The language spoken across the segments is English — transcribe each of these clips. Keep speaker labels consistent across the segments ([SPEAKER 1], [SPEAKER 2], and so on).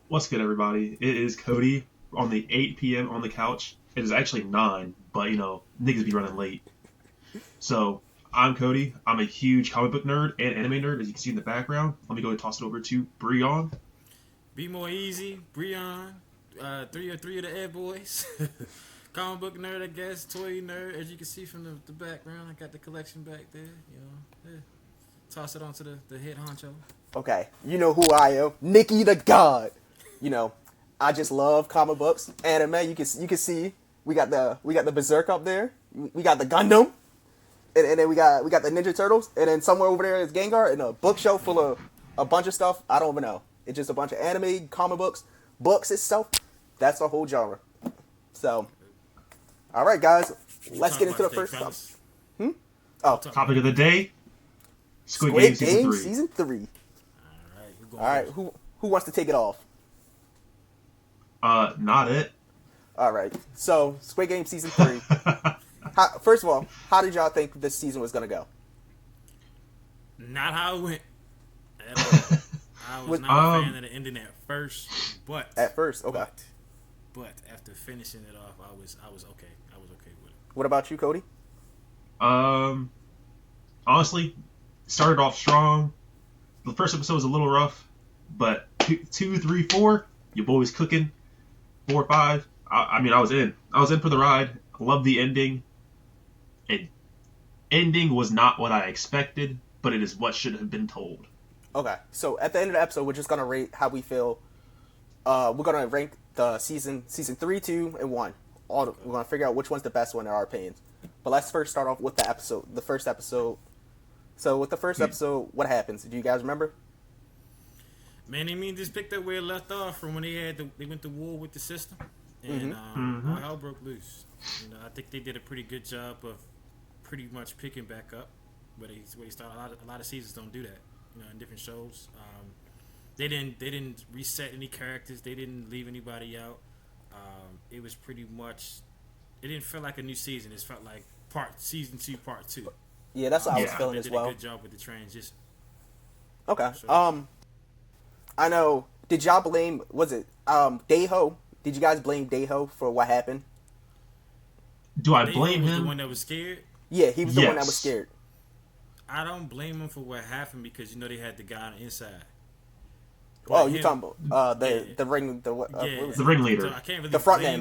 [SPEAKER 1] What's good, everybody? It is Cody on the 8 p.m. on the couch. It is actually 9, but niggas be running late. So, I'm Cody. I'm a huge comic book nerd and anime nerd, as you can see in the background. Let me go and toss it over to Breon.
[SPEAKER 2] Be more easy, Breon. Three of the Ed boys. Comic book nerd, I guess. Toy nerd, as you can see from the background. I got the collection back there. Toss it onto the head honcho.
[SPEAKER 3] Okay, you know who I am, Nicky the God. I just love comic books, anime. You can see we got the Berserk up there. We got the Gundam, and then we got the Ninja Turtles, and then somewhere over there is Gengar, and a bookshelf full of a bunch of stuff. I don't even know. It's just a bunch of anime, comic books itself. That's the whole genre. So, all right, guys, let's get into the first stuff.
[SPEAKER 1] Topic of the day: Squid
[SPEAKER 3] Game Season 3. All right, who wants to take it off?
[SPEAKER 1] Not it.
[SPEAKER 3] All right. So, Squid Game Season 3. First of all, how did y'all think this season was going to go?
[SPEAKER 2] Not how it went at all. I was not a fan of the ending at first, but...
[SPEAKER 3] At first, okay.
[SPEAKER 2] But after finishing it off, I was okay. I was okay with it.
[SPEAKER 3] What about you, Cody?
[SPEAKER 1] Honestly, started off strong. The first episode was a little rough, but 2, 3, 4, your boy's cooking. 4, 5. I was in. I was in for the ride. Loved the ending. Ending was not what I expected, but it is what should have been told.
[SPEAKER 3] Okay, so at the end of the episode, we're just gonna rate how we feel. We're gonna rank the season 3, 2, and 1. We're gonna figure out which one's the best one in our opinions. But let's first start off with the first episode. So with the first episode, what happens? Do you guys remember?
[SPEAKER 2] Man, just picked up where it left off from when they went to war with the system, and all hell broke loose. I think they did a pretty good job of pretty much picking back up where they started. A lot of seasons don't do that, in different shows. They didn't reset any characters. They didn't leave anybody out. It was pretty much. It didn't feel like a new season. It felt like season 2, part 2.
[SPEAKER 3] Yeah, that's how I was feeling as well.
[SPEAKER 2] They did a good job with the transition.
[SPEAKER 3] Okay. Sure. I know. Did y'all blame? Was it Daeho? Did you guys blame Daeho for what happened?
[SPEAKER 1] Do I blame him?
[SPEAKER 2] The one that was scared.
[SPEAKER 3] Yeah, he was the one that was scared.
[SPEAKER 2] I don't blame him for what happened because they had the guy on the inside.
[SPEAKER 3] You talking about the ringleader?
[SPEAKER 1] So
[SPEAKER 2] I can't really
[SPEAKER 3] the front man.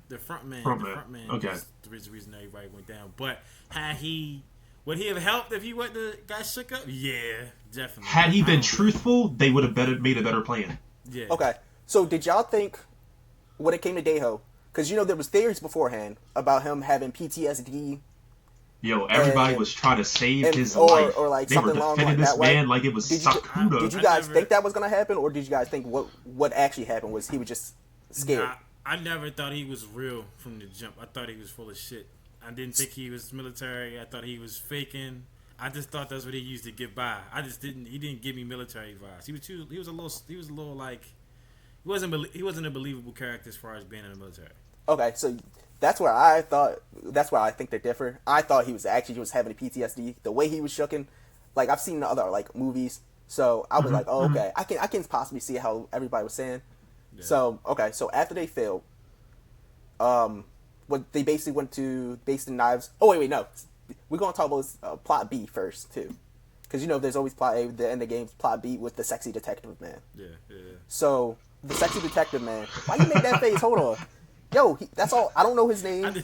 [SPEAKER 2] The front man.
[SPEAKER 1] Okay.
[SPEAKER 2] The reason everybody went down. But would he have helped if he went the guy shook up? Yeah, definitely.
[SPEAKER 1] Had he been truthful, they would have made a better plan.
[SPEAKER 2] Yeah.
[SPEAKER 3] Okay. So did y'all think when it came to Daeho? Because there was theories beforehand about him having PTSD.
[SPEAKER 1] Everybody was trying to save his life.
[SPEAKER 3] Or like
[SPEAKER 1] they
[SPEAKER 3] something
[SPEAKER 1] were
[SPEAKER 3] along
[SPEAKER 1] defending
[SPEAKER 3] that
[SPEAKER 1] this
[SPEAKER 3] way.
[SPEAKER 1] man like it was Sakuda.
[SPEAKER 3] Did you guys think that was going to happen, or did you guys think what actually happened was he was just scared?
[SPEAKER 2] I never thought he was real from the jump. I thought he was full of shit. I didn't think he was military. I thought he was faking. I just thought that's what he used to get by. He didn't give me military vibes. He was a little like he wasn't a believable character as far as being in the military.
[SPEAKER 3] Okay, so that's where I think they differ. I thought he was actually just having a PTSD. The way he was shooken, like I've seen the other movies, so I was like, oh, okay, I can possibly see how everybody was saying. Yeah. So so after they failed, what they basically went to base the knives. Oh wait, no, we're gonna talk about plot B first too, because there's always plot A. The end of the game's plot B with the sexy detective man.
[SPEAKER 2] Yeah.
[SPEAKER 3] So the sexy detective man, why you make that face? Hold on. Yo, that's all. I don't know his name.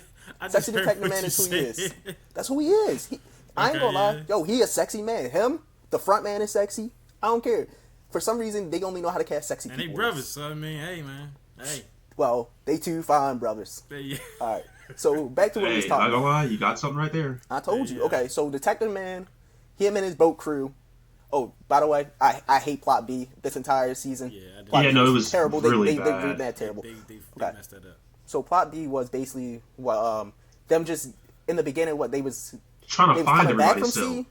[SPEAKER 3] Sexy detective man is who he is. That's who he is. I ain't gonna lie. Yo, he a sexy man. Him, the front man is sexy. I don't care. For some reason, they only know how to cast sexy people.
[SPEAKER 2] And they brothers, so hey, man. Hey.
[SPEAKER 3] Well, they two fine brothers.
[SPEAKER 2] Yeah.
[SPEAKER 3] All right. So back to what we was talking
[SPEAKER 1] about. Not gonna lie, you got something right there.
[SPEAKER 3] I told you. Okay, so detective man, him and his boat crew. Oh, by the way, I hate plot B this entire season.
[SPEAKER 2] Yeah,
[SPEAKER 1] it was
[SPEAKER 3] terrible.
[SPEAKER 1] Really
[SPEAKER 3] bad.
[SPEAKER 1] They
[SPEAKER 3] really bad, terrible.
[SPEAKER 2] They messed that up.
[SPEAKER 3] So plot B was basically them just in the beginning what they was
[SPEAKER 1] trying to find everybody still.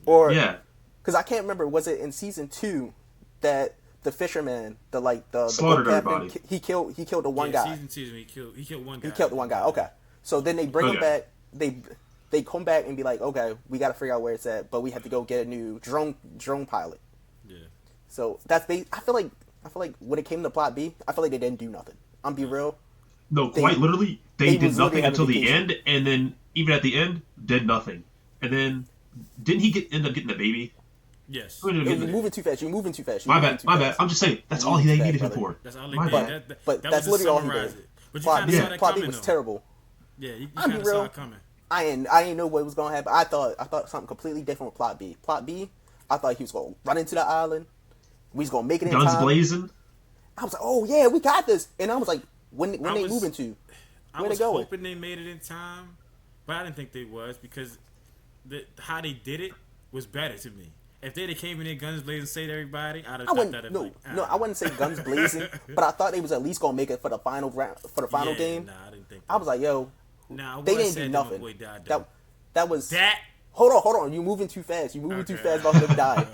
[SPEAKER 3] Or because I can't remember, was it in season 2 that the fisherman, the
[SPEAKER 1] slaughtered
[SPEAKER 3] boat captain,
[SPEAKER 1] everybody.
[SPEAKER 3] He killed the one guy.
[SPEAKER 2] Season 2, he killed one guy.
[SPEAKER 3] He killed the one guy. Okay, so then they bring him back. They come back and be like, okay, we got to figure out where it's at, but we have to go get a new drone pilot.
[SPEAKER 2] Yeah.
[SPEAKER 3] So I feel like I feel like when it came to plot B, I feel like they didn't do nothing. I'm be real.
[SPEAKER 1] No, quite literally, they did
[SPEAKER 3] was literally
[SPEAKER 1] nothing until the
[SPEAKER 3] vacation.
[SPEAKER 1] end, and then even at the end, did nothing. And then, didn't he end up getting the baby?
[SPEAKER 2] Yes.
[SPEAKER 1] Who ended up
[SPEAKER 3] You're
[SPEAKER 1] getting the-
[SPEAKER 3] moving too fast. You're moving too fast.
[SPEAKER 1] My bad. I'm just saying, that's all they needed him for.
[SPEAKER 2] That's all they
[SPEAKER 1] My
[SPEAKER 2] did.
[SPEAKER 1] bad.
[SPEAKER 2] That
[SPEAKER 3] But
[SPEAKER 2] was
[SPEAKER 3] that's
[SPEAKER 2] to
[SPEAKER 3] literally all he
[SPEAKER 2] summarize
[SPEAKER 3] did.
[SPEAKER 2] it. But you
[SPEAKER 3] Plot
[SPEAKER 2] kind
[SPEAKER 3] B,
[SPEAKER 2] of saw that
[SPEAKER 3] plot B
[SPEAKER 2] coming,
[SPEAKER 3] was
[SPEAKER 2] though.
[SPEAKER 3] terrible.
[SPEAKER 2] Yeah, you
[SPEAKER 3] I'm
[SPEAKER 2] kind
[SPEAKER 3] be
[SPEAKER 2] of saw
[SPEAKER 3] real.
[SPEAKER 2] it coming.
[SPEAKER 3] I didn't know what was gonna happen. I thought something completely different with plot B. Plot B, I thought he was gonna run into the island. We was gonna make it in
[SPEAKER 1] Guns
[SPEAKER 3] time.
[SPEAKER 1] blazing.
[SPEAKER 3] I was like, oh yeah, we got this. And I was like, when they
[SPEAKER 2] was-
[SPEAKER 3] moving to?
[SPEAKER 2] I
[SPEAKER 3] Where
[SPEAKER 2] was
[SPEAKER 3] they going?
[SPEAKER 2] hoping they made it in time, but I didn't think they was because how they did it was better to me. If they'd have came in there guns blazing and saved everybody, I'd have
[SPEAKER 3] I
[SPEAKER 2] thought
[SPEAKER 3] wouldn't.
[SPEAKER 2] that.
[SPEAKER 3] No, I wouldn't say guns blazing, but I thought they was at least gonna make it for the final round, for the final game.
[SPEAKER 2] Nah, I didn't think.
[SPEAKER 3] I was like, yo,
[SPEAKER 2] nah,
[SPEAKER 3] they didn't do nothing. That was
[SPEAKER 2] that.
[SPEAKER 3] Hold on. You're moving too fast. You're moving too fast about him dying.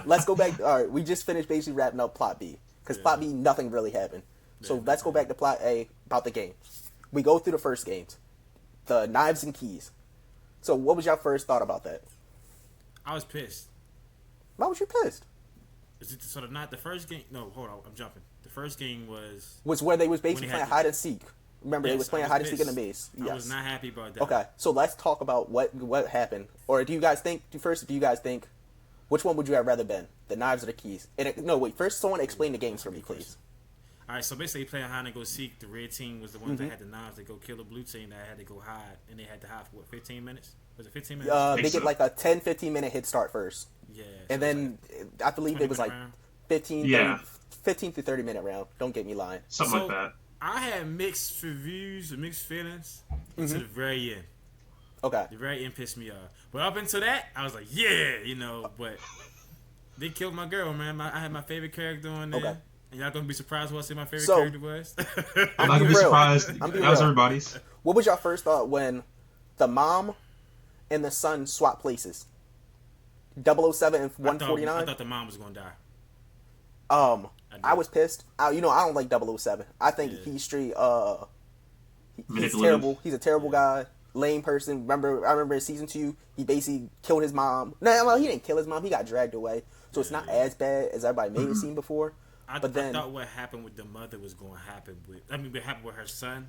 [SPEAKER 3] Let's go back. All right, we just finished basically wrapping up plot B because plot B nothing really happened. So let's go back to plot A about the games. We go through the first games, the knives and keys. So what was your first thought about that?
[SPEAKER 2] I was pissed.
[SPEAKER 3] Why was you pissed?
[SPEAKER 2] Is it sort of not the first game? No, hold on, I'm jumping. The first game was
[SPEAKER 3] Was where they was basically
[SPEAKER 2] When he
[SPEAKER 3] playing
[SPEAKER 2] had to-
[SPEAKER 3] hide and seek. Remember, they
[SPEAKER 2] Yes,
[SPEAKER 3] was playing
[SPEAKER 2] I
[SPEAKER 3] hide and seek in the
[SPEAKER 2] pissed.
[SPEAKER 3] maze. Yes.
[SPEAKER 2] I was not happy about that.
[SPEAKER 3] Okay, so let's talk about what happened. Or do you guys think which one would you have rather been, the knives or the keys? No, wait. First, someone explain the games for me, please.
[SPEAKER 2] All right, so basically playing hide and go seek. The red team was the ones that had the knives that go kill the blue team that had to go hide, and they had to hide for what, 15 minutes? Was it 15 minutes?
[SPEAKER 3] They
[SPEAKER 1] think
[SPEAKER 3] get
[SPEAKER 1] so.
[SPEAKER 3] like a 10-15 minute head start first,
[SPEAKER 2] yeah. so
[SPEAKER 3] and
[SPEAKER 2] it was
[SPEAKER 3] then I believe it was
[SPEAKER 2] 20
[SPEAKER 3] like
[SPEAKER 2] minute round.
[SPEAKER 3] 15,
[SPEAKER 1] Yeah.
[SPEAKER 3] 15 to 30 minute round. Don't get me lying.
[SPEAKER 1] Something
[SPEAKER 2] So-
[SPEAKER 1] like that.
[SPEAKER 2] I had mixed reviews and mixed feelings until the very end.
[SPEAKER 3] Okay,
[SPEAKER 2] The very end pissed me off. But up until that, I was like, yeah, but they killed my girl, man. I had my favorite character on there.
[SPEAKER 3] Okay.
[SPEAKER 2] And y'all gonna be surprised what I say my favorite
[SPEAKER 3] So-
[SPEAKER 2] character was?
[SPEAKER 1] I'm not gonna be
[SPEAKER 3] real.
[SPEAKER 1] surprised.
[SPEAKER 3] I'm
[SPEAKER 1] That
[SPEAKER 3] being
[SPEAKER 1] was
[SPEAKER 3] real.
[SPEAKER 1] everybody's.
[SPEAKER 3] what was your first thought when the mom and the son swap places? 007 and
[SPEAKER 2] I
[SPEAKER 3] 149.
[SPEAKER 2] thought the mom was gonna die.
[SPEAKER 3] I was pissed. I don't like 007. I think
[SPEAKER 2] Yeah.
[SPEAKER 3] he's straight. He's
[SPEAKER 1] Manipulative.
[SPEAKER 3] terrible. He's a terrible guy. Lame person. I remember in season 2, he basically killed his mom. No, well, he didn't kill his mom. He got dragged away. So it's not as bad as everybody made it seem before.
[SPEAKER 2] I
[SPEAKER 3] But then,
[SPEAKER 2] thought what happened with the mother was going to happen with. I mean, what happened with her son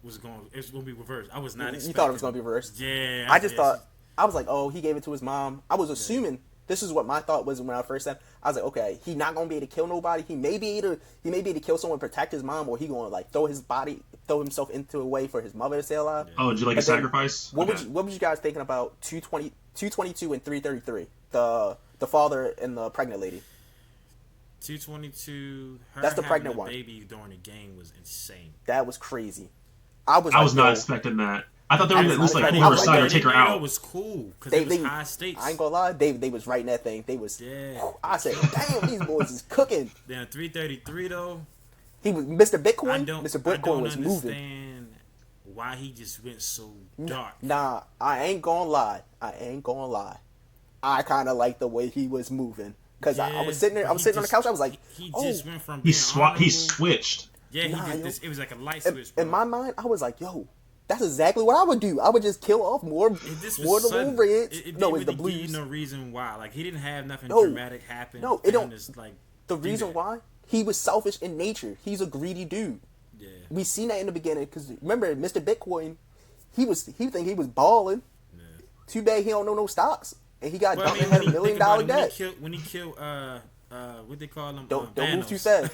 [SPEAKER 2] was going. It was going to be reversed. I was not.
[SPEAKER 3] you
[SPEAKER 2] expecting.
[SPEAKER 3] thought it was going to be reversed.
[SPEAKER 2] Yeah.
[SPEAKER 3] I just thought, I was like, oh, he gave it to his mom. I was assuming, this is what my thought was when I first said, I was like, okay, he not going to be able to kill nobody. He may be able to kill someone, protect his mom, or he going to like throw himself into a way for his mother to stay alive.
[SPEAKER 1] Oh, did you like a
[SPEAKER 3] But then,
[SPEAKER 1] sacrifice?
[SPEAKER 3] What
[SPEAKER 1] Okay.
[SPEAKER 3] was you guys thinking about 222 and 333? The father and the pregnant lady.
[SPEAKER 2] 222.
[SPEAKER 3] That's the
[SPEAKER 2] having
[SPEAKER 3] pregnant
[SPEAKER 2] a
[SPEAKER 3] one.
[SPEAKER 2] baby during the game was insane.
[SPEAKER 3] That was crazy. I was
[SPEAKER 1] I was
[SPEAKER 3] like,
[SPEAKER 1] not
[SPEAKER 3] yo,
[SPEAKER 1] expecting that. I thought they were
[SPEAKER 3] I
[SPEAKER 1] gonna at
[SPEAKER 3] was
[SPEAKER 1] least
[SPEAKER 3] not
[SPEAKER 1] like
[SPEAKER 3] expecting-
[SPEAKER 1] pull
[SPEAKER 3] I
[SPEAKER 1] her
[SPEAKER 3] was
[SPEAKER 1] aside
[SPEAKER 3] like,
[SPEAKER 1] or take her
[SPEAKER 2] It
[SPEAKER 1] out.
[SPEAKER 2] was cool because
[SPEAKER 3] They-
[SPEAKER 2] it was
[SPEAKER 3] they-
[SPEAKER 2] high stakes.
[SPEAKER 3] I ain't gonna lie, they was writing that thing. They was.
[SPEAKER 2] Yeah.
[SPEAKER 3] I said, damn, these boys is cooking.
[SPEAKER 2] Then 333 though.
[SPEAKER 3] He was Mr. Bitcoin.
[SPEAKER 2] I don't
[SPEAKER 3] was moving.
[SPEAKER 2] understand why he just went so dark.
[SPEAKER 3] Nah, I ain't gonna lie. I kind of like the way he was moving because I was sitting there. I was sitting on the couch. I was like,
[SPEAKER 2] he
[SPEAKER 3] oh.
[SPEAKER 2] just went from
[SPEAKER 1] He
[SPEAKER 2] being
[SPEAKER 1] He
[SPEAKER 2] honorable-
[SPEAKER 1] switched.
[SPEAKER 2] Yeah, he
[SPEAKER 3] Nah,
[SPEAKER 2] did
[SPEAKER 3] yo.
[SPEAKER 2] this. It was like a light switch.
[SPEAKER 3] In my mind, I was like, yo, that's exactly what I would do. I would just kill off more of
[SPEAKER 2] This
[SPEAKER 3] the
[SPEAKER 2] was
[SPEAKER 3] little
[SPEAKER 2] sudden.
[SPEAKER 3] reds.
[SPEAKER 2] It
[SPEAKER 3] No,
[SPEAKER 2] didn't
[SPEAKER 3] it's the
[SPEAKER 2] really give
[SPEAKER 3] blues.
[SPEAKER 2] you no reason why. Like he didn't have nothing
[SPEAKER 3] No.
[SPEAKER 2] dramatic happen.
[SPEAKER 3] No, it
[SPEAKER 2] for him
[SPEAKER 3] don't-
[SPEAKER 2] to, like,
[SPEAKER 3] The
[SPEAKER 2] do
[SPEAKER 3] reason
[SPEAKER 2] that.
[SPEAKER 3] why, he was selfish in nature. He's a greedy dude.
[SPEAKER 2] Yeah.
[SPEAKER 3] We seen that in the beginning because remember, Mr. Bitcoin, he think he was balling.
[SPEAKER 2] Yeah.
[SPEAKER 3] Too bad he don't know no stocks, and he got
[SPEAKER 2] But I
[SPEAKER 3] dumped
[SPEAKER 2] mean,
[SPEAKER 3] and had
[SPEAKER 2] when
[SPEAKER 3] $1
[SPEAKER 2] you
[SPEAKER 3] million
[SPEAKER 2] think about it,
[SPEAKER 3] debt.
[SPEAKER 2] when he killed what they call him?
[SPEAKER 3] Don't
[SPEAKER 2] Thanos.
[SPEAKER 3] move too fast.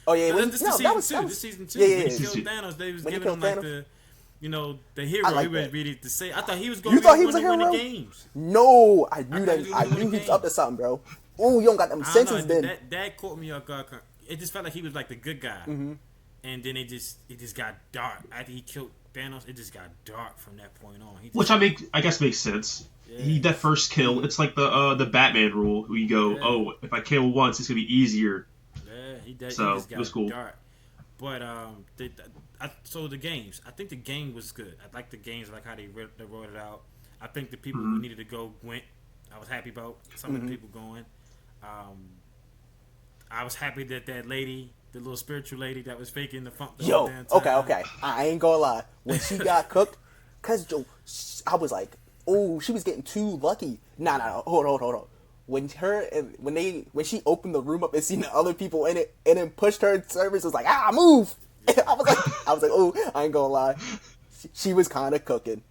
[SPEAKER 3] Oh yeah,
[SPEAKER 2] No,
[SPEAKER 3] when,
[SPEAKER 2] this
[SPEAKER 3] no,
[SPEAKER 2] is
[SPEAKER 3] that was
[SPEAKER 2] season two.
[SPEAKER 3] that was-
[SPEAKER 2] This season 2.
[SPEAKER 3] Yeah, yeah,
[SPEAKER 2] When he
[SPEAKER 3] yeah.
[SPEAKER 2] killed Thanos, they was
[SPEAKER 3] When he
[SPEAKER 2] giving him
[SPEAKER 3] killed
[SPEAKER 2] like
[SPEAKER 3] Thanos.
[SPEAKER 2] the hero.
[SPEAKER 3] I like
[SPEAKER 2] He was
[SPEAKER 3] that.
[SPEAKER 2] ready to say. I thought he was going
[SPEAKER 3] You
[SPEAKER 2] to
[SPEAKER 3] thought
[SPEAKER 2] be
[SPEAKER 3] he
[SPEAKER 2] the
[SPEAKER 3] was
[SPEAKER 2] one
[SPEAKER 3] a
[SPEAKER 2] to win the
[SPEAKER 3] hero?
[SPEAKER 2] games.
[SPEAKER 3] No, I knew
[SPEAKER 2] thought
[SPEAKER 3] that.
[SPEAKER 2] he was
[SPEAKER 3] I
[SPEAKER 2] gonna
[SPEAKER 3] knew
[SPEAKER 2] win
[SPEAKER 3] he
[SPEAKER 2] the
[SPEAKER 3] was up to
[SPEAKER 2] game.
[SPEAKER 3] something, bro. Oh, you don't got them
[SPEAKER 2] I don't
[SPEAKER 3] senses
[SPEAKER 2] know,
[SPEAKER 3] then.
[SPEAKER 2] that caught me off guard. It just felt like he was like the good guy, and then it just got dark after he killed Thanos. It just got dark from that point on. He just,
[SPEAKER 1] Which I guess makes sense.
[SPEAKER 2] Yeah.
[SPEAKER 1] That first kill, it's like the Batman rule, where you go,
[SPEAKER 2] Yeah.
[SPEAKER 1] oh, if I kill once, it's gonna be easier.
[SPEAKER 2] yeah, he
[SPEAKER 1] So,
[SPEAKER 2] just
[SPEAKER 1] it
[SPEAKER 2] got
[SPEAKER 1] was cool.
[SPEAKER 2] dark. But so the games, I think the game was good. I like the games, I like how they wrote it out. I think the people who needed to go went. I was happy about some of the people going. I was happy that lady, the little spiritual lady that was faking the funk. The whole
[SPEAKER 3] Yo,
[SPEAKER 2] damn time.
[SPEAKER 3] okay. I ain't gonna lie. When she got cooked, cause I was like, oh, she was getting too lucky. Nah, hold on. when she opened the room up and seen the other people in it, and then pushed her service, was like, move. I was like, oh, I ain't gonna lie, she was kind of cooking.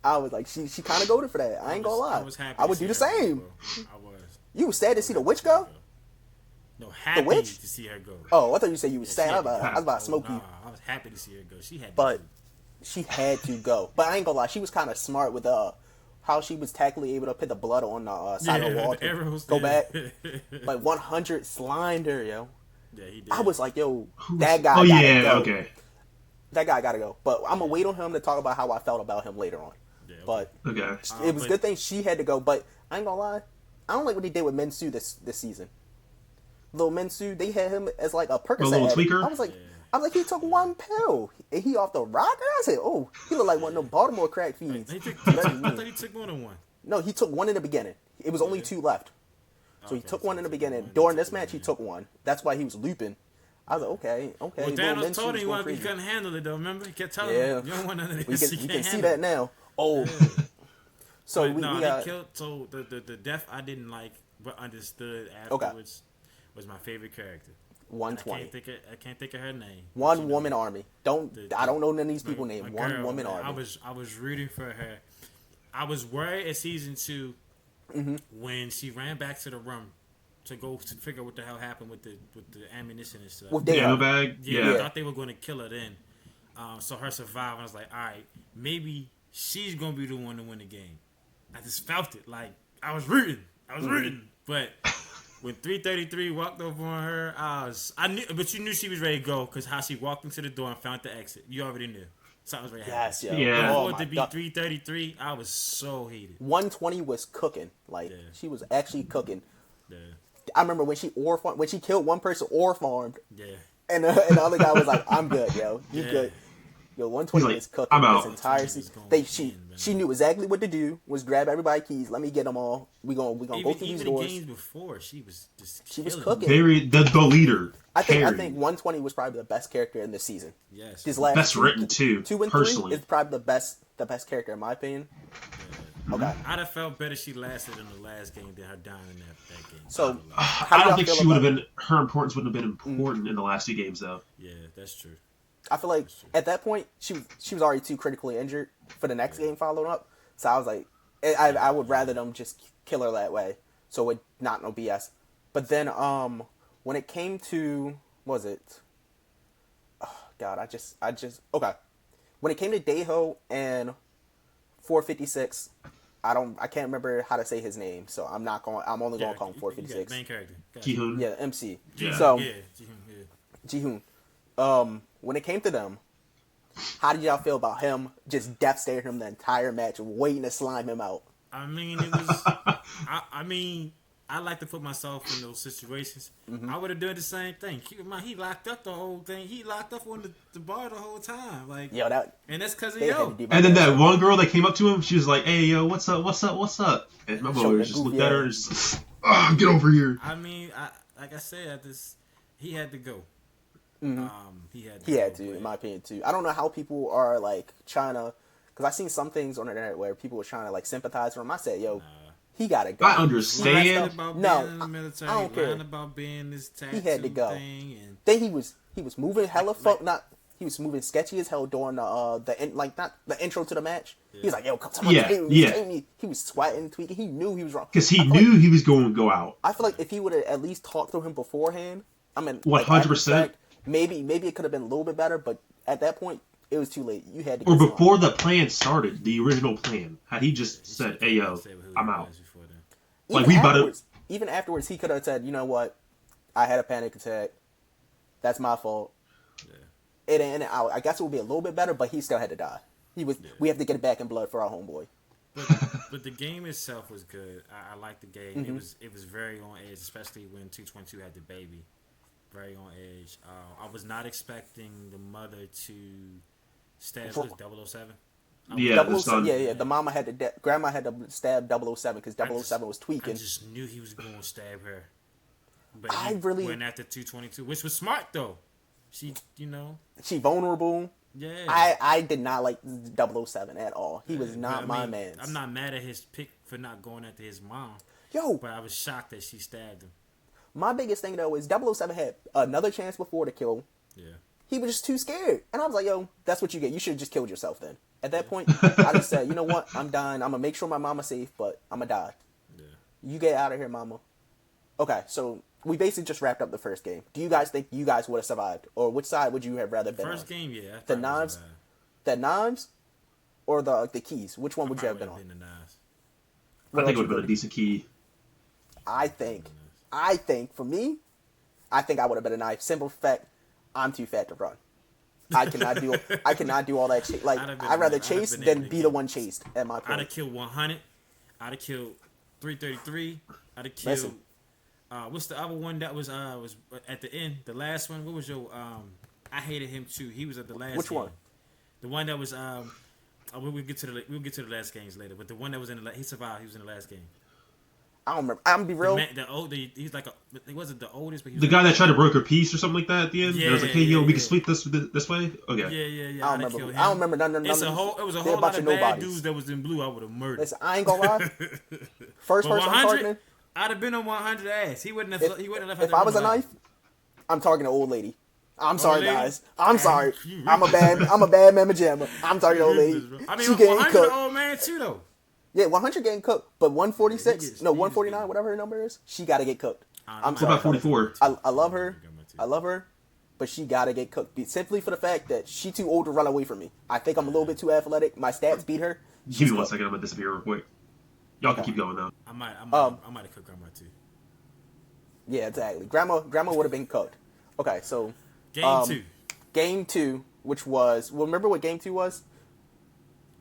[SPEAKER 3] I was like, she kind of goated for that. I ain't gonna lie. I would do the same.
[SPEAKER 2] Go, I was.
[SPEAKER 3] You was sad to see the witch go?
[SPEAKER 2] No, happy
[SPEAKER 3] the witch?
[SPEAKER 2] to see her go.
[SPEAKER 3] Oh, I thought you said you was sad. I was about to smoke you.
[SPEAKER 2] Nah, I was happy to see her go. She had
[SPEAKER 3] to go. But I ain't gonna lie, she was kind of smart with how she was tactically able to put the blood on the side of the wall to go back. Like 100 slimed her, yo.
[SPEAKER 2] Yeah, he did.
[SPEAKER 3] I was like, yo, that guy gotta go.
[SPEAKER 1] Okay.
[SPEAKER 3] That guy gotta go. But I'm gonna wait on him to talk about how I felt about him later on.
[SPEAKER 2] Yeah, okay.
[SPEAKER 3] But
[SPEAKER 1] Okay.
[SPEAKER 3] it was a good thing she had to go. But I ain't gonna lie, I don't like what they did with Mensu this season. Little Mensu, they had him as like a Percocet.
[SPEAKER 1] A little tweaker?
[SPEAKER 3] I was like, he took one pill. And he off the rocker? I said, oh, he looked like one of them Baltimore crack fiends.
[SPEAKER 2] I thought he took more than one.
[SPEAKER 3] No, he took one in the beginning. It was only 2 left. So he took one in the beginning. During this match, he took one. That's why he was looping. I was like, okay.
[SPEAKER 2] Well, Thanos told him he couldn't handle it, though, remember? He kept telling him, you don't want none of this.
[SPEAKER 3] We can see that now. Oh.
[SPEAKER 2] Yeah.
[SPEAKER 3] So
[SPEAKER 2] they killed, so the death I didn't like, but understood afterwards was my favorite character.
[SPEAKER 3] 120.
[SPEAKER 2] I can't think of her name.
[SPEAKER 3] One woman army. I don't know none of these people named One Woman Army.
[SPEAKER 2] I was rooting for her. I was worried at season 2 when she ran back to the room to go to figure out what the hell happened with the ammunition and stuff.
[SPEAKER 3] With the
[SPEAKER 1] ammo bag.
[SPEAKER 2] Yeah, I thought they were going to kill her then. So her surviving, I was like, all right, maybe she's going to be the one to win the game. I just felt it. Like, I was rooting. But when 333 walked over on her, I knew, but you knew she was ready to go because how she walked into the door and found the exit. You already knew. So I was very happy.
[SPEAKER 3] Yes,
[SPEAKER 1] yeah.
[SPEAKER 3] Oh,
[SPEAKER 2] to be 333, I was so heated.
[SPEAKER 3] 120 was cooking. Like, she was actually cooking.
[SPEAKER 2] Yeah.
[SPEAKER 3] I remember when she killed one person or farmed.
[SPEAKER 2] Yeah.
[SPEAKER 3] And the other guy was like, I'm good, yo. You good. Yo, 120 was cooking
[SPEAKER 1] I'm out.
[SPEAKER 3] this entire season. She knew exactly what to do, was grab everybody's keys. Let me get them all. We gonna go through these doors.
[SPEAKER 2] Even games before, she was
[SPEAKER 3] cooking.
[SPEAKER 1] The leader.
[SPEAKER 3] I think 120 was probably the best character in this season.
[SPEAKER 2] Yes.
[SPEAKER 3] His last
[SPEAKER 1] best written too.
[SPEAKER 3] 2 and
[SPEAKER 1] personally.
[SPEAKER 3] 3 is probably the best character in my opinion. Okay.
[SPEAKER 2] I'd have felt better she lasted in the last game than her dying in that game.
[SPEAKER 3] So
[SPEAKER 1] I don't think she would have been. Her importance wouldn't have been important in the last 2 games, though.
[SPEAKER 2] Yeah, that's true.
[SPEAKER 3] I feel like at that point she was already too critically injured for the next game following up. So I was like, I would rather them just kill her that way, so it not no BS. But then when it came to what was it? Oh God, I just okay. When it came to Daeho and 456, I can't remember how to say his name, so I'm only gonna call him 456.
[SPEAKER 2] Main character.
[SPEAKER 1] Ji-hoon.
[SPEAKER 3] Yeah, MC.
[SPEAKER 1] Yeah.
[SPEAKER 3] So
[SPEAKER 2] Ji-hoon.
[SPEAKER 3] When it came to them, how did y'all feel about him just death staring him the entire match, waiting to slime him out?
[SPEAKER 2] I mean, it was. I like to put myself in those situations. I would have done the same thing. Keep in mind, he locked up the whole thing. He locked up on the bar the whole time. Like, and that's because of yo.
[SPEAKER 1] And then that one girl that came up to him, she was like, "Hey, yo, what's up?" And my boy just looked at her and just, get over here.
[SPEAKER 2] I mean, like I said, he had to go.
[SPEAKER 3] He had to, in my opinion, too. I don't know how people are like trying to, because I seen some things on the internet where people were trying to like sympathize with him. I said, yo, he gotta go.
[SPEAKER 1] I understand.
[SPEAKER 2] No, I don't care. About being this
[SPEAKER 3] he had to go.
[SPEAKER 2] Thing and...
[SPEAKER 3] Then he was moving hella he was moving sketchy as hell during not the intro to the match. Yeah. He was like, yo, come on, He was sweating, tweaking. He knew he was wrong
[SPEAKER 1] because he knew he was going to go out.
[SPEAKER 3] I feel like if he would have at least talked to him beforehand, I mean,
[SPEAKER 1] 100%.
[SPEAKER 3] Maybe it could have been a little bit better, but at that point, it was too late. You had to.
[SPEAKER 1] Or before the plan started, the original plan, had he just said, "Hey, yo, I'm out."
[SPEAKER 3] Even afterwards, he could have said, "You know what? I had a panic attack. That's my fault." Yeah. And I guess it would be a little bit better, but he still had to die. We have to get it back in blood for our homeboy.
[SPEAKER 2] But the game itself was good. I liked the game. It was very on edge, especially when 222 had the baby. Very on edge. I was not expecting the mother to stab 007.
[SPEAKER 1] Yeah,
[SPEAKER 3] the grandma had to stab 007 because 007 was tweaking.
[SPEAKER 2] I just knew he was going to stab her. But
[SPEAKER 3] he
[SPEAKER 2] went after 222, which was smart though. She
[SPEAKER 3] vulnerable.
[SPEAKER 2] Yeah.
[SPEAKER 3] I did not like 007 at all. He was not my man.
[SPEAKER 2] I'm not mad at his pick for not going after his mom.
[SPEAKER 3] Yo.
[SPEAKER 2] But I was shocked that she stabbed him.
[SPEAKER 3] My biggest thing, though, is 007 had another chance before to kill him.
[SPEAKER 2] Yeah.
[SPEAKER 3] He was just too scared. And I was like, yo, that's what you get. You should have just killed yourself then. At that point, I just said, you know what? I'm dying. I'm going to make sure my mama's safe, but I'm going to die.
[SPEAKER 2] Yeah.
[SPEAKER 3] You get out of here, mama. Okay, so we basically just wrapped up the first game. Do you guys think you guys would have survived? Or which side would you have rather been
[SPEAKER 2] First
[SPEAKER 3] on?
[SPEAKER 2] game, yeah.
[SPEAKER 3] The knives? The knives? Or the keys? Which one would you have been on?
[SPEAKER 2] The knives.
[SPEAKER 1] I think it would have been a decent key.
[SPEAKER 3] I think, for me, I think I would have been a knife. Simple fact, I'm too fat to run. I cannot do all that. I'd rather chase than be the one chased. At my point,
[SPEAKER 2] I'd have killed 100. I'd have killed 333. I'd have killed.
[SPEAKER 3] Listen.
[SPEAKER 2] What's the other one that was at the end? The last one. What was your? I hated him too. He was at the last.
[SPEAKER 3] Which
[SPEAKER 2] game.
[SPEAKER 3] one?
[SPEAKER 2] The one that was. We'll get to the last games later. But the one that was in the he survived. He was in the last game.
[SPEAKER 3] I don't remember. I'm gonna be real.
[SPEAKER 2] He's like he wasn't the oldest, but he was
[SPEAKER 1] the guy that tried to broker peace or something like that at the end.
[SPEAKER 2] Yeah,
[SPEAKER 1] it was like, hey, we can split this way. Okay.
[SPEAKER 2] Yeah.
[SPEAKER 3] I don't remember. None.
[SPEAKER 2] It was a whole lot of bad dudes that was in blue. I would have murdered.
[SPEAKER 3] Listen, I ain't gonna lie. First person I'm targeting.
[SPEAKER 2] I'd have been on 100 ass. He wouldn't have. Left.
[SPEAKER 3] If I was a knife, I'm targeting an old lady. I'm sorry, guys. I'm sorry. I'm a bad mamma jamma. I'm targeting an old lady.
[SPEAKER 2] I mean,
[SPEAKER 3] she getting
[SPEAKER 2] 100
[SPEAKER 3] cooked.
[SPEAKER 2] old man too though.
[SPEAKER 3] Yeah, 100 getting cooked, but 146, 149, whatever her number is, she gotta get cooked. I'm sorry.
[SPEAKER 1] What about 44?
[SPEAKER 3] I love her, but she gotta get cooked simply for the fact that she too old to run away from me. I think I'm a little bit too athletic. My stats beat her.
[SPEAKER 1] Give me 1 second. I'm gonna disappear real quick. Y'all can keep going though.
[SPEAKER 2] I might have cooked grandma too.
[SPEAKER 3] Yeah, exactly. Grandma would have been cooked. Okay, so game two, which was remember what game 2 was?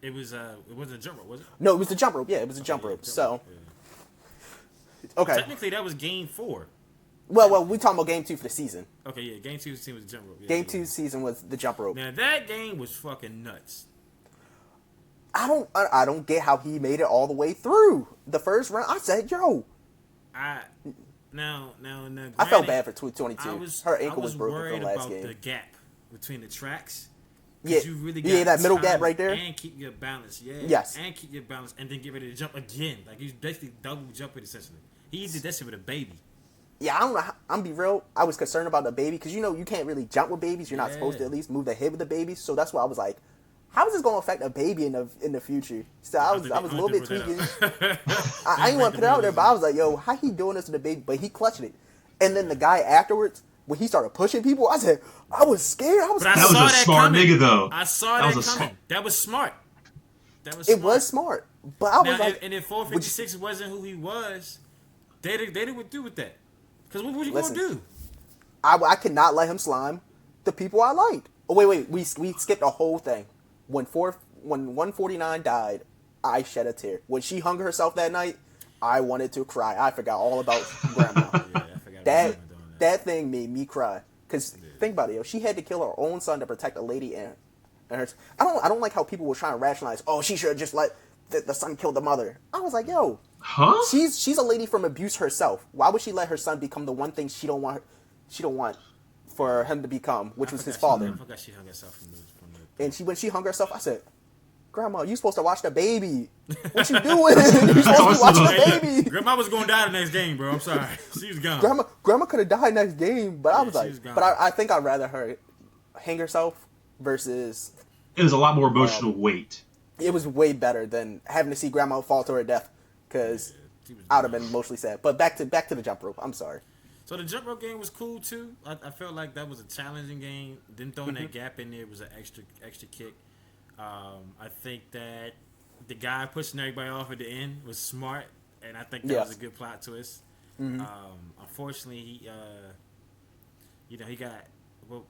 [SPEAKER 2] It wasn't a jump rope, was it?
[SPEAKER 3] No, it was the jump rope. Yeah, it was a jump rope. So, okay.
[SPEAKER 2] Technically, that was game 4.
[SPEAKER 3] Well, we talking about game 2 for the season.
[SPEAKER 2] Okay, yeah, game 2 was the jump rope. Yeah,
[SPEAKER 3] game 2 season was the jump rope.
[SPEAKER 2] Now that game was fucking nuts.
[SPEAKER 3] I don't get how he made it all the way through the first round. I said, yo.
[SPEAKER 2] Now.
[SPEAKER 3] I felt bad for 22. Her ankle was broken
[SPEAKER 2] worried
[SPEAKER 3] from last
[SPEAKER 2] about
[SPEAKER 3] game.
[SPEAKER 2] the gap between the tracks.
[SPEAKER 3] Yeah,
[SPEAKER 2] you really
[SPEAKER 3] that middle gap right there.
[SPEAKER 2] And keep your balance, yeah.
[SPEAKER 3] Yes.
[SPEAKER 2] And keep your balance, and then get ready to jump again. Like he's basically double jumping essentially. He did that shit with a baby.
[SPEAKER 3] Yeah, I don't know. I'm be real. I was concerned about the baby because you can't really jump with babies. You're not supposed to at least move the head with the baby. So that's why I was like, how is this going to affect a baby in the future? So I was a little bit tweaking. I didn't want to put it out there, but I was like, yo, how he doing this to the baby? But he clutched it. And then the guy afterwards, when he started pushing people, I said, I was scared.
[SPEAKER 1] That was a smart nigga, though.
[SPEAKER 2] I saw that coming. That was smart.
[SPEAKER 3] It was smart. But I was like...
[SPEAKER 2] And if 456 wasn't who he was, they would do with that. Because what you going to do?
[SPEAKER 3] I could not let him slime the people I liked. Oh, wait. We skipped a whole thing. When 149 died, I shed a tear. When she hung herself that night, I wanted to cry. I forgot all about Grandma. That thing made me cry. Because think about it, yo. She had to kill her own son to protect a lady and her. I don't like how people were trying to rationalize. Oh, she should have just let the son kill the mother. I was like, yo, she's a lady from abuse herself. Why would she let her son become the one thing she don't want for him to become, which was his father?
[SPEAKER 2] I forgot she hung herself from the
[SPEAKER 3] and when she hung herself, I said, Grandma, you supposed to watch the baby. What you doing? You supposed to be watching the baby.
[SPEAKER 2] Grandma was going to die the next game, bro. I'm sorry. She was gone.
[SPEAKER 3] Grandma could have died next game, but I was like, but I think I'd rather her hang herself versus...
[SPEAKER 1] It was a lot more emotional weight.
[SPEAKER 3] It was way better than having to see Grandma fall to her death, because I would have been emotionally sad. But back to the jump rope. I'm sorry.
[SPEAKER 2] So the jump rope game was cool too. I felt like that was a challenging game. Then throwing that gap in there was an extra kick. I think that the guy pushing everybody off at the end was smart, and I think that was a good plot twist. Mm-hmm. Unfortunately, he got what?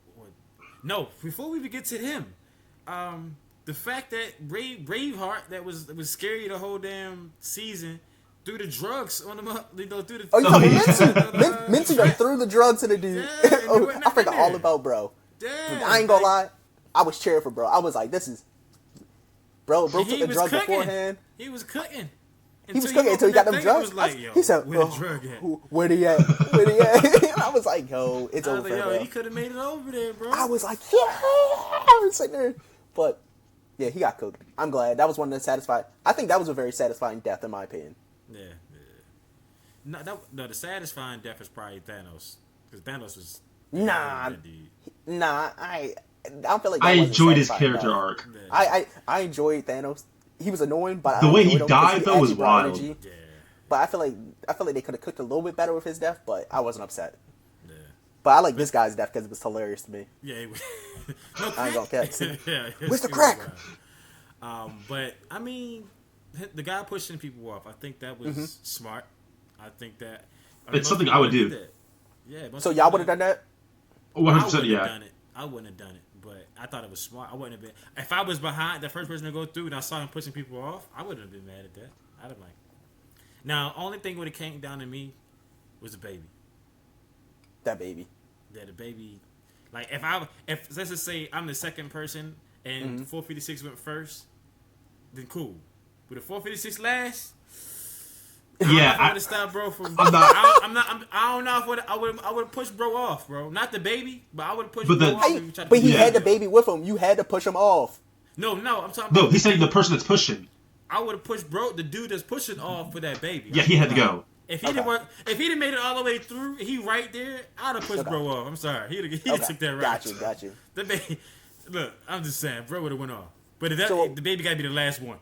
[SPEAKER 2] No, before we even get to him, the fact that Braveheart that was scary the whole damn season. Threw the drugs on him up, through the.
[SPEAKER 3] Oh, you talking Minty threw the drugs to the dude.
[SPEAKER 2] Yeah,
[SPEAKER 3] I forgot all about bro.
[SPEAKER 2] Damn,
[SPEAKER 3] I ain't gonna lie, I was cheering for bro. I was like, this is. Bro took the drugs beforehand.
[SPEAKER 2] He was cooking.
[SPEAKER 3] He was cooking until he got them drugs. He said,
[SPEAKER 2] "Where the drug at?
[SPEAKER 3] Where they at? Where they at?" I was like, "Yo, it's over."
[SPEAKER 2] Like,
[SPEAKER 3] bro.
[SPEAKER 2] He could have made it over there, bro.
[SPEAKER 3] I was like, "Yeah," I was sitting there, but yeah, he got cooked. I'm glad that was one that satisfied. I think that was a very satisfying death, in my opinion.
[SPEAKER 2] Yeah. the satisfying death is probably Thanos, because Thanos was
[SPEAKER 3] Nah,
[SPEAKER 2] that dude.
[SPEAKER 3] nah. I don't feel like that
[SPEAKER 1] I
[SPEAKER 3] wasn't
[SPEAKER 1] enjoyed his
[SPEAKER 3] satisfying
[SPEAKER 1] character
[SPEAKER 3] enough.
[SPEAKER 1] arc.
[SPEAKER 2] Yeah.
[SPEAKER 3] I enjoyed Thanos. He was annoying, but
[SPEAKER 1] The
[SPEAKER 3] I
[SPEAKER 1] way he
[SPEAKER 3] enjoyed him because
[SPEAKER 1] died, though, was
[SPEAKER 3] actually brought
[SPEAKER 1] wild.
[SPEAKER 3] energy.
[SPEAKER 2] Yeah.
[SPEAKER 3] But I feel like they could have cooked a little bit better with his death, but I wasn't upset.
[SPEAKER 2] Yeah.
[SPEAKER 3] But I like this guy's death because it was hilarious to me.
[SPEAKER 2] Yeah. No
[SPEAKER 3] I ain't gonna
[SPEAKER 2] crack.
[SPEAKER 3] catch.
[SPEAKER 2] Yeah,
[SPEAKER 3] Where's the
[SPEAKER 2] it was
[SPEAKER 3] crack?
[SPEAKER 2] wild. But I mean, the guy pushing people off, I think that was smart. I think that
[SPEAKER 1] It's something I would do.
[SPEAKER 2] That. Yeah.
[SPEAKER 3] So y'all would have done that?
[SPEAKER 1] 100%, yeah.
[SPEAKER 2] Done it. I wouldn't have done it, but I thought it was smart. I wouldn't have been. If I was behind the first person to go through and I saw him pushing people off, I wouldn't have been mad at that. I'd have like. Now, only thing would have came down to me was the baby.
[SPEAKER 3] That baby.
[SPEAKER 2] Yeah, the baby. Like if let's just say I'm the second person and 456 went first, then cool. But if 456 last.
[SPEAKER 1] Yeah,
[SPEAKER 2] I would have stopped bro from.
[SPEAKER 1] I'm not.
[SPEAKER 2] I don't know if I would have pushed bro off, bro. Not the baby, but I would have pushed
[SPEAKER 1] But
[SPEAKER 2] bro
[SPEAKER 1] the-
[SPEAKER 2] off. if we tried to
[SPEAKER 3] But he
[SPEAKER 2] do
[SPEAKER 3] had
[SPEAKER 2] that.
[SPEAKER 3] the baby with him. You had to push him off.
[SPEAKER 2] No, I'm talking.
[SPEAKER 1] No,
[SPEAKER 2] about,
[SPEAKER 1] he's saying the person that's pushing.
[SPEAKER 2] I would have pushed bro, the dude that's pushing off for that baby.
[SPEAKER 1] Yeah, he had to go.
[SPEAKER 2] If he didn't work, if he didn't made it all the way through, he right there. I'd have pushed
[SPEAKER 3] Okay.
[SPEAKER 2] bro off. I'm sorry, he'd
[SPEAKER 3] Okay.
[SPEAKER 2] took that right.
[SPEAKER 3] Got you.
[SPEAKER 2] The baby. Look, I'm just saying, bro would have went off. But if
[SPEAKER 3] So-
[SPEAKER 2] the baby got to be the last one.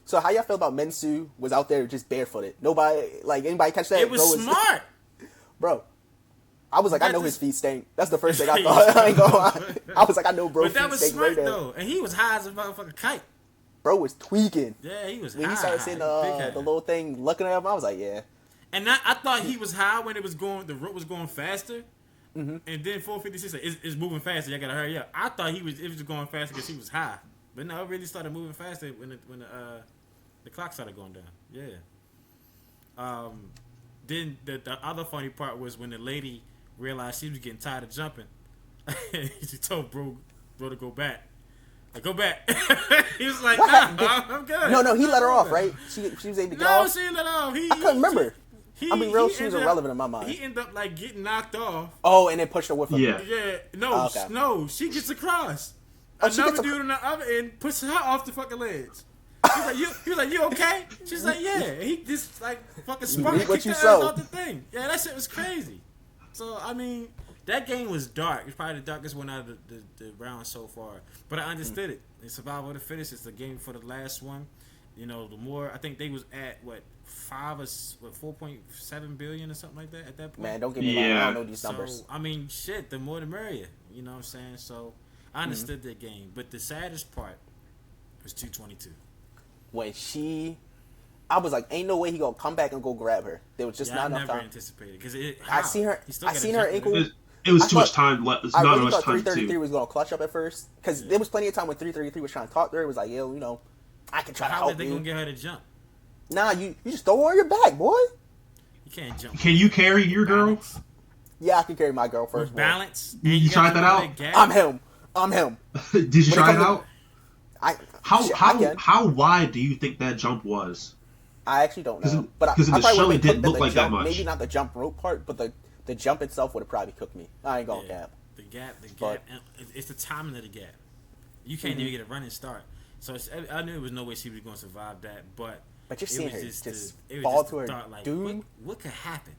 [SPEAKER 3] So how y'all feel about Mensu was out there just barefooted? Nobody, like, anybody catch that?
[SPEAKER 2] It was
[SPEAKER 3] Bro
[SPEAKER 2] smart.
[SPEAKER 3] Bro, I was like, I know
[SPEAKER 2] That's-
[SPEAKER 3] his feet stink. That's the first thing I thought. I ain't gonna lie. I was like, I know bro
[SPEAKER 2] But that
[SPEAKER 3] feet
[SPEAKER 2] was
[SPEAKER 3] stink
[SPEAKER 2] smart
[SPEAKER 3] right there.
[SPEAKER 2] though, and he was high as a motherfucking kite.
[SPEAKER 3] Bro was tweaking.
[SPEAKER 2] Yeah, he was
[SPEAKER 3] When
[SPEAKER 2] high.
[SPEAKER 3] he started seeing
[SPEAKER 2] big high.
[SPEAKER 3] the little thing looking at him, I was like, yeah.
[SPEAKER 2] And I thought he was high when it was going. The rope was going faster, and then 456 is moving faster. You gotta hurry up. I thought it was just going faster because he was high, but no, it really started moving faster when the clock started going down. Yeah. Then the other funny part was when the lady realized she was getting tired of jumping. She told bro to go back. Like, go back. He was like,
[SPEAKER 3] What
[SPEAKER 2] nah,
[SPEAKER 3] happened?
[SPEAKER 2] I'm good.
[SPEAKER 3] No, he let her off,
[SPEAKER 2] I'm
[SPEAKER 3] right?
[SPEAKER 2] good.
[SPEAKER 3] She was able to get
[SPEAKER 2] No,
[SPEAKER 3] off.
[SPEAKER 2] she didn't let her off.
[SPEAKER 3] I couldn't remember. I mean, real,
[SPEAKER 2] he
[SPEAKER 3] she was
[SPEAKER 2] ended
[SPEAKER 3] irrelevant
[SPEAKER 2] up,
[SPEAKER 3] in my mind.
[SPEAKER 2] He ended up like getting knocked off.
[SPEAKER 3] Oh, and then pushed her with him.
[SPEAKER 1] Yeah.
[SPEAKER 2] Yeah, no,
[SPEAKER 3] Oh, okay.
[SPEAKER 2] no, she gets across.
[SPEAKER 3] Oh, she
[SPEAKER 2] Another
[SPEAKER 3] gets
[SPEAKER 2] dude on the other end pushes her off the fucking ledge. He was like, you okay? She's like, yeah. And he just like fucking spun
[SPEAKER 3] reap
[SPEAKER 2] and
[SPEAKER 3] what
[SPEAKER 2] kicked
[SPEAKER 3] you
[SPEAKER 2] her ass
[SPEAKER 3] sow.
[SPEAKER 2] off the thing. Yeah, that shit was crazy. So I mean, that game was dark. It's probably the darkest one out of the round so far. But I understood it. In survival of the fittest, it's the game for the last one. You know, the more I think they was at 4.7 billion or something like that at that point.
[SPEAKER 3] Man, don't get me wrong. I
[SPEAKER 1] Yeah.
[SPEAKER 3] don't know these numbers.
[SPEAKER 2] So I mean, shit, the more the merrier. You know what I'm saying? So I understood that game, but the saddest part was 222.
[SPEAKER 3] When I was like, ain't no way he gonna come back and go grab her. There was just
[SPEAKER 2] Yeah,
[SPEAKER 3] not
[SPEAKER 2] I
[SPEAKER 3] enough
[SPEAKER 2] never
[SPEAKER 3] time.
[SPEAKER 2] anticipated because it.
[SPEAKER 3] I seen her.
[SPEAKER 2] He still
[SPEAKER 3] I
[SPEAKER 2] gotta
[SPEAKER 3] seen her
[SPEAKER 2] jump
[SPEAKER 3] ankle.
[SPEAKER 2] in.
[SPEAKER 1] It was
[SPEAKER 3] I
[SPEAKER 1] too much
[SPEAKER 3] thought-
[SPEAKER 1] time left. It's
[SPEAKER 3] I
[SPEAKER 1] not
[SPEAKER 3] really
[SPEAKER 1] much
[SPEAKER 3] thought
[SPEAKER 1] time
[SPEAKER 3] 333
[SPEAKER 1] too.
[SPEAKER 3] was gonna clutch up at first because there was plenty of time when 333 was trying to talk to her. It was like, yo, I can try to
[SPEAKER 2] How
[SPEAKER 3] help
[SPEAKER 2] are they
[SPEAKER 3] you.
[SPEAKER 2] gonna get her to jump?
[SPEAKER 3] Nah, you just throw her on your back, boy.
[SPEAKER 2] You can't jump.
[SPEAKER 1] Can you carry your girl?
[SPEAKER 2] Balance.
[SPEAKER 3] Yeah, I can carry my girl first.
[SPEAKER 2] With
[SPEAKER 3] boy.
[SPEAKER 2] balance.
[SPEAKER 1] You
[SPEAKER 2] and got
[SPEAKER 1] tried
[SPEAKER 2] to
[SPEAKER 1] that
[SPEAKER 2] know
[SPEAKER 1] out?
[SPEAKER 2] gap.
[SPEAKER 3] I'm him.
[SPEAKER 1] Did you
[SPEAKER 3] When it
[SPEAKER 1] try it
[SPEAKER 3] comes to-
[SPEAKER 1] out?
[SPEAKER 3] I
[SPEAKER 1] How
[SPEAKER 3] can.
[SPEAKER 1] how wide do you think that jump was?
[SPEAKER 3] I actually don't know.
[SPEAKER 1] 'Cause
[SPEAKER 3] But
[SPEAKER 1] in
[SPEAKER 3] I
[SPEAKER 1] the
[SPEAKER 3] probably
[SPEAKER 1] show,
[SPEAKER 3] would've
[SPEAKER 1] it didn't
[SPEAKER 3] cooked
[SPEAKER 1] look
[SPEAKER 3] the
[SPEAKER 1] like that
[SPEAKER 3] jump,
[SPEAKER 1] much.
[SPEAKER 3] Maybe not the jump rope part, but the jump itself would have probably cooked me. I ain't gonna cap.
[SPEAKER 2] The gap.
[SPEAKER 3] But-
[SPEAKER 2] And it's the timing of the gap. You can't even get a running start. So I knew there was no way she was going to survive that. But
[SPEAKER 3] But you're
[SPEAKER 2] it
[SPEAKER 3] seeing
[SPEAKER 2] was
[SPEAKER 3] her
[SPEAKER 2] just
[SPEAKER 3] just
[SPEAKER 2] it was
[SPEAKER 3] fall
[SPEAKER 2] just
[SPEAKER 3] to
[SPEAKER 2] the
[SPEAKER 3] her
[SPEAKER 2] thought, like,
[SPEAKER 3] doom.
[SPEAKER 2] what could happen?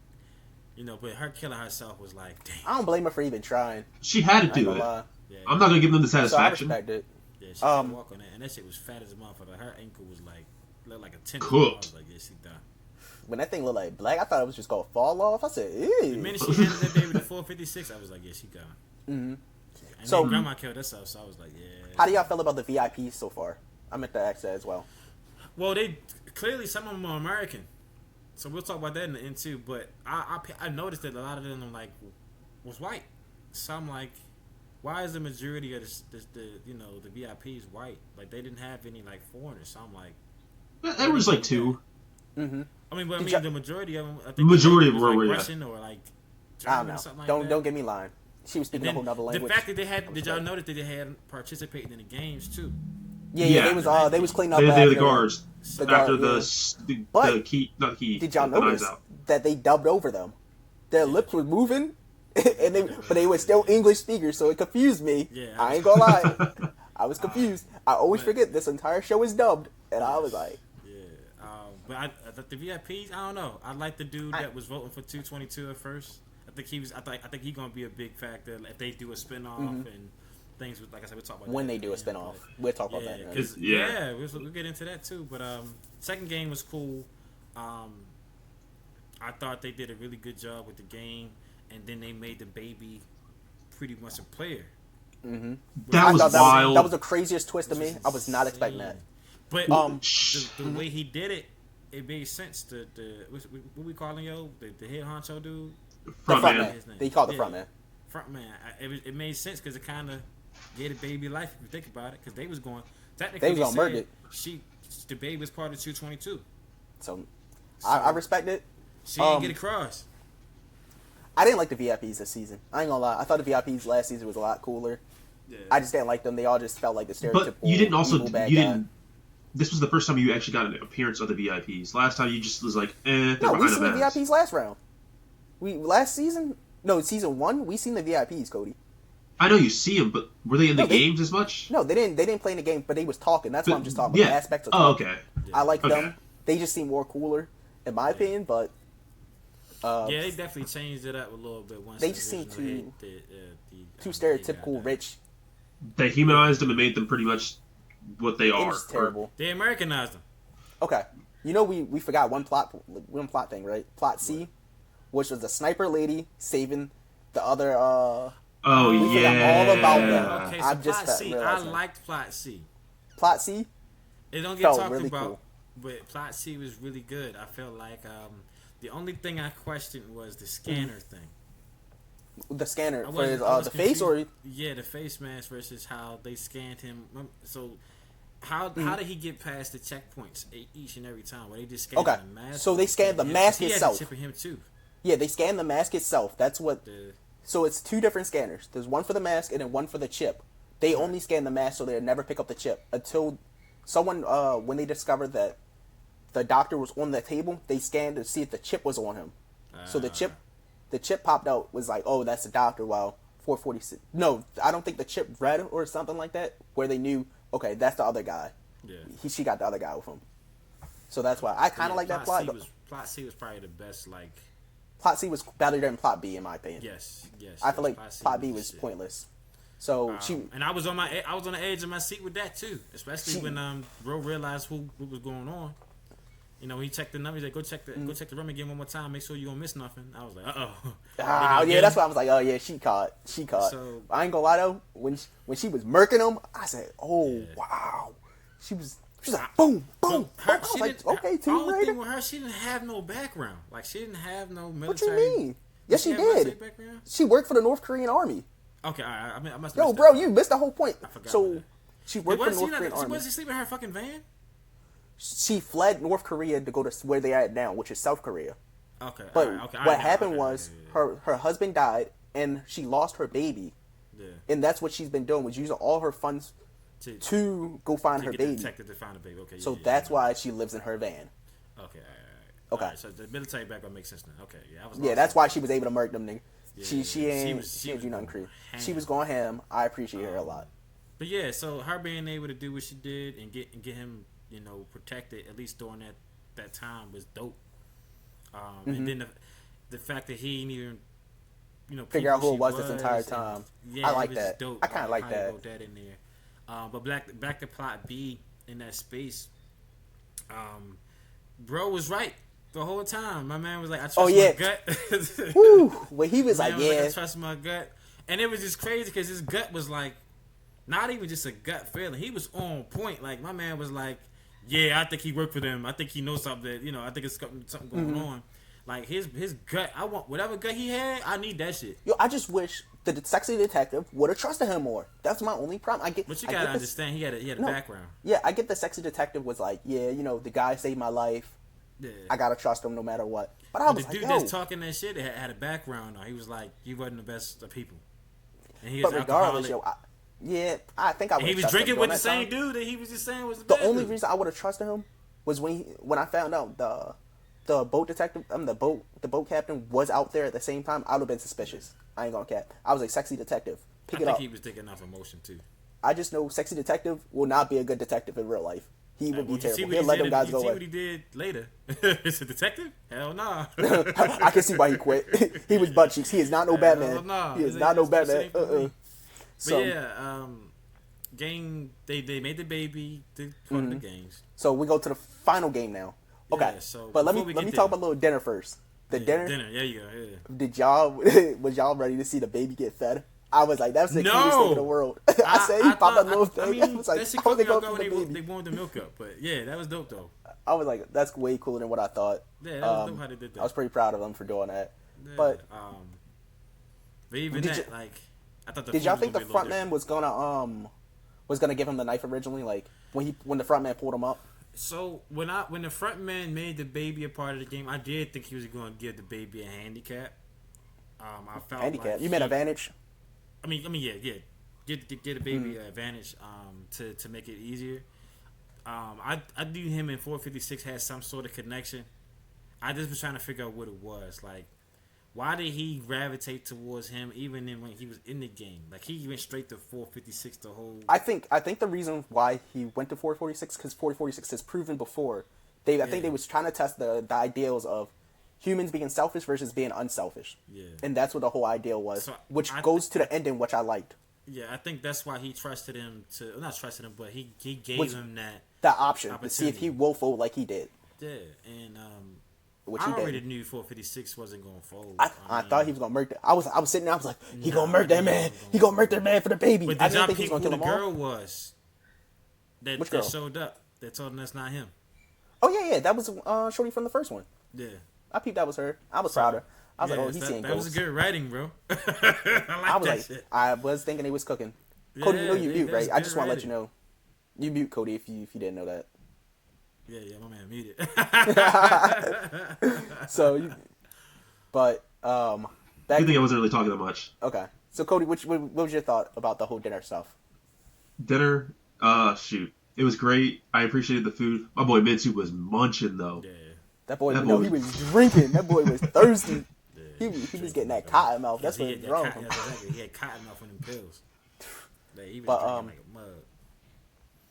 [SPEAKER 2] But her killing herself was like, damn.
[SPEAKER 3] I don't blame her for even trying.
[SPEAKER 1] She had to
[SPEAKER 3] I ain't
[SPEAKER 1] do
[SPEAKER 3] gonna
[SPEAKER 1] it.
[SPEAKER 3] lie.
[SPEAKER 2] Yeah,
[SPEAKER 1] I'm not gonna give them the
[SPEAKER 3] So I
[SPEAKER 1] satisfaction.
[SPEAKER 3] respect it.
[SPEAKER 2] Yeah, she couldn't
[SPEAKER 3] Um,
[SPEAKER 2] walk on that, and that shit was fat as a motherfucker. Her ankle was like looked like a 10.
[SPEAKER 1] Cooked.
[SPEAKER 2] I was like, yeah, she done.
[SPEAKER 3] When that thing looked like black, I thought it was just gonna fall off. I said,
[SPEAKER 2] The
[SPEAKER 3] ew.
[SPEAKER 2] minute she handed that baby to 456, I was like, yeah, she gone.
[SPEAKER 3] Mhm.
[SPEAKER 2] And
[SPEAKER 3] So-
[SPEAKER 2] then grandma killed herself, so I was like, yeah.
[SPEAKER 3] How do y'all feel about the VIPs so far? I meant to ask that as well.
[SPEAKER 2] Well, they clearly some of them are American, so we'll talk about that in the end too. But I noticed that a lot of them was white. So I'm like, why is the majority of the VIPs white? Like they didn't have any like foreigners. So I'm like,
[SPEAKER 1] There was like two.
[SPEAKER 3] Mm-hmm.
[SPEAKER 2] I
[SPEAKER 3] ya-
[SPEAKER 2] the majority of them. I think
[SPEAKER 1] The majority
[SPEAKER 2] was
[SPEAKER 1] were,
[SPEAKER 2] like
[SPEAKER 1] yeah.
[SPEAKER 2] Russian or like
[SPEAKER 3] I don't
[SPEAKER 2] German
[SPEAKER 3] know.
[SPEAKER 2] or something like
[SPEAKER 3] Don't
[SPEAKER 2] that.
[SPEAKER 3] don't get me lying. She was speaking a
[SPEAKER 2] Then
[SPEAKER 3] whole nother
[SPEAKER 2] the
[SPEAKER 3] language.
[SPEAKER 2] fact that they had, did y'all notice that they had participated in the games too?
[SPEAKER 3] Yeah,
[SPEAKER 1] Yeah.
[SPEAKER 3] they was cleaning up.
[SPEAKER 1] They're
[SPEAKER 3] after
[SPEAKER 1] the guards.
[SPEAKER 3] The
[SPEAKER 1] After
[SPEAKER 3] guard,
[SPEAKER 1] the
[SPEAKER 3] But
[SPEAKER 1] key, not the key.
[SPEAKER 3] Did y'all
[SPEAKER 1] the knives
[SPEAKER 3] notice
[SPEAKER 1] out.
[SPEAKER 3] that they dubbed over them? Their lips were moving, but they were still English speakers, so it confused me.
[SPEAKER 2] Yeah.
[SPEAKER 3] I ain't gonna lie, I was confused. I always forget this entire show is dubbed, and I was like,
[SPEAKER 2] Yeah. the VIPs, I don't know. I like the dude that was voting for 222 at first. I think he's gonna be a big factor if they do a spinoff and things. Like I said, we'll talk about
[SPEAKER 3] when
[SPEAKER 2] that
[SPEAKER 3] they do a spinoff. We'll talk about that.
[SPEAKER 2] Because we'll get into that too. But second game was cool. I thought they did a really good job with the game, and then they made the baby pretty much a player.
[SPEAKER 3] Mm-hmm.
[SPEAKER 1] That was wild.
[SPEAKER 3] That was the craziest twist to me. I was not expecting that.
[SPEAKER 2] But the way he did it, it made sense. What we calling the head honcho dude?
[SPEAKER 1] Front man.
[SPEAKER 3] They called the front man.
[SPEAKER 2] Front man. It made sense because it kind of gave the baby life if you think about it. Because they was going technically
[SPEAKER 3] they was gonna murder it.
[SPEAKER 2] The baby was part of 222.
[SPEAKER 3] So I respect it.
[SPEAKER 2] She didn't get across.
[SPEAKER 3] I didn't like the VIPs this season. I ain't gonna lie. I thought the VIPs last season was a lot cooler. Yeah. I just didn't like them. They all just felt like the stereotypical.
[SPEAKER 1] But you didn't. This was the first time you actually got an appearance of the VIPs. Last time you just was like, they're behind
[SPEAKER 3] we seen
[SPEAKER 1] the
[SPEAKER 3] the VIPs last round. Season 1, we seen the VIPs, Cody.
[SPEAKER 1] I know you see them, but were they in the games as much?
[SPEAKER 3] No, they didn't. They didn't play in the game, but they was talking. That's what I'm just talking about. The aspects of talking.
[SPEAKER 1] Okay.
[SPEAKER 3] I like them. They just seem more cooler, in my opinion. But
[SPEAKER 2] they definitely changed it up a little bit. Once
[SPEAKER 3] they just seem too stereotypical rich.
[SPEAKER 1] They humanized them and made them pretty much what they are.
[SPEAKER 3] It's terrible.
[SPEAKER 2] They Americanized them.
[SPEAKER 3] Okay, we forgot one plot thing, right? Plot C, which was the sniper lady saving the other.
[SPEAKER 1] All
[SPEAKER 3] about them.
[SPEAKER 2] Okay, so Plot C, I liked Plot C.
[SPEAKER 3] Plot C.
[SPEAKER 2] It don't get talked
[SPEAKER 3] really
[SPEAKER 2] about,
[SPEAKER 3] cool.
[SPEAKER 2] But Plot C was really good. I felt like the only thing I questioned was the scanner thing.
[SPEAKER 3] The scanner for his, the face, or
[SPEAKER 2] the face mask versus how they scanned him. So how did he get past the checkpoints each and every time? Where they just scanned the mask?
[SPEAKER 3] So they scanned the mask itself.
[SPEAKER 2] He had to chip him too.
[SPEAKER 3] Yeah, they scanned the mask itself. That's what. So it's two different scanners. There's one for the mask and then one for the chip. They only scan the mask, so they never pick up the chip until someone when they discovered that the doctor was on the table. They scanned to see if the chip was on him. So the chip popped out, was like, oh, that's the doctor, while 446... No, I don't think the chip read or something like that, where they knew, okay, that's the other guy. Yeah. She got the other guy with him. So that's why I kind of like that plot.
[SPEAKER 2] Plot C was probably the best, like...
[SPEAKER 3] Plot C was better than Plot B, in my opinion.
[SPEAKER 2] Yes.
[SPEAKER 3] I feel like Plot B was pointless. So
[SPEAKER 2] and I was on the edge of my seat with that, too. Especially when Bro realized what was going on. You know, he checked the number. He's like, go check the room again one more time. Make sure you don't miss nothing. I was like,
[SPEAKER 3] yeah, that's why I was like, oh yeah, she caught. So, I ain't gonna lie though, when she was murking him, I said, wow. She was like, boom. I was like, okay, Tomb Raider.
[SPEAKER 2] The only thing with her, she didn't have no background. Like, she didn't have no military.
[SPEAKER 3] What you mean? Yes, she did. She worked for the North Korean army.
[SPEAKER 2] Okay, I must.
[SPEAKER 3] Yo, bro, you missed the whole point.
[SPEAKER 2] I forgot.
[SPEAKER 3] So she worked for the North Korean army.
[SPEAKER 2] Was she sleeping in her fucking van?
[SPEAKER 3] She fled North Korea to go to where they are at now, which is South Korea.
[SPEAKER 2] Okay.
[SPEAKER 3] But what happened was her husband died and she lost her baby. Yeah. And that's what she's been doing, was using all her funds to go find her baby.
[SPEAKER 2] Detective to find a baby. Okay.
[SPEAKER 3] So that's why she lives in her van.
[SPEAKER 2] Okay.
[SPEAKER 3] Okay.
[SPEAKER 2] All right, so the military background makes sense now. Okay. Yeah.
[SPEAKER 3] That's why she was able to murk them niggas.
[SPEAKER 2] Yeah,
[SPEAKER 3] she ain't do nothing crazy. She was going ham. I appreciate her a lot.
[SPEAKER 2] But yeah, so her being able to do what she did and get him, you know, protected at least during that time was dope. And then the fact that he didn't even, you know,
[SPEAKER 3] figure out who it was this entire time.
[SPEAKER 2] Yeah,
[SPEAKER 3] I like that.
[SPEAKER 2] Dope.
[SPEAKER 3] I kind of like that.
[SPEAKER 2] Wrote that in there. But back to Plot B in that space. Bro was right the whole time. My man was like, I trust my gut.
[SPEAKER 3] Woo! Well, he was like, I
[SPEAKER 2] trust my gut. And it was just crazy because his gut was like, not even just a gut feeling. He was on point. Like, my man was like, yeah, I think he worked for them. I think he knows something that, you know, I think it's something going on. Like, his gut, I want whatever gut he had, I need that shit.
[SPEAKER 3] Yo, I just wish the sexy detective would have trusted him more. That's my only problem.
[SPEAKER 2] But you gotta understand, he had a background.
[SPEAKER 3] Yeah, I get the sexy detective was like, yeah, you know, the guy saved my life. Yeah. I gotta trust him no matter what. But I was like,
[SPEAKER 2] the dude that's talking that shit had a background. Though. He was like, he wasn't the best of people. And he was
[SPEAKER 3] regardless, yo, I think I would.
[SPEAKER 2] He was drinking with the same dude that he was just saying was
[SPEAKER 3] the only reason I would have trusted him was when I found out the boat detective, the boat captain was out there at the same time. I would have been suspicious. I ain't gonna cap. I was like, sexy detective, pick it up.
[SPEAKER 2] I think he was taking off emotion too.
[SPEAKER 3] I just know sexy detective will not be a good detective in real life. he would be
[SPEAKER 2] You see
[SPEAKER 3] terrible.
[SPEAKER 2] what
[SPEAKER 3] He'll
[SPEAKER 2] he
[SPEAKER 3] let
[SPEAKER 2] did.
[SPEAKER 3] them guys
[SPEAKER 2] You
[SPEAKER 3] go
[SPEAKER 2] see
[SPEAKER 3] away.
[SPEAKER 2] what he did later. Is a detective? Hell nah.
[SPEAKER 3] I can see why he quit. He was butt cheeks. He is not no Batman.
[SPEAKER 2] Hell nah.
[SPEAKER 3] He is not no Batman.
[SPEAKER 2] But
[SPEAKER 3] So
[SPEAKER 2] yeah, game. They made the baby. They part of the games.
[SPEAKER 3] so we go to the final game now. Okay,
[SPEAKER 2] Yeah, so
[SPEAKER 3] but let
[SPEAKER 2] before we
[SPEAKER 3] me
[SPEAKER 2] get
[SPEAKER 3] talk
[SPEAKER 2] there-
[SPEAKER 3] about a little dinner first. The dinner.
[SPEAKER 2] Dinner. Yeah, you go. Yeah.
[SPEAKER 3] Did y'all was y'all ready to see the baby get fed? I was like, that's the
[SPEAKER 2] No!
[SPEAKER 3] cutest thing in the world. I said he popped that little thing. I was like,
[SPEAKER 2] that's
[SPEAKER 3] I was like,
[SPEAKER 2] go
[SPEAKER 3] go for the
[SPEAKER 2] when
[SPEAKER 3] baby.
[SPEAKER 2] they warmed the milk up. But yeah, that was dope though.
[SPEAKER 3] I was like, that's way cooler than what I thought.
[SPEAKER 2] Yeah, that was dope how they did that.
[SPEAKER 3] I was pretty proud of them for doing that.
[SPEAKER 2] Yeah,
[SPEAKER 3] But
[SPEAKER 2] even
[SPEAKER 3] Did
[SPEAKER 2] that,
[SPEAKER 3] you-
[SPEAKER 2] like, I thought the
[SPEAKER 3] did
[SPEAKER 2] food
[SPEAKER 3] y'all
[SPEAKER 2] was
[SPEAKER 3] think the
[SPEAKER 2] gonna be a
[SPEAKER 3] front
[SPEAKER 2] little
[SPEAKER 3] man was gonna give him the knife originally? Like when the front man pulled him up.
[SPEAKER 2] So when the front man made the baby a part of the game, I did think he was going to give the baby a handicap. I felt
[SPEAKER 3] Handicap.
[SPEAKER 2] like
[SPEAKER 3] You meant advantage.
[SPEAKER 2] I mean, yeah. Get the baby an advantage to make it easier. I knew him and 456 had some sort of connection. I just was trying to figure out what it was. Like, why did he gravitate towards him even when he was in the game? Like, he went straight to 456 the whole.
[SPEAKER 3] I think the reason why he went to 446 because 446 has proven before. I think they was trying to test the ideals of humans being selfish versus being unselfish.
[SPEAKER 2] Yeah.
[SPEAKER 3] And that's what the whole ideal was,
[SPEAKER 2] So
[SPEAKER 3] which goes to the ending, which I liked.
[SPEAKER 2] Yeah, I think that's why he trusted him to not trusted him, but he gave him that
[SPEAKER 3] option to see if he will fold like he did.
[SPEAKER 2] Yeah, and
[SPEAKER 3] Which
[SPEAKER 2] I
[SPEAKER 3] he
[SPEAKER 2] already
[SPEAKER 3] did.
[SPEAKER 2] knew 456 wasn't gonna fold.
[SPEAKER 3] I thought he was gonna murder. I was sitting there. I was like, he gonna murder that man. He gonna murder that man for the baby.
[SPEAKER 2] But
[SPEAKER 3] I
[SPEAKER 2] did
[SPEAKER 3] didn't
[SPEAKER 2] y'all
[SPEAKER 3] think he
[SPEAKER 2] pick
[SPEAKER 3] was
[SPEAKER 2] who
[SPEAKER 3] gonna
[SPEAKER 2] the
[SPEAKER 3] kill them all.
[SPEAKER 2] girl was that
[SPEAKER 3] Which girl?
[SPEAKER 2] showed up? That told him that's not him.
[SPEAKER 3] Oh yeah, that was Shorty from the first one.
[SPEAKER 2] Yeah,
[SPEAKER 3] I peeped that was her. I was proud of her. I was like, oh, he's seeing
[SPEAKER 2] that was
[SPEAKER 3] ghosts.
[SPEAKER 2] good writing, bro. I
[SPEAKER 3] I was
[SPEAKER 2] that
[SPEAKER 3] like,
[SPEAKER 2] shit.
[SPEAKER 3] I was thinking he was cooking. Cody, you know you
[SPEAKER 2] Yeah,
[SPEAKER 3] mute,
[SPEAKER 2] that
[SPEAKER 3] right?
[SPEAKER 2] was
[SPEAKER 3] I just
[SPEAKER 2] good
[SPEAKER 3] want to let you
[SPEAKER 2] writing.
[SPEAKER 3] know. You mute Cody if you didn't know that.
[SPEAKER 2] Yeah, my man muted.
[SPEAKER 3] So, back.
[SPEAKER 1] I think I wasn't really talking that much.
[SPEAKER 3] Okay. So Cody, what was your thought about the whole dinner stuff?
[SPEAKER 1] Dinner, shoot, it was great. I appreciated the food. My boy Mitsu was munching though.
[SPEAKER 2] Yeah,
[SPEAKER 3] That boy,
[SPEAKER 1] That
[SPEAKER 3] no,
[SPEAKER 1] boy
[SPEAKER 3] he
[SPEAKER 1] was-
[SPEAKER 3] was drinking. That boy was thirsty.
[SPEAKER 2] yeah.
[SPEAKER 3] He was getting that cotton mouth. That's what
[SPEAKER 2] he
[SPEAKER 3] was
[SPEAKER 2] had
[SPEAKER 3] wrong
[SPEAKER 2] that
[SPEAKER 3] with him.
[SPEAKER 2] exactly. He had cotton mouth on them pills. Like, he was
[SPEAKER 3] But,
[SPEAKER 2] drinking like a mug.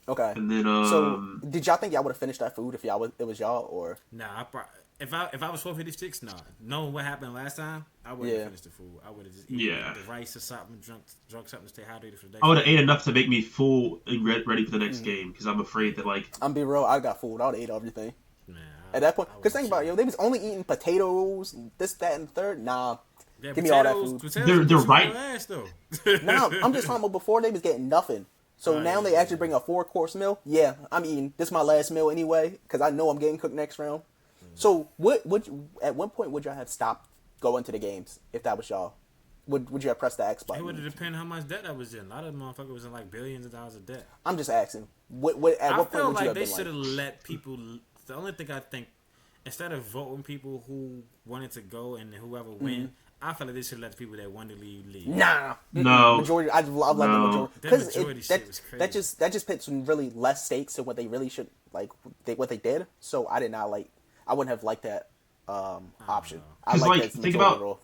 [SPEAKER 3] Okay.
[SPEAKER 1] And then
[SPEAKER 3] So, did y'all think y'all would have finished that food if it was y'all or?
[SPEAKER 2] Nah, if I was 456, nah. Knowing what happened last time, I wouldn't
[SPEAKER 3] Yeah.
[SPEAKER 2] have finished the food. I would have just eaten
[SPEAKER 1] Yeah.
[SPEAKER 2] the rice or something, drunk something to stay hydrated for the day.
[SPEAKER 1] I would have ate enough to make me full and ready for the
[SPEAKER 3] Mm.
[SPEAKER 1] next game because I'm afraid that like
[SPEAKER 3] I'm being real. I got food. I would ate everything
[SPEAKER 2] Nah,
[SPEAKER 3] at that point.
[SPEAKER 2] I
[SPEAKER 3] Because think
[SPEAKER 2] would've
[SPEAKER 3] about it,
[SPEAKER 2] shit.
[SPEAKER 3] yo, they was only eating potatoes, this, that, and the third. Nah,
[SPEAKER 2] Yeah,
[SPEAKER 3] give me all that
[SPEAKER 2] potatoes-
[SPEAKER 3] food.
[SPEAKER 2] potatoes
[SPEAKER 1] They're
[SPEAKER 2] put you
[SPEAKER 1] right.
[SPEAKER 2] on your ass, though.
[SPEAKER 3] Nah, I'm just talking about before they was getting nothing. So
[SPEAKER 2] Oh,
[SPEAKER 3] now
[SPEAKER 2] yeah,
[SPEAKER 3] they actually bring a 4-course meal. Yeah, I'm eating. This is my last meal anyway because I know I'm getting cooked next round. So at what point would y'all have stopped going to the games if that was y'all? Would you have pressed the X
[SPEAKER 2] It would
[SPEAKER 3] button?
[SPEAKER 2] have depended how much debt I was in. A lot of motherfuckers was in like billions of dollars of debt.
[SPEAKER 3] I'm just asking. At
[SPEAKER 2] I
[SPEAKER 3] what point
[SPEAKER 2] feel
[SPEAKER 3] would you
[SPEAKER 2] like
[SPEAKER 3] have
[SPEAKER 2] they
[SPEAKER 3] been
[SPEAKER 2] should
[SPEAKER 3] like?
[SPEAKER 2] have let people. The only thing I think, instead of voting people who wanted to go and whoever win, I feel like they should let the people that wanted to leave.
[SPEAKER 3] Nah,
[SPEAKER 1] No.
[SPEAKER 3] majority. I love the
[SPEAKER 1] No.
[SPEAKER 3] majority
[SPEAKER 2] That
[SPEAKER 3] because
[SPEAKER 2] majority shit was crazy.
[SPEAKER 3] that just puts really less stakes to what they really should like. What they did. So I did not like. I wouldn't have liked that option. I
[SPEAKER 1] 'Cause,
[SPEAKER 3] like
[SPEAKER 1] like,
[SPEAKER 3] that
[SPEAKER 1] think
[SPEAKER 3] majority
[SPEAKER 1] about-
[SPEAKER 3] rule.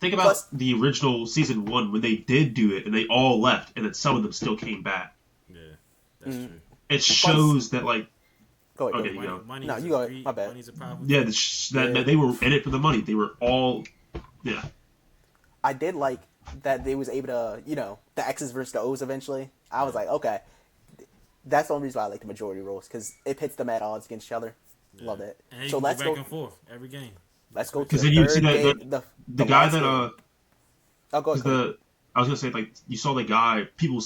[SPEAKER 1] think about
[SPEAKER 3] Plus-
[SPEAKER 1] the original season 1 when they did do it and they all left and then some of them still came back.
[SPEAKER 2] Yeah, that's true.
[SPEAKER 1] It shows that like
[SPEAKER 3] Go ahead.
[SPEAKER 1] Okay,
[SPEAKER 3] go
[SPEAKER 1] you
[SPEAKER 3] ahead.
[SPEAKER 1] go.
[SPEAKER 2] Money
[SPEAKER 3] No,
[SPEAKER 2] is
[SPEAKER 3] you
[SPEAKER 2] a
[SPEAKER 3] go ahead.
[SPEAKER 2] greed-
[SPEAKER 3] My bad.
[SPEAKER 2] Money's a powerful
[SPEAKER 1] yeah,
[SPEAKER 2] thing.
[SPEAKER 1] that they were in it for the money. They were all yeah.
[SPEAKER 3] I did like that they was able to, the X's versus the O's eventually. I was like, okay, that's the only reason why I like the majority rules because it pits them at odds against each other. Love that.
[SPEAKER 2] And you
[SPEAKER 3] So
[SPEAKER 2] can
[SPEAKER 3] let's
[SPEAKER 2] go back
[SPEAKER 3] go.
[SPEAKER 2] and forth every game.
[SPEAKER 3] Let's go to
[SPEAKER 1] Because
[SPEAKER 3] the
[SPEAKER 1] then you
[SPEAKER 3] third
[SPEAKER 1] see that
[SPEAKER 3] game.
[SPEAKER 1] the guy
[SPEAKER 3] last
[SPEAKER 1] that
[SPEAKER 3] game. Oh, go ahead. Cody.
[SPEAKER 1] I was gonna say like you saw the guy people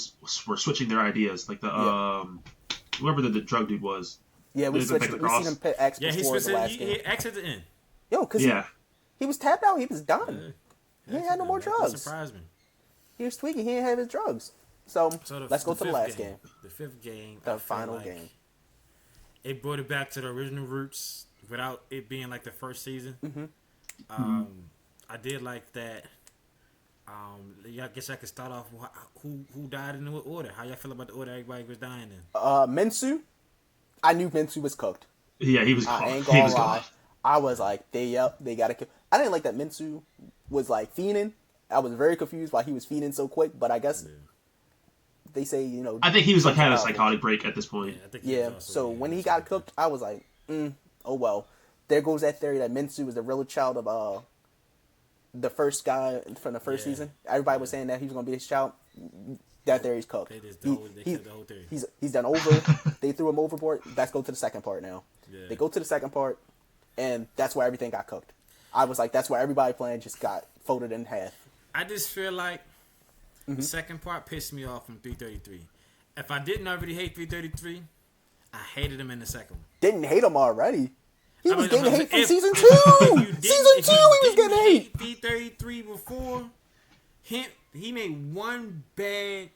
[SPEAKER 1] were switching their ideas like the
[SPEAKER 3] Yeah.
[SPEAKER 1] whoever the drug dude was.
[SPEAKER 3] Yeah, we
[SPEAKER 1] There's a
[SPEAKER 3] switched.
[SPEAKER 1] big
[SPEAKER 3] We seen
[SPEAKER 1] cross.
[SPEAKER 3] him pit X
[SPEAKER 2] Yeah,
[SPEAKER 3] before the last game.
[SPEAKER 2] he X at the end.
[SPEAKER 3] Yo, because
[SPEAKER 1] Yeah.
[SPEAKER 3] he was tapped out. He was done.
[SPEAKER 2] Yeah.
[SPEAKER 3] He had no more
[SPEAKER 2] That
[SPEAKER 3] drugs.
[SPEAKER 2] surprised me.
[SPEAKER 3] He was tweaking. He didn't have his drugs. So, let's go to the
[SPEAKER 2] fifth
[SPEAKER 3] last game.
[SPEAKER 2] The fifth game.
[SPEAKER 3] The
[SPEAKER 2] I feel
[SPEAKER 3] final
[SPEAKER 2] like
[SPEAKER 3] game.
[SPEAKER 2] It brought it back to the original roots without it being like the first season.
[SPEAKER 3] Mm-hmm.
[SPEAKER 2] I did like that. I guess I could start off with who died in what order. How y'all feel about the order everybody was dying in?
[SPEAKER 3] Minsu, I knew Minsu was cooked.
[SPEAKER 1] Yeah, he was.
[SPEAKER 3] I ain't
[SPEAKER 1] he
[SPEAKER 3] gonna
[SPEAKER 1] was
[SPEAKER 3] lie.
[SPEAKER 1] gone.
[SPEAKER 3] I was like, they gotta kill. I didn't like that Minsu was like fiending. I was very confused why he was feeding so quick, but I guess they say,
[SPEAKER 1] I think he was like had a
[SPEAKER 3] powerful.
[SPEAKER 1] psychotic break at this point.
[SPEAKER 2] Yeah, I think he
[SPEAKER 3] Yeah.
[SPEAKER 2] was also,
[SPEAKER 3] So when he got cooked, I was like, oh well. There goes that theory that Minsu was the real child of the first guy from the first season. Everybody was saying that he was gonna be his child. That theory's cooked.
[SPEAKER 2] They just killed the whole theory.
[SPEAKER 3] He's done over. They threw him overboard. Let's go to the second part now.
[SPEAKER 2] Yeah.
[SPEAKER 3] They go to the second part, and that's where everything got cooked. I was like, that's where everybody playing just got folded in half.
[SPEAKER 2] I just feel like the second part pissed me off from 333. If I didn't already hate 333, I hated him in the second one.
[SPEAKER 3] Didn't hate him already. He was getting hate from season 2.
[SPEAKER 2] Season 2,
[SPEAKER 3] he was getting hate.
[SPEAKER 2] 333 before he made one bad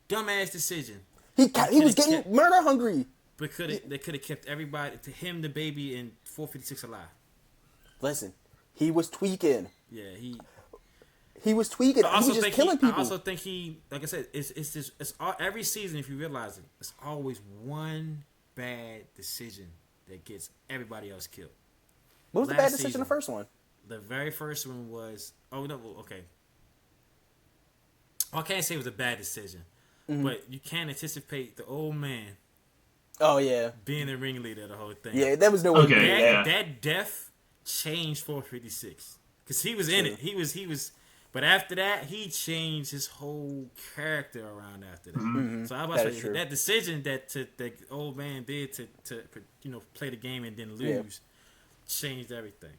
[SPEAKER 2] dumbass decision.
[SPEAKER 3] He was getting murder hungry.
[SPEAKER 2] But they could have kept everybody, to him, the baby, and 456 alive.
[SPEAKER 3] Listen, he was tweaking.
[SPEAKER 2] Yeah,
[SPEAKER 3] he was tweaking. He was just killing people.
[SPEAKER 2] I also think like I said, it's all, every season, if you realize it, it's always one bad decision that gets everybody else killed.
[SPEAKER 3] What was the bad decision in the first one?
[SPEAKER 2] The very first one was, okay. I can't say it was a bad decision, but you can't anticipate the old man.
[SPEAKER 3] Oh yeah,
[SPEAKER 2] being the ringleader of the whole thing.
[SPEAKER 3] Yeah, that was no way.
[SPEAKER 1] Okay,
[SPEAKER 2] that death changed 456 because he was in it. He was. But after that, he changed his whole character around after that.
[SPEAKER 3] Mm-hmm.
[SPEAKER 2] So I was like, that decision that the old man did to play the game and then lose changed everything.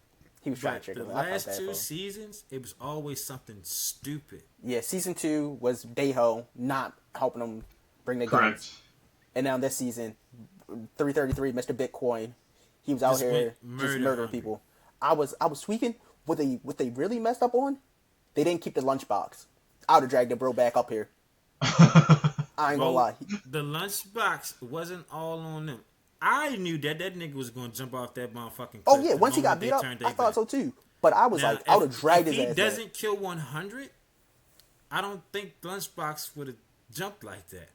[SPEAKER 3] He was trying to trick him.
[SPEAKER 2] The last two seasons, it was always something stupid.
[SPEAKER 3] Yeah, season 2 was Dayho not helping him bring the guns. And now this season, 333, Mr. Bitcoin, he was out here just murdering people. I was tweaking. What they really messed up on? They didn't keep the lunchbox. I would have dragged the bro back up here. I ain't gonna lie.
[SPEAKER 2] The lunchbox wasn't all on them. I knew that nigga was gonna jump off that motherfucking cliff.
[SPEAKER 3] Oh yeah, once he got beat up, I thought so too. But I was like, I would have dragged his ass.
[SPEAKER 2] If he doesn't kill 100, I don't think Lunchbox would have jumped like that.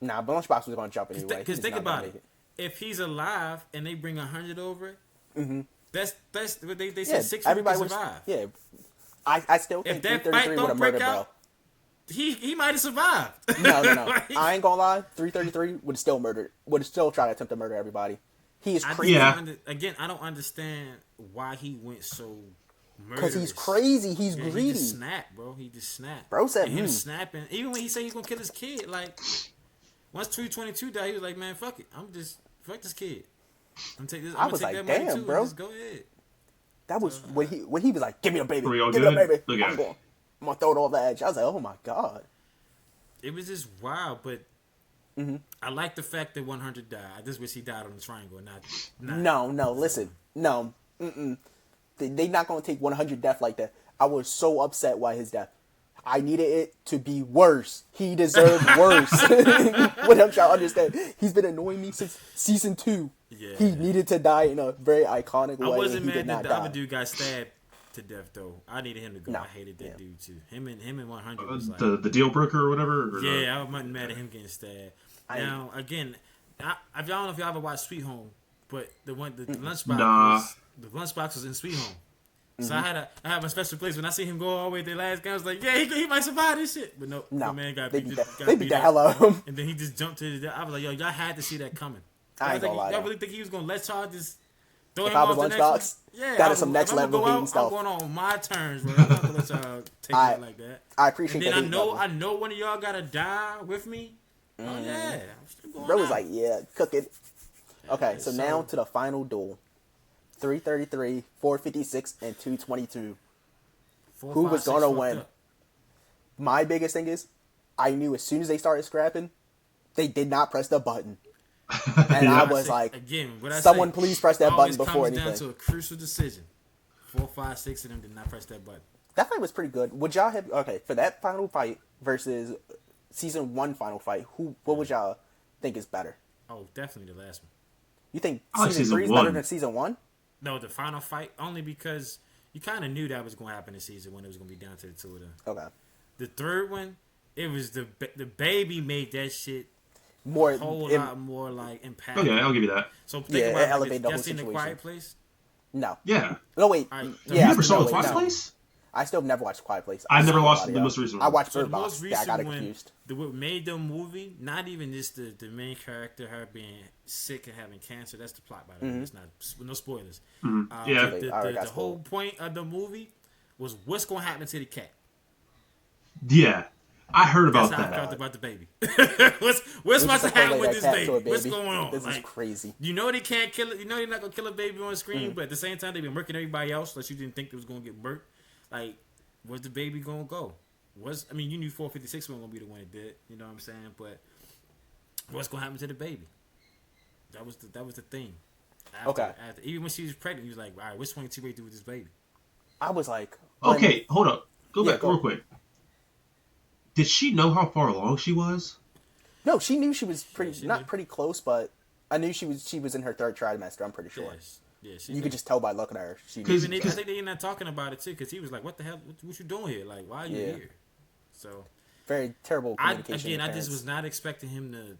[SPEAKER 3] Nah, but Lunchbox was gonna jump anyway.
[SPEAKER 2] Because think about it. If he's alive and they bring 100 over it, that's what they said. 6 everybody would survive.
[SPEAKER 3] Yeah, I still think
[SPEAKER 2] if that fight don't break out, he might have survived.
[SPEAKER 3] No. I ain't gonna lie. 333 would have still murdered. Would have still tried to attempt to murder everybody. He is crazy.
[SPEAKER 2] Again, I don't understand why he went so murderous.
[SPEAKER 3] Because he's crazy. He's greedy.
[SPEAKER 2] He just snapped, bro. He just snapped.
[SPEAKER 3] Bro said,
[SPEAKER 2] him snapping. Even when he said he's gonna kill his kid, like once 322 died, he was like, man, fuck it. Fuck this kid. I'm take this.
[SPEAKER 3] I was like, damn, bro.
[SPEAKER 2] Just go ahead.
[SPEAKER 3] That was when he was like, give me a baby.
[SPEAKER 1] Give
[SPEAKER 3] me a baby. I'm gonna throw it off the edge. I was like, oh my god.
[SPEAKER 2] It was just wild, but I like the fact that 100 died. I just wish he died on the triangle, not. No,
[SPEAKER 3] listen, no, They not gonna take 100 death like that. I was so upset by his death. I needed it to be worse. He deserved worse. What I'm trying to understand, he's been annoying me since season 2.
[SPEAKER 2] Yeah.
[SPEAKER 3] He needed to die in a very iconic way.
[SPEAKER 2] I wasn't
[SPEAKER 3] mad
[SPEAKER 2] that the other dude got stabbed to death though. I needed him to go. I hated that dude too. Him and 100 was like
[SPEAKER 1] the deal breaker or whatever.
[SPEAKER 2] I wasn't mad at him getting stabbed. Now again, I don't know if y'all ever watched Sweet Home, but the lunchbox was in Sweet Home. So I had my special place when I see him go all the way to the last guy. I was like, yeah, he might survive this shit. But no, the man got beat.
[SPEAKER 3] They beat the hell out of him.
[SPEAKER 2] And then he just jumped to the. I was like, yo, y'all had to see that coming.
[SPEAKER 3] I ain't gonna lie.
[SPEAKER 2] Y'all really think he was gonna let y'all just throw him
[SPEAKER 3] if I was
[SPEAKER 2] off the
[SPEAKER 3] lunchbox, that is some next level hating stuff.
[SPEAKER 2] I'm going on my terms, bro. I'm not gonna let y'all take it like that.
[SPEAKER 3] I appreciate that.
[SPEAKER 2] And then I know one of y'all gotta die with me. Oh yeah, I'm still going
[SPEAKER 3] bro was
[SPEAKER 2] out.
[SPEAKER 3] like, yeah, cook it. Okay, so now to the final duel. 333, 456, and 222. Who was gonna win? My biggest thing is, I knew as soon as they started scrapping, they did not press the button. And I was like, someone please press that button before anything. It comes
[SPEAKER 2] down to a crucial decision. 4, 5, 6 of them did not press that button.
[SPEAKER 3] That fight was pretty good. Would y'all have, for that final fight versus season 1 final fight, what would y'all think is better?
[SPEAKER 2] Oh, definitely the last one.
[SPEAKER 3] You think season 3 is better than season 1?
[SPEAKER 2] No, the final fight, only because you kind of knew that was going to happen in season 1. It was going to be down to the two of them.
[SPEAKER 3] Okay.
[SPEAKER 2] The third one, it was the baby made that shit a whole lot more like impactful.
[SPEAKER 1] Okay, I'll give you that.
[SPEAKER 2] So think about
[SPEAKER 3] elevated the whole
[SPEAKER 2] situation.
[SPEAKER 3] situation.
[SPEAKER 2] The Quiet Place?
[SPEAKER 3] No.
[SPEAKER 1] Yeah.
[SPEAKER 3] No, wait.
[SPEAKER 1] You never saw The Quiet Place?
[SPEAKER 3] I still have never watched Quiet Place.
[SPEAKER 1] I never
[SPEAKER 3] saw
[SPEAKER 1] watched
[SPEAKER 3] nobody
[SPEAKER 1] the
[SPEAKER 3] else.
[SPEAKER 1] most recent
[SPEAKER 3] I
[SPEAKER 1] one.
[SPEAKER 3] watched
[SPEAKER 2] So
[SPEAKER 3] Bird
[SPEAKER 2] the
[SPEAKER 3] Box.
[SPEAKER 2] most
[SPEAKER 3] Yeah, I
[SPEAKER 2] recent
[SPEAKER 3] got it
[SPEAKER 2] one,
[SPEAKER 3] confused.
[SPEAKER 2] what made the movie, not even just the main character, her being sick and having cancer. That's the plot, by the way. It's not no spoilers.
[SPEAKER 1] Yeah.
[SPEAKER 2] The whole point of the movie was what's going to happen to the cat.
[SPEAKER 1] Yeah. I heard
[SPEAKER 2] That's
[SPEAKER 1] about
[SPEAKER 2] how I
[SPEAKER 1] that.
[SPEAKER 2] felt about the baby. what's about to happen with this baby? What's going on?
[SPEAKER 3] This is crazy.
[SPEAKER 2] You know they can't kill it. You know they're not gonna kill a baby on screen, but at the same time they've been murking everybody else. Like you didn't think it was gonna get murked. Like, where's the baby gonna go? You knew 456 wasn't gonna be the one that did. You know what I'm saying? But what's gonna happen to the baby? That was the thing. Even when she was pregnant, he was like, all right, what's 22 way to do with this baby?
[SPEAKER 3] I was like,
[SPEAKER 1] okay, hold up. Go back real quick. Did she know how far along she was?
[SPEAKER 3] No, she knew she was pretty close, but I knew she was in her third trimester. I'm pretty sure.
[SPEAKER 2] Yes,
[SPEAKER 3] you could just tell by looking at her.
[SPEAKER 2] I think they're not talking about it too, because he was like, "What the hell? What you doing here? Like, why are you here?" So
[SPEAKER 3] very terrible communication.
[SPEAKER 2] I just was not expecting him
[SPEAKER 3] to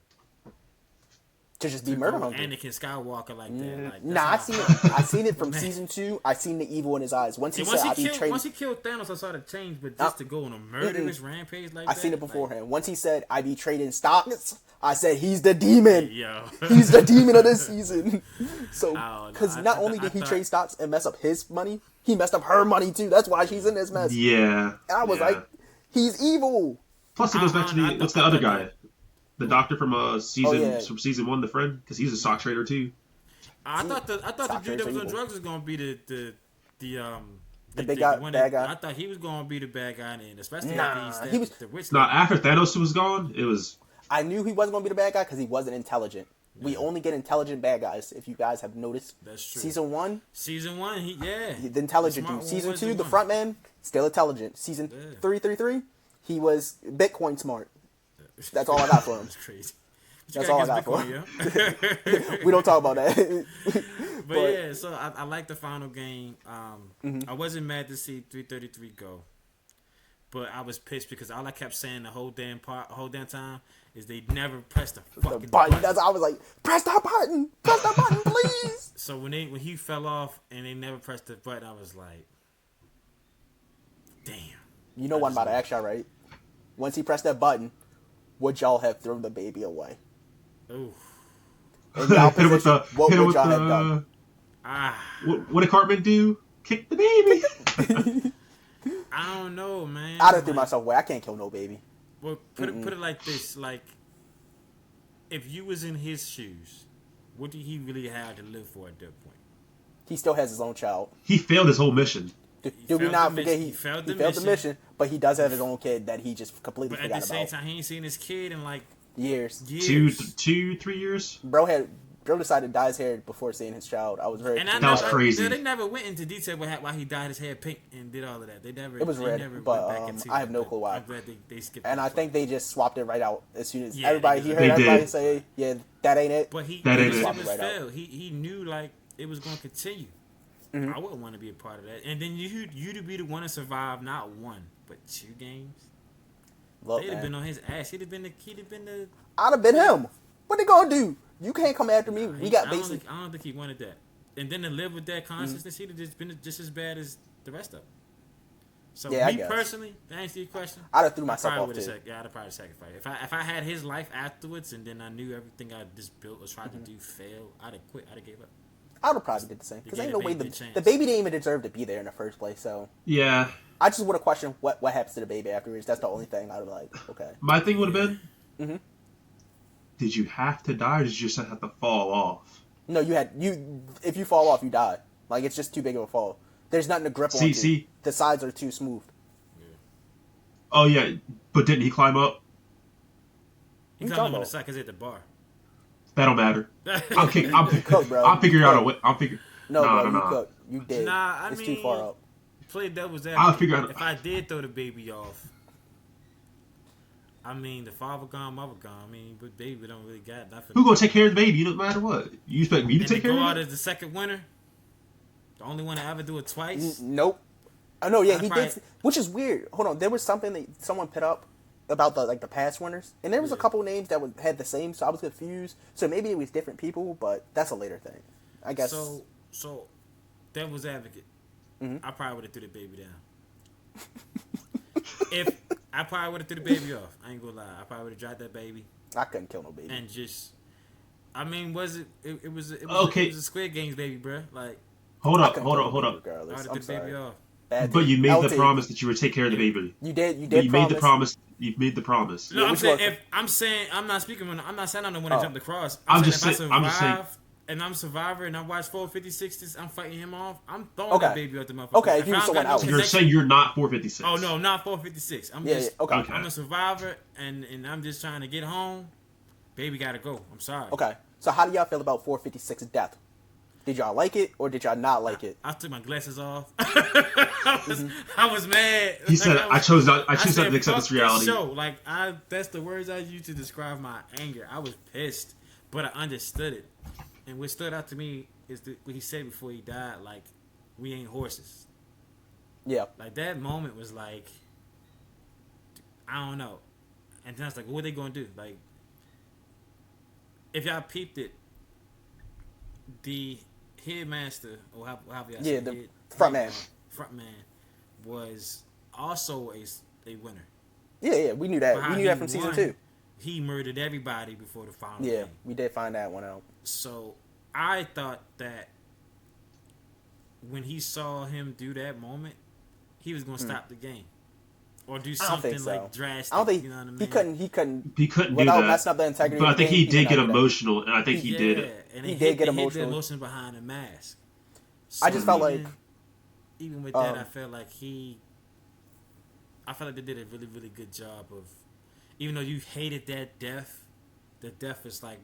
[SPEAKER 3] just be murder hungry.
[SPEAKER 2] Anakin Skywalker like that.
[SPEAKER 3] Like, I seen it from season 2. I seen the evil in his eyes. Once he
[SPEAKER 2] killed Thanos, I saw the change. But just to go on a murderous rampage like that,
[SPEAKER 3] I seen it beforehand. Once he said, "I be trading stocks," I said, "He's the demon.
[SPEAKER 2] Yo.
[SPEAKER 3] He's the demon of this season." So, because not only did he trade stocks and mess up his money, he messed up her money too. That's why she's in this mess.
[SPEAKER 1] Yeah.
[SPEAKER 3] And I was like, he's evil.
[SPEAKER 1] Plus, he goes back to what's the other guy? The doctor from season 1, the friend, because he's a stock trader too.
[SPEAKER 2] I thought the dude that was on drugs was gonna be the
[SPEAKER 3] bad guy.
[SPEAKER 2] I thought he was gonna be the bad guy, and especially
[SPEAKER 3] after
[SPEAKER 2] he was the witch.
[SPEAKER 1] After Thanos was gone, it was.
[SPEAKER 3] I knew he wasn't gonna be the bad guy because he wasn't intelligent. Yeah. We only get intelligent bad guys. If you guys have noticed,
[SPEAKER 2] that's true.
[SPEAKER 3] Season 1,
[SPEAKER 2] the
[SPEAKER 3] intelligent dude. Season 2, the front man, still intelligent. Season 3, he was Bitcoin smart. That's all I got for him.
[SPEAKER 2] That's crazy.
[SPEAKER 3] That's all I got for him. We don't talk about that.
[SPEAKER 2] but yeah, so I like the final game. I wasn't mad to see 333 go, but I was pissed because all I kept saying the whole damn time is they never pressed the fucking button.
[SPEAKER 3] I was like, press that button, please.
[SPEAKER 2] So when he fell off and they never pressed the button, I was like, damn.
[SPEAKER 3] You know what I'm about to ask y'all, right? Once he pressed that button, would y'all have thrown the baby away?
[SPEAKER 2] Ooh.
[SPEAKER 3] In y'all position, what would y'all have done?
[SPEAKER 1] What did Cartman do? Kick the baby?
[SPEAKER 2] I don't know, man.
[SPEAKER 3] I'd have threw myself away. I can't kill no baby.
[SPEAKER 2] Well, put it like this: like, if you was in his shoes, what did he really have to live for at that point?
[SPEAKER 3] He still has his own child.
[SPEAKER 1] He failed his whole mission.
[SPEAKER 3] Do we not forget he failed the mission, but he does have his own kid that he just completely forgot about. But
[SPEAKER 2] at the same time, he ain't seen his kid in like
[SPEAKER 3] years.
[SPEAKER 1] 2-3 years.
[SPEAKER 3] Bro decided to dye his hair before seeing his child. I was very.
[SPEAKER 1] That was crazy.
[SPEAKER 2] They never went into detail why he dyed his hair pink and did all of that. They never.
[SPEAKER 3] It was red, but I have no clue why.
[SPEAKER 2] I'm glad they skipped.
[SPEAKER 3] And I think they just swapped it right out as soon as everybody say, "Yeah, that ain't it."
[SPEAKER 2] But he knew like it was going to continue. Mm-hmm. I wouldn't want to be a part of that. And then you to be the one to survive not one but 2 games. They'd have been on his ass. He'd have been the.
[SPEAKER 3] I'd have been him. What they gonna do? You can't come after me. We got basic.
[SPEAKER 2] I don't think he wanted that. And then to live with that consciousness, he'd have just been just as bad as the rest of them. So personally, to answer your question,
[SPEAKER 3] I'd have threw myself off too.
[SPEAKER 2] I'd have probably sacrificed. If I had his life afterwards, and then I knew everything I just built or tried to do failed, I'd have quit. I'd have gave up.
[SPEAKER 3] I would have probably did the same because ain't no way the baby didn't even deserve to be there in the first place. So
[SPEAKER 1] yeah,
[SPEAKER 3] I just would have questioned what happens to the baby afterwards. That's the only thing I'd be like, okay.
[SPEAKER 1] My thing would have been, did you have to die, or did you just have to fall off?
[SPEAKER 3] No, if you fall off, you die. Like it's just too big of a fall. There's nothing to grip on. See, the sides are too smooth.
[SPEAKER 1] Yeah. Oh yeah, but didn't he climb up?
[SPEAKER 2] He climbed up on the side because he's at the bar.
[SPEAKER 1] That don't matter. I'll figure out a way.
[SPEAKER 3] You cook. You did. It's too far up.
[SPEAKER 2] Play devil's
[SPEAKER 1] advocate. I'll figure out.
[SPEAKER 2] If I did throw the baby off, I mean, the father gone, mother gone. I mean, but baby don't really got nothing.
[SPEAKER 1] Who gonna take care of the baby? No matter what. You expect me to take care of it?
[SPEAKER 2] Go out as the second winner. The only one to ever do it twice.
[SPEAKER 3] Nope. Oh no, yeah, he did. Which is weird. Hold on, there was something that someone put up about the past winners, and there was a couple names that had the same, so I was confused. So maybe it was different people, but that's a later thing, I guess.
[SPEAKER 2] So devil's advocate, I probably would have threw the baby down. If I probably would have threw the baby off. I ain't gonna lie. I probably would have dropped that baby
[SPEAKER 3] I couldn't kill no baby.
[SPEAKER 2] and just. I mean, was it? It was.
[SPEAKER 1] Okay.
[SPEAKER 2] It was a Squid Games baby, bro. Like
[SPEAKER 1] Hold
[SPEAKER 3] I
[SPEAKER 1] up,
[SPEAKER 3] couldn't
[SPEAKER 1] hold
[SPEAKER 3] kill
[SPEAKER 1] up,
[SPEAKER 3] no
[SPEAKER 1] hold
[SPEAKER 3] baby
[SPEAKER 1] up.
[SPEAKER 2] I
[SPEAKER 3] regardless.
[SPEAKER 2] would
[SPEAKER 3] I'm
[SPEAKER 2] have threw the baby
[SPEAKER 3] sorry.
[SPEAKER 2] off.
[SPEAKER 3] Bad
[SPEAKER 1] But
[SPEAKER 3] dude.
[SPEAKER 1] you made
[SPEAKER 3] LT,
[SPEAKER 1] the promise that you would take care of the baby.
[SPEAKER 3] You did. You
[SPEAKER 1] But
[SPEAKER 3] did.
[SPEAKER 1] you
[SPEAKER 3] promise.
[SPEAKER 1] made the promise. You made the promise.
[SPEAKER 2] No,
[SPEAKER 3] Yeah,
[SPEAKER 2] I'm
[SPEAKER 3] which
[SPEAKER 2] saying
[SPEAKER 3] one?
[SPEAKER 2] if I'm saying I'm not speaking when I'm not saying I'm the one that
[SPEAKER 3] Oh.
[SPEAKER 2] jumped across.
[SPEAKER 1] I'm
[SPEAKER 2] saying
[SPEAKER 1] just
[SPEAKER 2] if
[SPEAKER 1] saying-
[SPEAKER 2] I
[SPEAKER 1] I'm just saying-
[SPEAKER 2] survive and I'm Survivor and I watch 456, I'm fighting him off. I'm throwing
[SPEAKER 3] Okay.
[SPEAKER 2] that baby out the motherfucker.
[SPEAKER 3] Okay,
[SPEAKER 2] If
[SPEAKER 3] you
[SPEAKER 2] I
[SPEAKER 3] was
[SPEAKER 2] don't
[SPEAKER 3] someone
[SPEAKER 2] got no
[SPEAKER 3] else.
[SPEAKER 1] You're
[SPEAKER 2] connection-
[SPEAKER 1] saying you're not 456.
[SPEAKER 2] Oh no, not 456. I'm
[SPEAKER 3] Yeah,
[SPEAKER 2] just
[SPEAKER 3] yeah, okay.
[SPEAKER 1] Okay.
[SPEAKER 2] I'm a survivor and I'm just trying to get home. Baby gotta go. I'm sorry.
[SPEAKER 3] Okay. So how do y'all feel about 456's death? Did y'all like it or did y'all not like it?
[SPEAKER 2] I took my glasses off. I was mad.
[SPEAKER 1] He said, "I chose not. I choose not
[SPEAKER 2] said,
[SPEAKER 1] to accept
[SPEAKER 2] "Fuck
[SPEAKER 1] this reality."
[SPEAKER 2] Show. Like that's the words I used to describe my anger. I was pissed, but I understood it. And what stood out to me is what he said before he died. Like, we ain't horses.
[SPEAKER 3] Yeah.
[SPEAKER 2] Like that moment was like, I don't know. And then I was like, what are they gonna do? Like, if y'all peeped it, the headmaster, or however y'all say
[SPEAKER 3] The
[SPEAKER 2] head,
[SPEAKER 3] front man.
[SPEAKER 2] front man was also a winner.
[SPEAKER 3] Yeah, we knew that.
[SPEAKER 2] But how
[SPEAKER 3] We knew
[SPEAKER 2] he
[SPEAKER 3] that from season
[SPEAKER 2] won,
[SPEAKER 3] 2.
[SPEAKER 2] He murdered everybody before the final
[SPEAKER 3] Yeah,
[SPEAKER 2] game.
[SPEAKER 3] we did find that one out.
[SPEAKER 2] So I thought that when he saw him do that moment, he was gonna stop the game. Or do
[SPEAKER 3] I don't
[SPEAKER 2] something
[SPEAKER 3] think so.
[SPEAKER 2] like drastic.
[SPEAKER 3] I don't think
[SPEAKER 2] you know what I mean?
[SPEAKER 3] he couldn't.
[SPEAKER 1] He couldn't do
[SPEAKER 3] without
[SPEAKER 1] that.
[SPEAKER 3] messing up the integrity.
[SPEAKER 1] But I
[SPEAKER 3] of the
[SPEAKER 1] think
[SPEAKER 3] game,
[SPEAKER 1] he did
[SPEAKER 3] could
[SPEAKER 1] get
[SPEAKER 3] not do that.
[SPEAKER 1] emotional, and I think he did.
[SPEAKER 2] And
[SPEAKER 3] He
[SPEAKER 2] it
[SPEAKER 3] did
[SPEAKER 2] hit,
[SPEAKER 3] get
[SPEAKER 2] it hit
[SPEAKER 3] emotional.
[SPEAKER 2] the emotion behind the mask.
[SPEAKER 3] I just felt like
[SPEAKER 2] even with that, I felt like I felt like they did a really, really good job of, even though you hated that death, the death is like,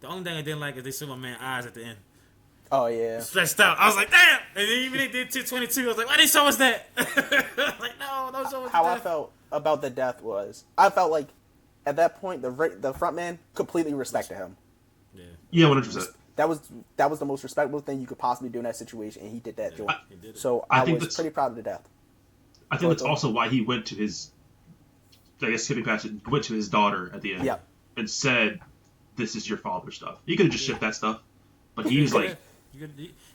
[SPEAKER 2] the only thing I didn't like is they saw my man eyes at the end.
[SPEAKER 3] Oh yeah.
[SPEAKER 2] Stretched out. I was like, damn! And then even they did 222, I was like, why they show us that? I was like, no, don't show us
[SPEAKER 3] How
[SPEAKER 2] that.
[SPEAKER 3] I felt about the death was I felt like at that point the front man completely respected him.
[SPEAKER 2] Yeah.
[SPEAKER 1] Yeah, 100%.
[SPEAKER 3] That was the most respectable thing you could possibly do in that situation, and he did that joint.
[SPEAKER 2] He did it.
[SPEAKER 3] So
[SPEAKER 1] I
[SPEAKER 3] I
[SPEAKER 1] think
[SPEAKER 3] was
[SPEAKER 1] that's-
[SPEAKER 3] pretty proud of the death.
[SPEAKER 1] I think that's also why he went to his, I guess, skipping past it, went to his daughter at the end
[SPEAKER 3] Yeah.
[SPEAKER 1] and said, "This is your father stuff." You could have just shipped that stuff, but he was like,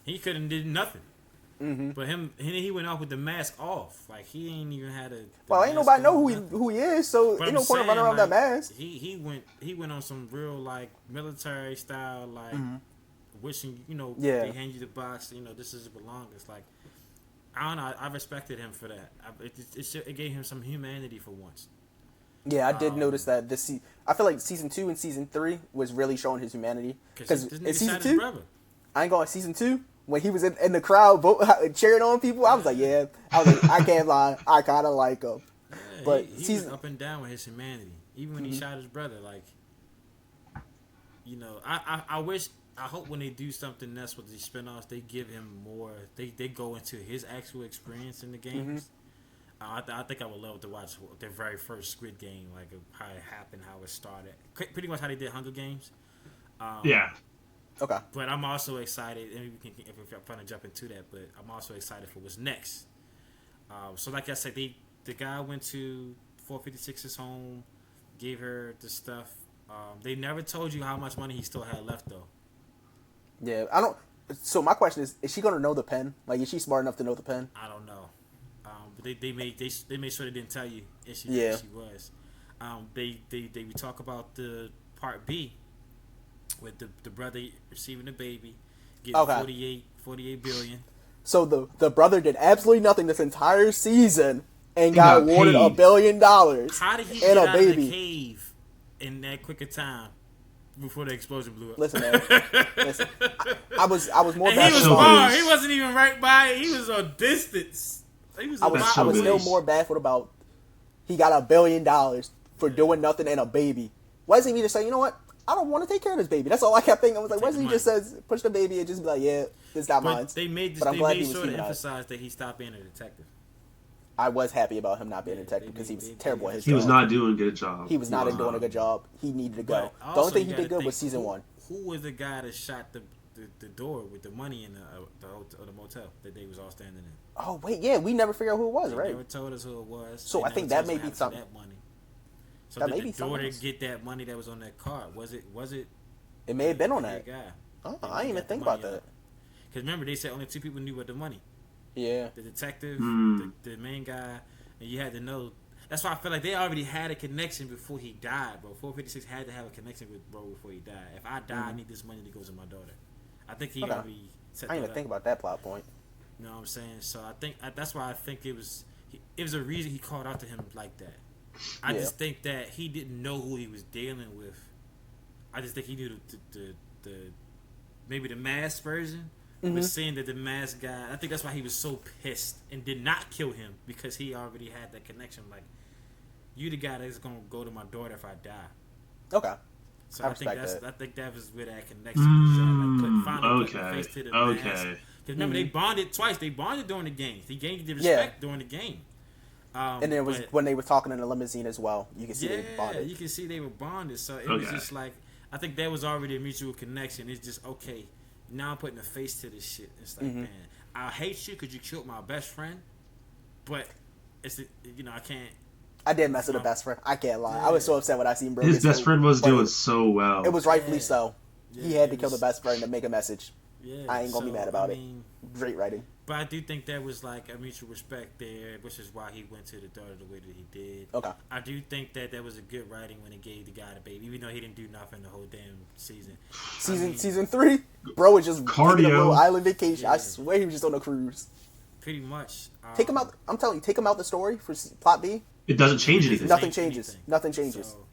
[SPEAKER 2] he couldn't did nothing.
[SPEAKER 3] Mm-hmm.
[SPEAKER 2] But he went off with the mask off. Like he ain't even had a.
[SPEAKER 3] Well, ain't nobody know who he is, so
[SPEAKER 2] But
[SPEAKER 3] ain't
[SPEAKER 2] I'm
[SPEAKER 3] no point in running
[SPEAKER 2] saying,
[SPEAKER 3] around with that
[SPEAKER 2] like,
[SPEAKER 3] mask.
[SPEAKER 2] He went on some real like military style like wishing
[SPEAKER 3] Yeah.
[SPEAKER 2] they hand you the box, this is belong. It's like I don't know. I respected him for that. It gave him some humanity for once.
[SPEAKER 3] Yeah, I did notice that I feel like season 2 and season 3 was really showing his humanity. Because
[SPEAKER 2] this
[SPEAKER 3] in
[SPEAKER 2] nigga
[SPEAKER 3] season
[SPEAKER 2] shot his
[SPEAKER 3] 2,
[SPEAKER 2] brother.
[SPEAKER 3] I ain't going season 2 when he was in the crowd cheering on people. I was like, yeah, I can't lie, I kind of like him.
[SPEAKER 2] Yeah,
[SPEAKER 3] But
[SPEAKER 2] he
[SPEAKER 3] season-
[SPEAKER 2] was up and down with his humanity, even when he shot his brother. Like, I hope when they do something that's with these spinoffs, they give him more. They go into his actual experience in the games. I think I would love to watch their very first Squid Game, like how it happened, how it started, pretty much how they did Hunger Games.
[SPEAKER 1] "Yeah,
[SPEAKER 3] Okay.
[SPEAKER 2] But I'm also excited, and we can, if I'm trying to jump into that, but I'm also excited for what's next. So like I said, the guy went to 456's home, gave her the stuff. They never told you how much money he still had left, though.
[SPEAKER 3] Yeah, I don't. So my question is she gonna know the pen? Like, is she smart enough to know the pen?
[SPEAKER 2] I don't know. But they made sure they didn't tell you if she was. They talk about the part B with the brother receiving the baby, getting
[SPEAKER 3] Okay.
[SPEAKER 2] 48 billion.
[SPEAKER 3] So the brother did absolutely nothing this entire season and got
[SPEAKER 1] got
[SPEAKER 3] awarded
[SPEAKER 1] paid.
[SPEAKER 3] $1 billion.
[SPEAKER 2] How did he
[SPEAKER 3] and
[SPEAKER 2] get
[SPEAKER 3] a
[SPEAKER 2] out of the
[SPEAKER 3] baby?
[SPEAKER 2] cave in that quick a time before the explosion blew up?
[SPEAKER 3] Listen, man. Listen, I was more
[SPEAKER 2] And
[SPEAKER 3] bad
[SPEAKER 2] he was
[SPEAKER 3] for
[SPEAKER 1] so
[SPEAKER 2] far.
[SPEAKER 1] good.
[SPEAKER 2] He wasn't even right by it. He was on distance. He was.
[SPEAKER 3] I was
[SPEAKER 1] That's
[SPEAKER 3] I
[SPEAKER 1] so
[SPEAKER 3] was still
[SPEAKER 1] good.
[SPEAKER 3] more baffled about he got $1 billion for doing nothing and a baby. Why doesn't he just say, you know what? I don't want to take care of this baby. That's all I kept thinking. I was like, why doesn't he just says push the baby and just be like, yeah, this is not mine.
[SPEAKER 2] But they made
[SPEAKER 3] But I'm glad he was
[SPEAKER 2] sure to
[SPEAKER 3] humanized.
[SPEAKER 2] emphasize that he stopped being a detective.
[SPEAKER 3] I was happy about him not being a
[SPEAKER 2] Yeah,
[SPEAKER 3] detective
[SPEAKER 2] they-
[SPEAKER 3] because he was
[SPEAKER 2] they-
[SPEAKER 3] terrible at his
[SPEAKER 1] he
[SPEAKER 3] job.
[SPEAKER 1] was not doing a good job.
[SPEAKER 3] He was not doing a good job. He needed to go.
[SPEAKER 2] But
[SPEAKER 3] The
[SPEAKER 2] also,
[SPEAKER 3] only thing
[SPEAKER 2] you
[SPEAKER 3] he
[SPEAKER 2] gotta
[SPEAKER 3] did good
[SPEAKER 2] think,
[SPEAKER 3] was season 1.
[SPEAKER 2] Who was the guy that shot the door with the money in the hotel, or the motel that they was all standing in?
[SPEAKER 3] Oh wait, yeah, we never figured out who it was,
[SPEAKER 2] They
[SPEAKER 3] right?
[SPEAKER 2] never told us who it was.
[SPEAKER 3] So
[SPEAKER 2] They
[SPEAKER 3] I think
[SPEAKER 2] never
[SPEAKER 3] that
[SPEAKER 2] told
[SPEAKER 3] may
[SPEAKER 2] us
[SPEAKER 3] be
[SPEAKER 2] what happened to
[SPEAKER 3] something.
[SPEAKER 2] That money. So
[SPEAKER 3] That
[SPEAKER 2] did
[SPEAKER 3] may
[SPEAKER 2] the
[SPEAKER 3] be something
[SPEAKER 2] daughter
[SPEAKER 3] else.
[SPEAKER 2] get that money that was on that card? Was it?
[SPEAKER 3] It may have been on
[SPEAKER 2] the
[SPEAKER 3] that.
[SPEAKER 2] guy?
[SPEAKER 3] Oh,
[SPEAKER 2] They
[SPEAKER 3] I didn't even
[SPEAKER 2] got the
[SPEAKER 3] think
[SPEAKER 2] money
[SPEAKER 3] about that.
[SPEAKER 2] Because remember, they said only 2 people knew what the money.
[SPEAKER 3] Yeah.
[SPEAKER 2] the detective, the main guy, and you had to know. That's why I feel like they already had a connection before he died, bro. 456 had to have a connection with bro before he died. If I die, I need this money to go to my daughter. I think he already set
[SPEAKER 3] I
[SPEAKER 2] that
[SPEAKER 3] didn't even
[SPEAKER 2] up.
[SPEAKER 3] think about that plot point.
[SPEAKER 2] You know what I'm saying? So I think that's why I think it was a reason he called out to him like that. I just think that he didn't know who he was dealing with. I just think he knew the maybe the masked version. But seeing that the masked guy, I think that's why he was so pissed and did not kill him, because he already had that connection. Like, you the guy that's gonna go to my daughter if I die.
[SPEAKER 3] Okay.
[SPEAKER 2] So I think that was where that connection was at. Like finally putting the face to the mask. Because remember, they bonded twice. They bonded during the games. He gained the respect during the game.
[SPEAKER 3] And then it was when they were talking in the limousine as well. You can see they bonded.
[SPEAKER 2] You can see they were bonded. So it was just like, I think there was already a mutual connection. It's just, okay, now I'm putting a face to this shit. It's like, man, I hate you because you killed my best friend, but it's I can't.
[SPEAKER 3] I did mess with a best friend. I can't lie. I was so upset when I seen bro.
[SPEAKER 1] His best friend was doing so well.
[SPEAKER 3] It was rightfully so. He had to kill the best friend to make a message.
[SPEAKER 2] Yeah,
[SPEAKER 3] I ain't gonna be mad about it. Great writing.
[SPEAKER 2] But I do think there was like a mutual respect there, which is why he went to the daughter the way that he did.
[SPEAKER 3] Okay.
[SPEAKER 2] I do think that there was a good writing when he gave the guy the baby, even though he didn't do nothing the whole damn season.
[SPEAKER 3] Season 3, bro was just taking a little island vacation.
[SPEAKER 2] Yeah.
[SPEAKER 3] I swear he was just on a cruise.
[SPEAKER 2] Pretty much.
[SPEAKER 3] Take him out. I'm telling you, take him out the story for plot B.
[SPEAKER 1] It doesn't change anything.
[SPEAKER 3] Nothing changes. Nothing changes.
[SPEAKER 2] So,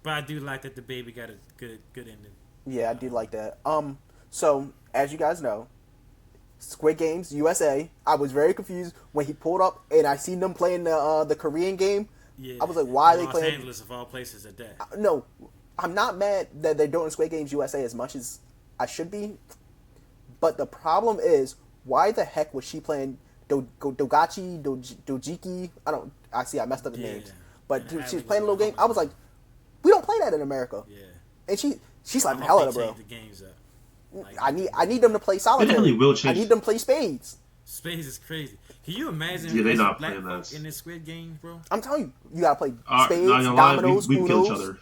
[SPEAKER 2] but I do like that the baby got a good ending.
[SPEAKER 3] Yeah, I do like that. So as you guys know, Squid Games USA. I was very confused when he pulled up and I seen them playing the Korean game.
[SPEAKER 2] Yeah,
[SPEAKER 3] I was like, why are they
[SPEAKER 2] Los
[SPEAKER 3] playing?
[SPEAKER 2] Los Angeles of all places at that.
[SPEAKER 3] No, I'm not mad that they're doing Squid Games USA as much as I should be. But the problem is, why the heck was she playing Dojiki? I messed up the names. But she was playing a little game. I was like, we don't play that in America.
[SPEAKER 2] Yeah.
[SPEAKER 3] And she slapped the hell out of bro.
[SPEAKER 2] The games up. Like,
[SPEAKER 3] I need them to play solitaire.
[SPEAKER 1] They definitely will change.
[SPEAKER 3] I need them to play spades.
[SPEAKER 2] Spades is crazy. Can you imagine
[SPEAKER 1] they're not
[SPEAKER 2] black
[SPEAKER 1] playing
[SPEAKER 2] folk
[SPEAKER 1] this
[SPEAKER 2] in this Squid Game, bro?
[SPEAKER 3] I'm telling you gotta play spades,
[SPEAKER 1] not gonna lie,
[SPEAKER 3] dominoes,
[SPEAKER 1] we kill each
[SPEAKER 3] Unos.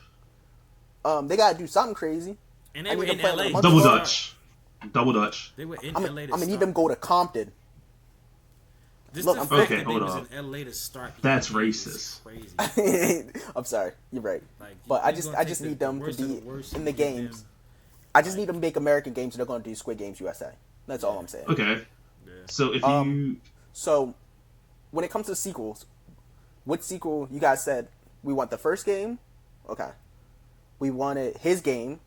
[SPEAKER 1] other.
[SPEAKER 3] They gotta do something crazy.
[SPEAKER 2] And they were in LA.
[SPEAKER 1] Double Dutch.
[SPEAKER 2] They were in
[SPEAKER 3] I'm
[SPEAKER 2] LA.
[SPEAKER 3] gonna need them to go to Compton.
[SPEAKER 2] Look,
[SPEAKER 1] okay, hold
[SPEAKER 2] was
[SPEAKER 1] on.
[SPEAKER 2] in LA to start.
[SPEAKER 1] That's racist.
[SPEAKER 2] Crazy.
[SPEAKER 3] I'm sorry, you're right.
[SPEAKER 2] Like,
[SPEAKER 3] But I just need them to be in the games. I just need them to make American games, so they're gonna do Squid Games USA. That's all I'm saying.
[SPEAKER 1] Okay.
[SPEAKER 2] Yeah.
[SPEAKER 1] So if you
[SPEAKER 3] So, when it comes to sequels, what sequel you guys said we want the first game? Okay. We wanted his game,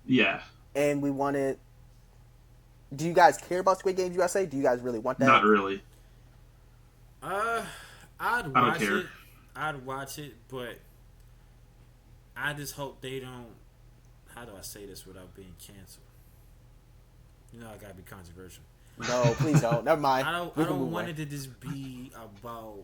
[SPEAKER 1] yeah,
[SPEAKER 3] and we wanted. Do you guys care about Squid Games USA? Do you guys really want that?
[SPEAKER 1] not really.
[SPEAKER 2] I'd
[SPEAKER 1] I don't
[SPEAKER 2] watch
[SPEAKER 1] care.
[SPEAKER 2] it. I'd watch it, but I just hope they don't. How do I say this without being canceled? You know, I gotta be controversial.
[SPEAKER 3] No, please don't. Never mind.
[SPEAKER 2] I don't want it to just be about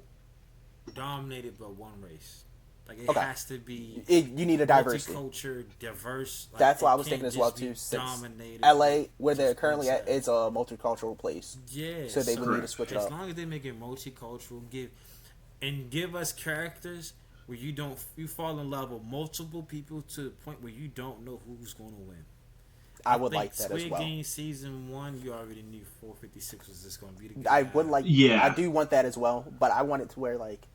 [SPEAKER 2] dominated by one race. Like it has to be.
[SPEAKER 3] You need a diversity.
[SPEAKER 2] Multicultural, diverse. Like,
[SPEAKER 3] That's what I was thinking as well too. Since LA, where they're currently at, is a multicultural place.
[SPEAKER 2] Yeah.
[SPEAKER 3] So they would need to switch it up.
[SPEAKER 2] As long as they make it multicultural, give us characters where you fall in love with multiple people to the point where you don't know who's going to win.
[SPEAKER 3] I would like that as well.
[SPEAKER 2] Squid Game season 1, you already knew 456 was just going to be the guy.
[SPEAKER 3] I would like.
[SPEAKER 1] Yeah.
[SPEAKER 3] I do want that as well, but I want it to where like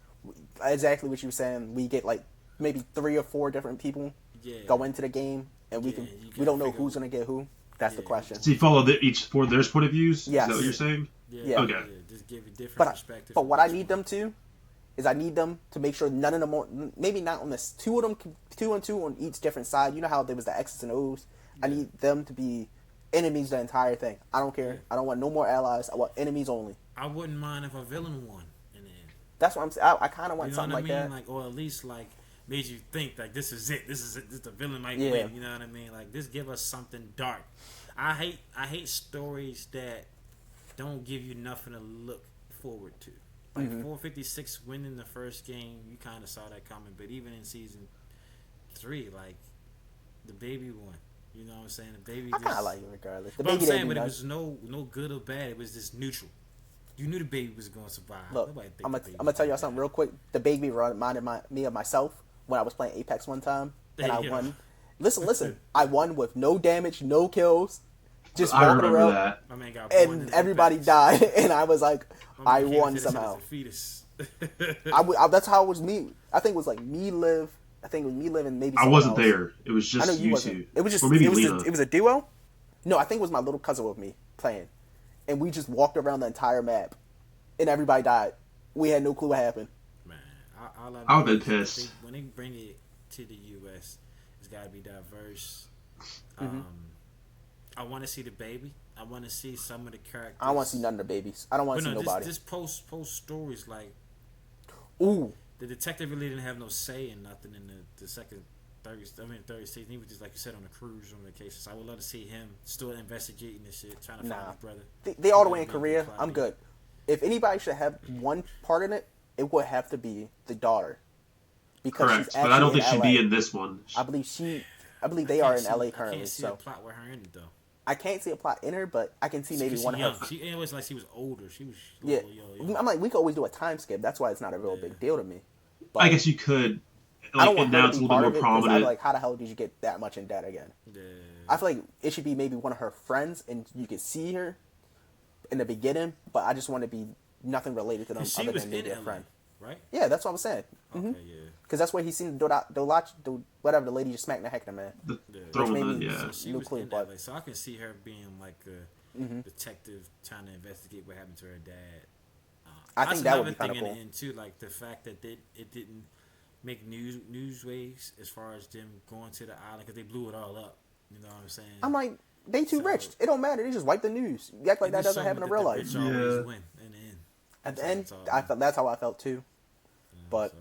[SPEAKER 3] exactly what you were saying. We get like maybe 3 or 4 different people go into the game, and we don't know who's going to get who. That's the question.
[SPEAKER 1] So you follow each for their point of views.
[SPEAKER 3] Yes.
[SPEAKER 1] Is that what you're saying?
[SPEAKER 2] Yeah.
[SPEAKER 1] Okay.
[SPEAKER 2] Yeah, just give a different perspective.
[SPEAKER 3] But what I need them to is I need them to make sure none of them, maybe not on this, 2 of them, 2 and 2 on each different side. You know how there was the X's and O's. I need them to be enemies the entire thing. I don't care. I don't want no more allies. I want enemies only.
[SPEAKER 2] I wouldn't mind if a villain won in the end.
[SPEAKER 3] That's what I'm saying. I kind of want something like that.
[SPEAKER 2] Like, or at least like made you think like this is it. This the villain might win. You know what I mean? Like just give us something dark. I hate stories that don't give you nothing to look forward to. Like 456 winning the first game, you kind of saw that coming. But even in season 3, like the baby won. You know what I'm saying? The baby.
[SPEAKER 3] I kind of like it regardless. The
[SPEAKER 2] but
[SPEAKER 3] baby
[SPEAKER 2] I'm saying, but it
[SPEAKER 3] nice.
[SPEAKER 2] was no good or bad. It was just neutral. You knew the baby was going to survive.
[SPEAKER 3] Look, I'm gonna tell y'all something real quick. The baby reminded me of myself when I was playing Apex one time, and I won. Listen. I won with no damage, no kills, just
[SPEAKER 1] I
[SPEAKER 3] walking
[SPEAKER 1] remember
[SPEAKER 3] around,
[SPEAKER 1] that.
[SPEAKER 2] My man got born in
[SPEAKER 3] and
[SPEAKER 2] the
[SPEAKER 3] everybody
[SPEAKER 2] impacts.
[SPEAKER 3] died, and I was like,
[SPEAKER 2] My
[SPEAKER 3] I
[SPEAKER 2] man came
[SPEAKER 3] won
[SPEAKER 2] into this shit
[SPEAKER 3] somehow.
[SPEAKER 2] as a fetus.
[SPEAKER 3] That's how it was me. I think it was like me, Liv. I think it was me, Liv, and maybe
[SPEAKER 1] I
[SPEAKER 3] someone
[SPEAKER 1] wasn't
[SPEAKER 3] else.
[SPEAKER 1] there. It was
[SPEAKER 3] I know
[SPEAKER 1] just
[SPEAKER 3] you
[SPEAKER 1] you
[SPEAKER 3] wasn't.
[SPEAKER 1] two.
[SPEAKER 3] It was just
[SPEAKER 1] Or maybe
[SPEAKER 3] it was
[SPEAKER 1] Lena.
[SPEAKER 3] it was a duo. No, I think it was my little cousin with me playing, and we just walked around the entire map, and everybody died. We had no clue what happened.
[SPEAKER 2] Man, all
[SPEAKER 1] I
[SPEAKER 2] I
[SPEAKER 1] would've
[SPEAKER 2] know
[SPEAKER 1] been
[SPEAKER 2] is
[SPEAKER 1] pissed.
[SPEAKER 2] when they bring it to the U.S., it's got to be diverse.
[SPEAKER 3] Mm-hmm.
[SPEAKER 2] I want to see the baby. I want to see some of the characters.
[SPEAKER 3] I don't want to see none of the babies. I don't want
[SPEAKER 2] But
[SPEAKER 3] to see
[SPEAKER 2] no,
[SPEAKER 3] nobody.
[SPEAKER 2] just post stories like
[SPEAKER 3] Ooh,
[SPEAKER 2] the detective really didn't have no say in nothing in the second, third season. He was just like you said on a cruise on vacation. So I would love to see him still investigating this shit, trying to find his brother.
[SPEAKER 3] they all the way in
[SPEAKER 2] Maybe
[SPEAKER 3] Korea.
[SPEAKER 2] plot
[SPEAKER 3] I'm
[SPEAKER 2] B.
[SPEAKER 3] good. If anybody should have one part in it, it would have to be the daughter, because
[SPEAKER 1] Correct.
[SPEAKER 3] she's
[SPEAKER 1] But
[SPEAKER 3] actually
[SPEAKER 1] I don't think
[SPEAKER 3] in
[SPEAKER 1] she'd
[SPEAKER 3] LA.
[SPEAKER 1] be in this one.
[SPEAKER 3] I believe they are in LA
[SPEAKER 2] I
[SPEAKER 3] currently.
[SPEAKER 2] can't see
[SPEAKER 3] So
[SPEAKER 2] a plot with her in it though.
[SPEAKER 3] I can't see a plot in her, but I can see maybe
[SPEAKER 2] She
[SPEAKER 3] one of
[SPEAKER 2] young.
[SPEAKER 3] her.
[SPEAKER 2] It was like she was older. She was
[SPEAKER 3] Yeah,
[SPEAKER 2] yo.
[SPEAKER 3] I'm like, we could always do a time skip. That's why it's not a real big deal to me. But
[SPEAKER 1] I guess you could.
[SPEAKER 3] I don't
[SPEAKER 1] Like,
[SPEAKER 3] want
[SPEAKER 1] and
[SPEAKER 3] her
[SPEAKER 1] now
[SPEAKER 3] to
[SPEAKER 1] it's a
[SPEAKER 3] be
[SPEAKER 1] little
[SPEAKER 3] part
[SPEAKER 1] bit
[SPEAKER 3] of
[SPEAKER 1] more
[SPEAKER 3] it, because I'm
[SPEAKER 1] prominent.
[SPEAKER 3] like, how the hell did you get that much in debt again?
[SPEAKER 2] Yeah.
[SPEAKER 3] I feel like it should be maybe one of her friends, and you can see her in the beginning, but I just want to be nothing related to them
[SPEAKER 2] 'Cause she
[SPEAKER 3] other
[SPEAKER 2] was
[SPEAKER 3] than
[SPEAKER 2] in
[SPEAKER 3] maybe a
[SPEAKER 2] LA,
[SPEAKER 3] friend.
[SPEAKER 2] right?
[SPEAKER 3] Yeah, that's what I'm saying.
[SPEAKER 2] Okay,
[SPEAKER 3] Mm-hmm.
[SPEAKER 2] yeah.
[SPEAKER 3] Because that's where he seen whatever the lady just smacked the heck out of man.
[SPEAKER 2] Yeah.
[SPEAKER 1] Throwing
[SPEAKER 3] made
[SPEAKER 1] the,
[SPEAKER 3] me-
[SPEAKER 1] yeah.
[SPEAKER 2] So she
[SPEAKER 3] No
[SPEAKER 2] was
[SPEAKER 3] clue,
[SPEAKER 2] in
[SPEAKER 3] but-
[SPEAKER 2] LA, so I can see her being like a detective trying to investigate what happened to her dad.
[SPEAKER 3] I think that would be
[SPEAKER 2] another
[SPEAKER 3] kind of
[SPEAKER 2] thing
[SPEAKER 3] cool.
[SPEAKER 2] in the end too, like the fact that it didn't make news waves as far as them going to the island because they blew it all up. You know what I'm saying?
[SPEAKER 3] I'm like, they too
[SPEAKER 2] So-
[SPEAKER 3] rich. It don't matter. They just wipe the news. You act like
[SPEAKER 2] It
[SPEAKER 3] that
[SPEAKER 2] just
[SPEAKER 3] doesn't
[SPEAKER 2] showed
[SPEAKER 3] happen
[SPEAKER 2] me
[SPEAKER 3] in
[SPEAKER 2] that
[SPEAKER 3] real
[SPEAKER 2] the
[SPEAKER 3] life.
[SPEAKER 2] rich always
[SPEAKER 1] Yeah.
[SPEAKER 2] win in the end.
[SPEAKER 3] At the
[SPEAKER 2] So
[SPEAKER 3] end,
[SPEAKER 2] that's all,
[SPEAKER 3] that's how I felt too. But
[SPEAKER 2] so.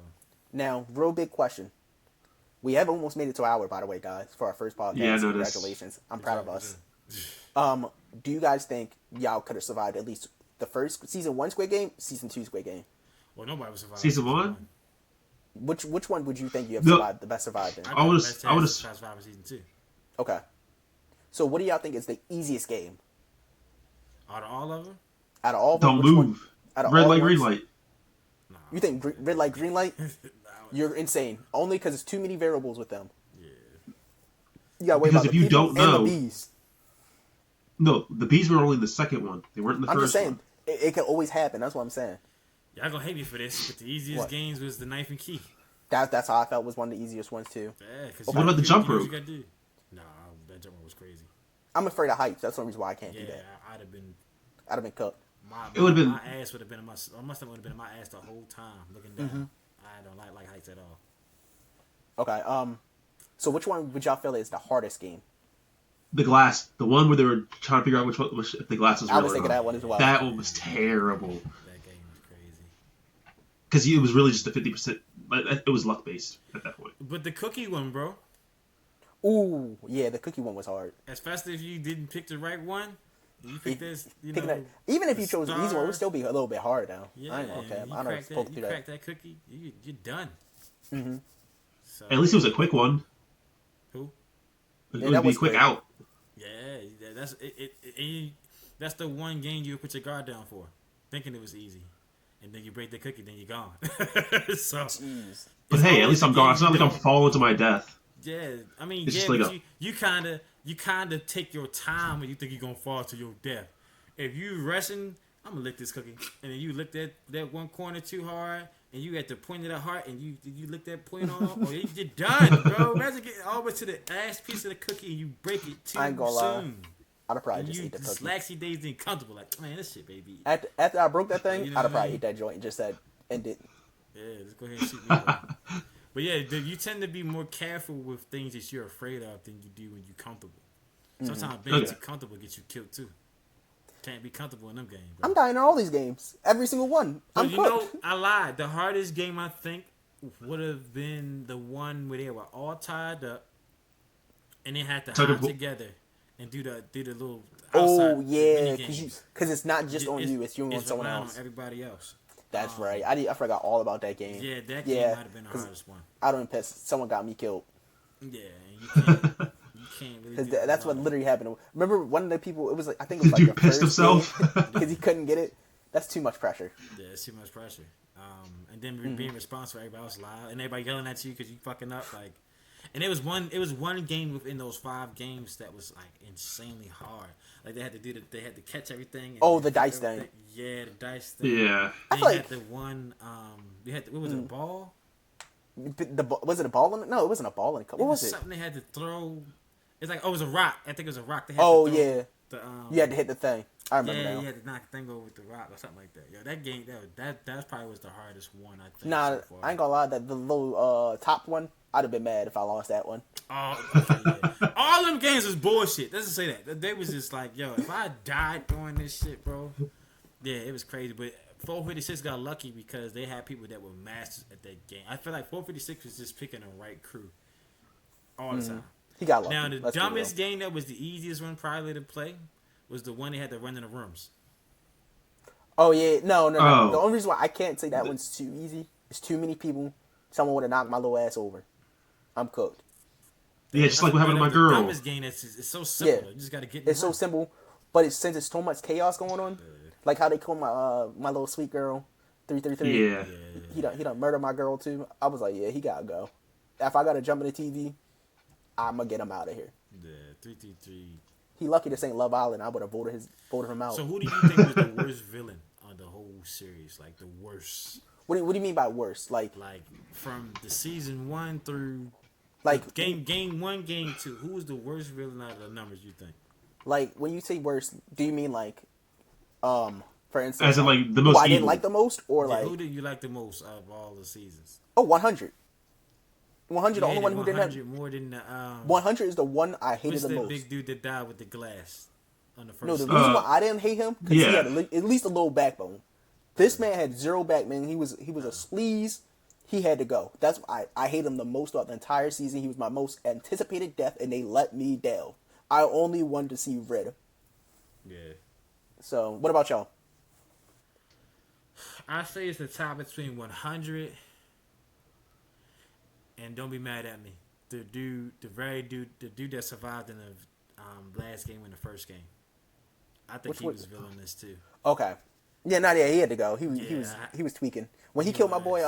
[SPEAKER 3] now, real big question. We have almost made it to an hour, by the way, guys, for our first podcast.
[SPEAKER 1] Yeah, I noticed.
[SPEAKER 3] Congratulations. I'm
[SPEAKER 2] Good
[SPEAKER 3] proud
[SPEAKER 2] job,
[SPEAKER 3] of us.
[SPEAKER 2] good job.
[SPEAKER 3] Do you guys think y'all could have survived at least the first season 1 Squid Game, season 2 Squid Game?
[SPEAKER 2] Well, nobody was surviving.
[SPEAKER 1] Season one?
[SPEAKER 3] Which one would you think you have
[SPEAKER 1] No.
[SPEAKER 3] survived, the best survived in?
[SPEAKER 2] I
[SPEAKER 1] I
[SPEAKER 2] got
[SPEAKER 1] would've-
[SPEAKER 2] the best
[SPEAKER 1] I would've-
[SPEAKER 2] chance to survive season 2.
[SPEAKER 3] Okay. So what do y'all think is the easiest game
[SPEAKER 2] Out of all of them,
[SPEAKER 3] out of all of them?
[SPEAKER 1] Don't
[SPEAKER 3] which one-
[SPEAKER 1] move.
[SPEAKER 3] out of
[SPEAKER 1] Red
[SPEAKER 3] all
[SPEAKER 1] light,
[SPEAKER 3] ones-
[SPEAKER 1] green light.
[SPEAKER 2] nah.
[SPEAKER 3] You think red light, green light? You're insane. Only because it's too many variables with them.
[SPEAKER 2] Yeah.
[SPEAKER 3] You gotta worry
[SPEAKER 1] Because
[SPEAKER 3] about
[SPEAKER 1] if
[SPEAKER 3] the
[SPEAKER 1] you
[SPEAKER 3] people
[SPEAKER 1] don't
[SPEAKER 3] and
[SPEAKER 1] know-
[SPEAKER 3] the bees.
[SPEAKER 1] No, the bees were only in the second one. They weren't in the
[SPEAKER 3] I'm
[SPEAKER 1] first
[SPEAKER 3] just saying,
[SPEAKER 1] one.
[SPEAKER 3] it can always happen. That's what I'm saying.
[SPEAKER 2] Y'all gonna hate me for this, but the easiest
[SPEAKER 3] What?
[SPEAKER 2] games was the knife and key.
[SPEAKER 3] That's how I felt was one of the easiest ones too.
[SPEAKER 2] Yeah, because
[SPEAKER 1] What about the jump rope?
[SPEAKER 2] You gotta do. Nah, that jump rope was crazy.
[SPEAKER 3] I'm afraid of heights. That's the only reason why I can't
[SPEAKER 2] Yeah,
[SPEAKER 3] do that.
[SPEAKER 2] I'd have been.
[SPEAKER 3] I'd have been cooked.
[SPEAKER 1] It would've been-
[SPEAKER 2] My ass would have been in my. My stomach would have been in my ass the whole time looking down.
[SPEAKER 3] Mm-hmm.
[SPEAKER 2] I don't like heights at all.
[SPEAKER 3] Okay. So which one would y'all feel is the hardest game?
[SPEAKER 1] The glass. The one where they were trying to figure out which if the glass was
[SPEAKER 3] I
[SPEAKER 1] real
[SPEAKER 3] was
[SPEAKER 1] or
[SPEAKER 3] thinking
[SPEAKER 1] not.
[SPEAKER 3] that one as well.
[SPEAKER 1] That one was terrible.
[SPEAKER 2] That game was crazy.
[SPEAKER 1] Because it was really just a 50%. It was luck based at that point.
[SPEAKER 2] But the cookie one, bro.
[SPEAKER 3] Ooh, yeah, the cookie one was hard.
[SPEAKER 2] Especially if you didn't pick the right one. You picked this,
[SPEAKER 3] Picking that, even if you chose the easy one, it
[SPEAKER 2] star.
[SPEAKER 3] would still be a little bit hard now.
[SPEAKER 2] Yeah,
[SPEAKER 3] I ain't gonna cap.
[SPEAKER 2] you
[SPEAKER 3] I know
[SPEAKER 2] crack
[SPEAKER 3] it's supposed to do
[SPEAKER 2] you
[SPEAKER 3] that.
[SPEAKER 2] crack that cookie, you're done.
[SPEAKER 3] Mm-hmm.
[SPEAKER 2] So,
[SPEAKER 1] At least it was a quick one.
[SPEAKER 2] who?
[SPEAKER 1] It
[SPEAKER 3] Yeah,
[SPEAKER 1] would
[SPEAKER 3] that
[SPEAKER 1] be
[SPEAKER 3] was
[SPEAKER 1] quick
[SPEAKER 3] quick.
[SPEAKER 1] out.
[SPEAKER 2] Yeah, that's that's the one game you would put your guard down for, thinking it was easy, and then you break the cookie, then you're gone. So,
[SPEAKER 3] Jeez.
[SPEAKER 1] But
[SPEAKER 2] it's
[SPEAKER 1] hey, at
[SPEAKER 2] always
[SPEAKER 1] least
[SPEAKER 2] the
[SPEAKER 1] I'm gone.
[SPEAKER 2] game
[SPEAKER 1] It's not
[SPEAKER 2] you
[SPEAKER 1] like I'm
[SPEAKER 2] don't-
[SPEAKER 1] falling to my death.
[SPEAKER 2] Yeah, I mean,
[SPEAKER 1] It's
[SPEAKER 2] yeah,
[SPEAKER 1] just like
[SPEAKER 2] but
[SPEAKER 1] a-
[SPEAKER 2] you kind of take your time when you think you're gonna fall to your death. If you rushing, I'm gonna lick this cookie, and then you lick that one corner too hard, and you at the point of the heart, and you lick that point off, or you're done, bro. Imagine getting all the way to the last piece of the cookie and you break it too
[SPEAKER 3] I ain't gonna lie.
[SPEAKER 2] soon.
[SPEAKER 3] I'd have probably
[SPEAKER 2] And
[SPEAKER 3] just
[SPEAKER 2] you
[SPEAKER 3] ate the
[SPEAKER 2] just
[SPEAKER 3] cookie.
[SPEAKER 2] laxy days and comfortable, like, man, this shit, baby.
[SPEAKER 3] After I broke that thing,
[SPEAKER 2] You know
[SPEAKER 3] I'd have
[SPEAKER 2] what I
[SPEAKER 3] probably
[SPEAKER 2] mean?
[SPEAKER 3] ate that joint and just said, end it.
[SPEAKER 2] Yeah, let's go ahead and shoot me. Bro. But yeah, you tend to be more careful with things that you're afraid of than you do when you're comfortable. Sometimes being
[SPEAKER 1] Okay.
[SPEAKER 2] too comfortable gets you killed too. Can't be comfortable in them games. Bro.
[SPEAKER 3] I'm dying in all these games. Every single one.
[SPEAKER 2] But
[SPEAKER 3] I'm
[SPEAKER 2] you
[SPEAKER 3] cooked.
[SPEAKER 2] know, I lied. The hardest game I think would have been the one where they were all tied up and they had to
[SPEAKER 1] Tuck and
[SPEAKER 2] hide
[SPEAKER 1] pull.
[SPEAKER 2] together and do the little.
[SPEAKER 3] Oh
[SPEAKER 2] outside
[SPEAKER 3] yeah,
[SPEAKER 2] mini
[SPEAKER 3] because
[SPEAKER 2] games.
[SPEAKER 3] it's not just on you, it's you and on someone
[SPEAKER 2] relying
[SPEAKER 3] else.
[SPEAKER 2] on everybody else.
[SPEAKER 3] That's right. I forgot all about that game.
[SPEAKER 2] Yeah, that game
[SPEAKER 3] Yeah,
[SPEAKER 2] might have been the
[SPEAKER 3] 'cause
[SPEAKER 2] hardest one.
[SPEAKER 3] I don't piss. Someone got me killed.
[SPEAKER 2] Yeah, and you can't really.
[SPEAKER 3] Because
[SPEAKER 2] do
[SPEAKER 3] that's
[SPEAKER 2] a
[SPEAKER 3] what
[SPEAKER 2] lot.
[SPEAKER 3] literally happened. Remember one of the people? It was like I think it was
[SPEAKER 1] The
[SPEAKER 3] like
[SPEAKER 1] dude
[SPEAKER 3] the
[SPEAKER 1] pissed
[SPEAKER 3] first
[SPEAKER 1] himself.
[SPEAKER 3] because he couldn't get it. That's too much pressure.
[SPEAKER 2] Yeah, it's too much pressure. And then being responsible for everybody else loud and everybody yelling at you because you fucking up. Like, And it was one game within those 5 games that was like insanely hard. Like they had to they had to catch everything. And
[SPEAKER 3] Oh, the dice thing.
[SPEAKER 2] Yeah, the dice thing.
[SPEAKER 1] Yeah.
[SPEAKER 2] Then you had the one. You had what was it, a ball?
[SPEAKER 3] Was it a ball in it? No, it wasn't a ball in it. What was it?
[SPEAKER 2] Something they had to throw. It's like, oh, it was a rock. I think it was a rock. They had
[SPEAKER 3] Oh
[SPEAKER 2] to throw
[SPEAKER 3] yeah. You had to hit the thing. I remember now.
[SPEAKER 2] Yeah, you had to knock the thing over with the rock or something like that. Yo, that game, that probably was the hardest one, I think.
[SPEAKER 3] Nah,
[SPEAKER 2] so far.
[SPEAKER 3] I ain't gonna lie. That the little top one, I'd have been mad if I lost that one.
[SPEAKER 2] Oh, okay, yeah. All them games was bullshit. Doesn't say that. They was just like, yo, if I died doing this shit, bro. Yeah, it was crazy. But 456 got lucky because they had people that were masters at that game. I feel like 456 was just picking the right crew all the time.
[SPEAKER 3] He got lucky.
[SPEAKER 2] Now, the dumbest game that was the easiest one probably to play was the one they had to run in the rooms.
[SPEAKER 3] Oh yeah, no.
[SPEAKER 1] Oh.
[SPEAKER 3] The only reason why I can't say that one's too easy is too many people. Someone would have knocked my little ass over. I'm cooked.
[SPEAKER 1] Yeah, just like what happened to my girl.
[SPEAKER 2] The dumbest game it's so simple.
[SPEAKER 3] Yeah.
[SPEAKER 2] You just got to get in the
[SPEAKER 3] It's so
[SPEAKER 2] room.
[SPEAKER 3] simple, but since it's so much chaos going on, like how they call my little sweet girl, 333.
[SPEAKER 1] Yeah.
[SPEAKER 3] He done murdered my girl too. I was like, yeah, he gotta go. If I gotta jump in the TV, I'ma get him out of here.
[SPEAKER 2] Yeah, 333.
[SPEAKER 3] He lucky this ain't Love Island. I would have voted him out.
[SPEAKER 2] So who do you think was the worst villain on the whole series? Like the worst.
[SPEAKER 3] What do you mean by worst? Like
[SPEAKER 2] from the season 1 through game 1, game 2. Who was the worst villain out of the numbers you think?
[SPEAKER 3] Like when you say worst, do you mean like, for instance,
[SPEAKER 1] As in like the
[SPEAKER 3] who
[SPEAKER 1] most
[SPEAKER 3] I didn't
[SPEAKER 1] evil.
[SPEAKER 3] like the most, or
[SPEAKER 2] Yeah,
[SPEAKER 3] like
[SPEAKER 2] who did you like the most out of all the seasons?
[SPEAKER 3] 100. 100, the
[SPEAKER 2] You
[SPEAKER 3] only one
[SPEAKER 2] hated
[SPEAKER 3] who didn't have
[SPEAKER 2] 100 more than the
[SPEAKER 3] 100 is the one I hated
[SPEAKER 2] what's
[SPEAKER 3] the
[SPEAKER 2] that
[SPEAKER 3] most.
[SPEAKER 2] big dude that died with the glass on the first?
[SPEAKER 3] No, the
[SPEAKER 2] season?
[SPEAKER 3] reason why I didn't hate him because
[SPEAKER 1] Yeah.
[SPEAKER 3] he had at least a little backbone. This man had zero backbone. He was a sleaze. He had to go. That's why I hate him the most throughout the entire season. He was my most anticipated death, and they let me down. I only wanted to see Red.
[SPEAKER 2] Yeah.
[SPEAKER 3] So, what about y'all?
[SPEAKER 2] I say it's a tie between 100 and don't be mad at me. The dude that survived in the last game and the first game. I think
[SPEAKER 3] Which
[SPEAKER 2] he
[SPEAKER 3] one?
[SPEAKER 2] was villainous too.
[SPEAKER 3] Okay. Yeah, no, yeah, he had to go. He was tweaking when he killed my boy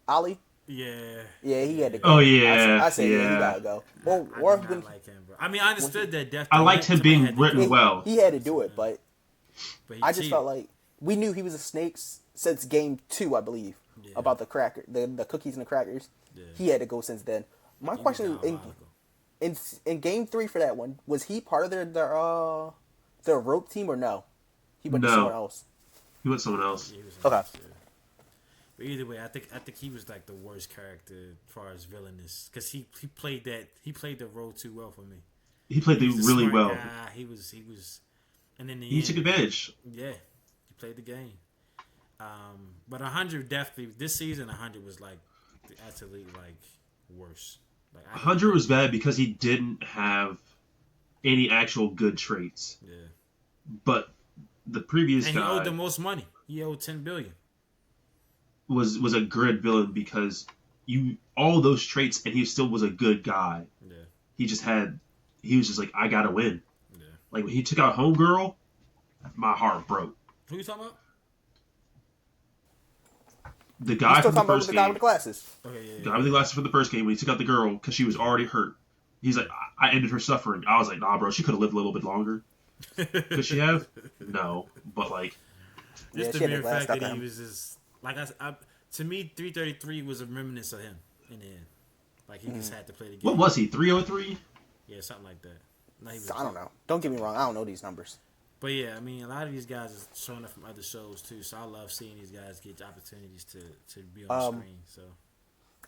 [SPEAKER 3] Ali.
[SPEAKER 2] Yeah.
[SPEAKER 3] Yeah, he had to go.
[SPEAKER 1] Oh, yeah,
[SPEAKER 3] I said yeah, he
[SPEAKER 1] yeah.
[SPEAKER 3] gotta go.
[SPEAKER 2] I
[SPEAKER 3] Or
[SPEAKER 2] did
[SPEAKER 3] when
[SPEAKER 2] not like him, bro. I mean, I understood that death.
[SPEAKER 1] I liked him being written well.
[SPEAKER 3] he had to do it, but
[SPEAKER 2] he
[SPEAKER 3] I just
[SPEAKER 2] cheated.
[SPEAKER 3] felt like we knew he was a snake since game 2, I believe,
[SPEAKER 2] Yeah.
[SPEAKER 3] about the cracker, the cookies and the crackers.
[SPEAKER 2] Yeah.
[SPEAKER 3] He had to go since then. My
[SPEAKER 2] He was
[SPEAKER 3] question
[SPEAKER 2] down a
[SPEAKER 3] is,
[SPEAKER 2] while ago.
[SPEAKER 3] in game 3 for that one, was he part of their rope team or no? He went to
[SPEAKER 1] No.
[SPEAKER 3] someone else.
[SPEAKER 1] He went someone else.
[SPEAKER 2] Yeah, he was
[SPEAKER 3] Okay.
[SPEAKER 2] nice, yeah. But either way, I think he was like the worst character as far as villainous because he played the role too well for me.
[SPEAKER 1] He played
[SPEAKER 2] He
[SPEAKER 1] it
[SPEAKER 2] was a
[SPEAKER 1] really
[SPEAKER 2] smart
[SPEAKER 1] well.
[SPEAKER 2] guy. He was, and in the
[SPEAKER 1] He
[SPEAKER 2] end,
[SPEAKER 1] took advantage.
[SPEAKER 2] yeah, he played the game. But 100 definitely this season 100 was like absolutely like worse. Like
[SPEAKER 1] 100 was bad because he didn't have any actual good traits.
[SPEAKER 2] Yeah,
[SPEAKER 1] But the previous
[SPEAKER 2] and he
[SPEAKER 1] guy
[SPEAKER 2] owed the most money. He owed $10 billion.
[SPEAKER 1] was a good villain because all those traits and he still was a good guy.
[SPEAKER 2] Yeah,
[SPEAKER 1] He was just like, I gotta win.
[SPEAKER 2] yeah.
[SPEAKER 1] Like when he took out Homegirl, my heart broke.
[SPEAKER 2] Who you talking about?
[SPEAKER 1] The
[SPEAKER 3] You
[SPEAKER 1] guy
[SPEAKER 3] still
[SPEAKER 1] from the
[SPEAKER 3] talking about
[SPEAKER 1] first
[SPEAKER 3] the guy
[SPEAKER 1] game,
[SPEAKER 3] with the glasses?
[SPEAKER 2] Okay, yeah.
[SPEAKER 1] the guy with the glasses from the first game, when he took out the girl because she was already hurt. He's like, I ended her suffering. I was like, nah, bro, she could have lived a little bit longer. Could she have? No, but like,
[SPEAKER 3] Yeah,
[SPEAKER 2] Just
[SPEAKER 3] she
[SPEAKER 2] the
[SPEAKER 3] had
[SPEAKER 2] mere
[SPEAKER 3] the glass
[SPEAKER 2] fact that
[SPEAKER 3] stuck
[SPEAKER 2] he
[SPEAKER 3] on.
[SPEAKER 2] was just like to me, 333 was a reminiscence of him in the end. Like he just had to play the game.
[SPEAKER 1] what was he? 303?
[SPEAKER 2] Yeah, something like that. No, he was,
[SPEAKER 3] I don't know. Don't get me wrong. I don't know these numbers.
[SPEAKER 2] But yeah, I mean, a lot of these guys are showing up from other shows too. So I love seeing these guys get opportunities to be on the screen. So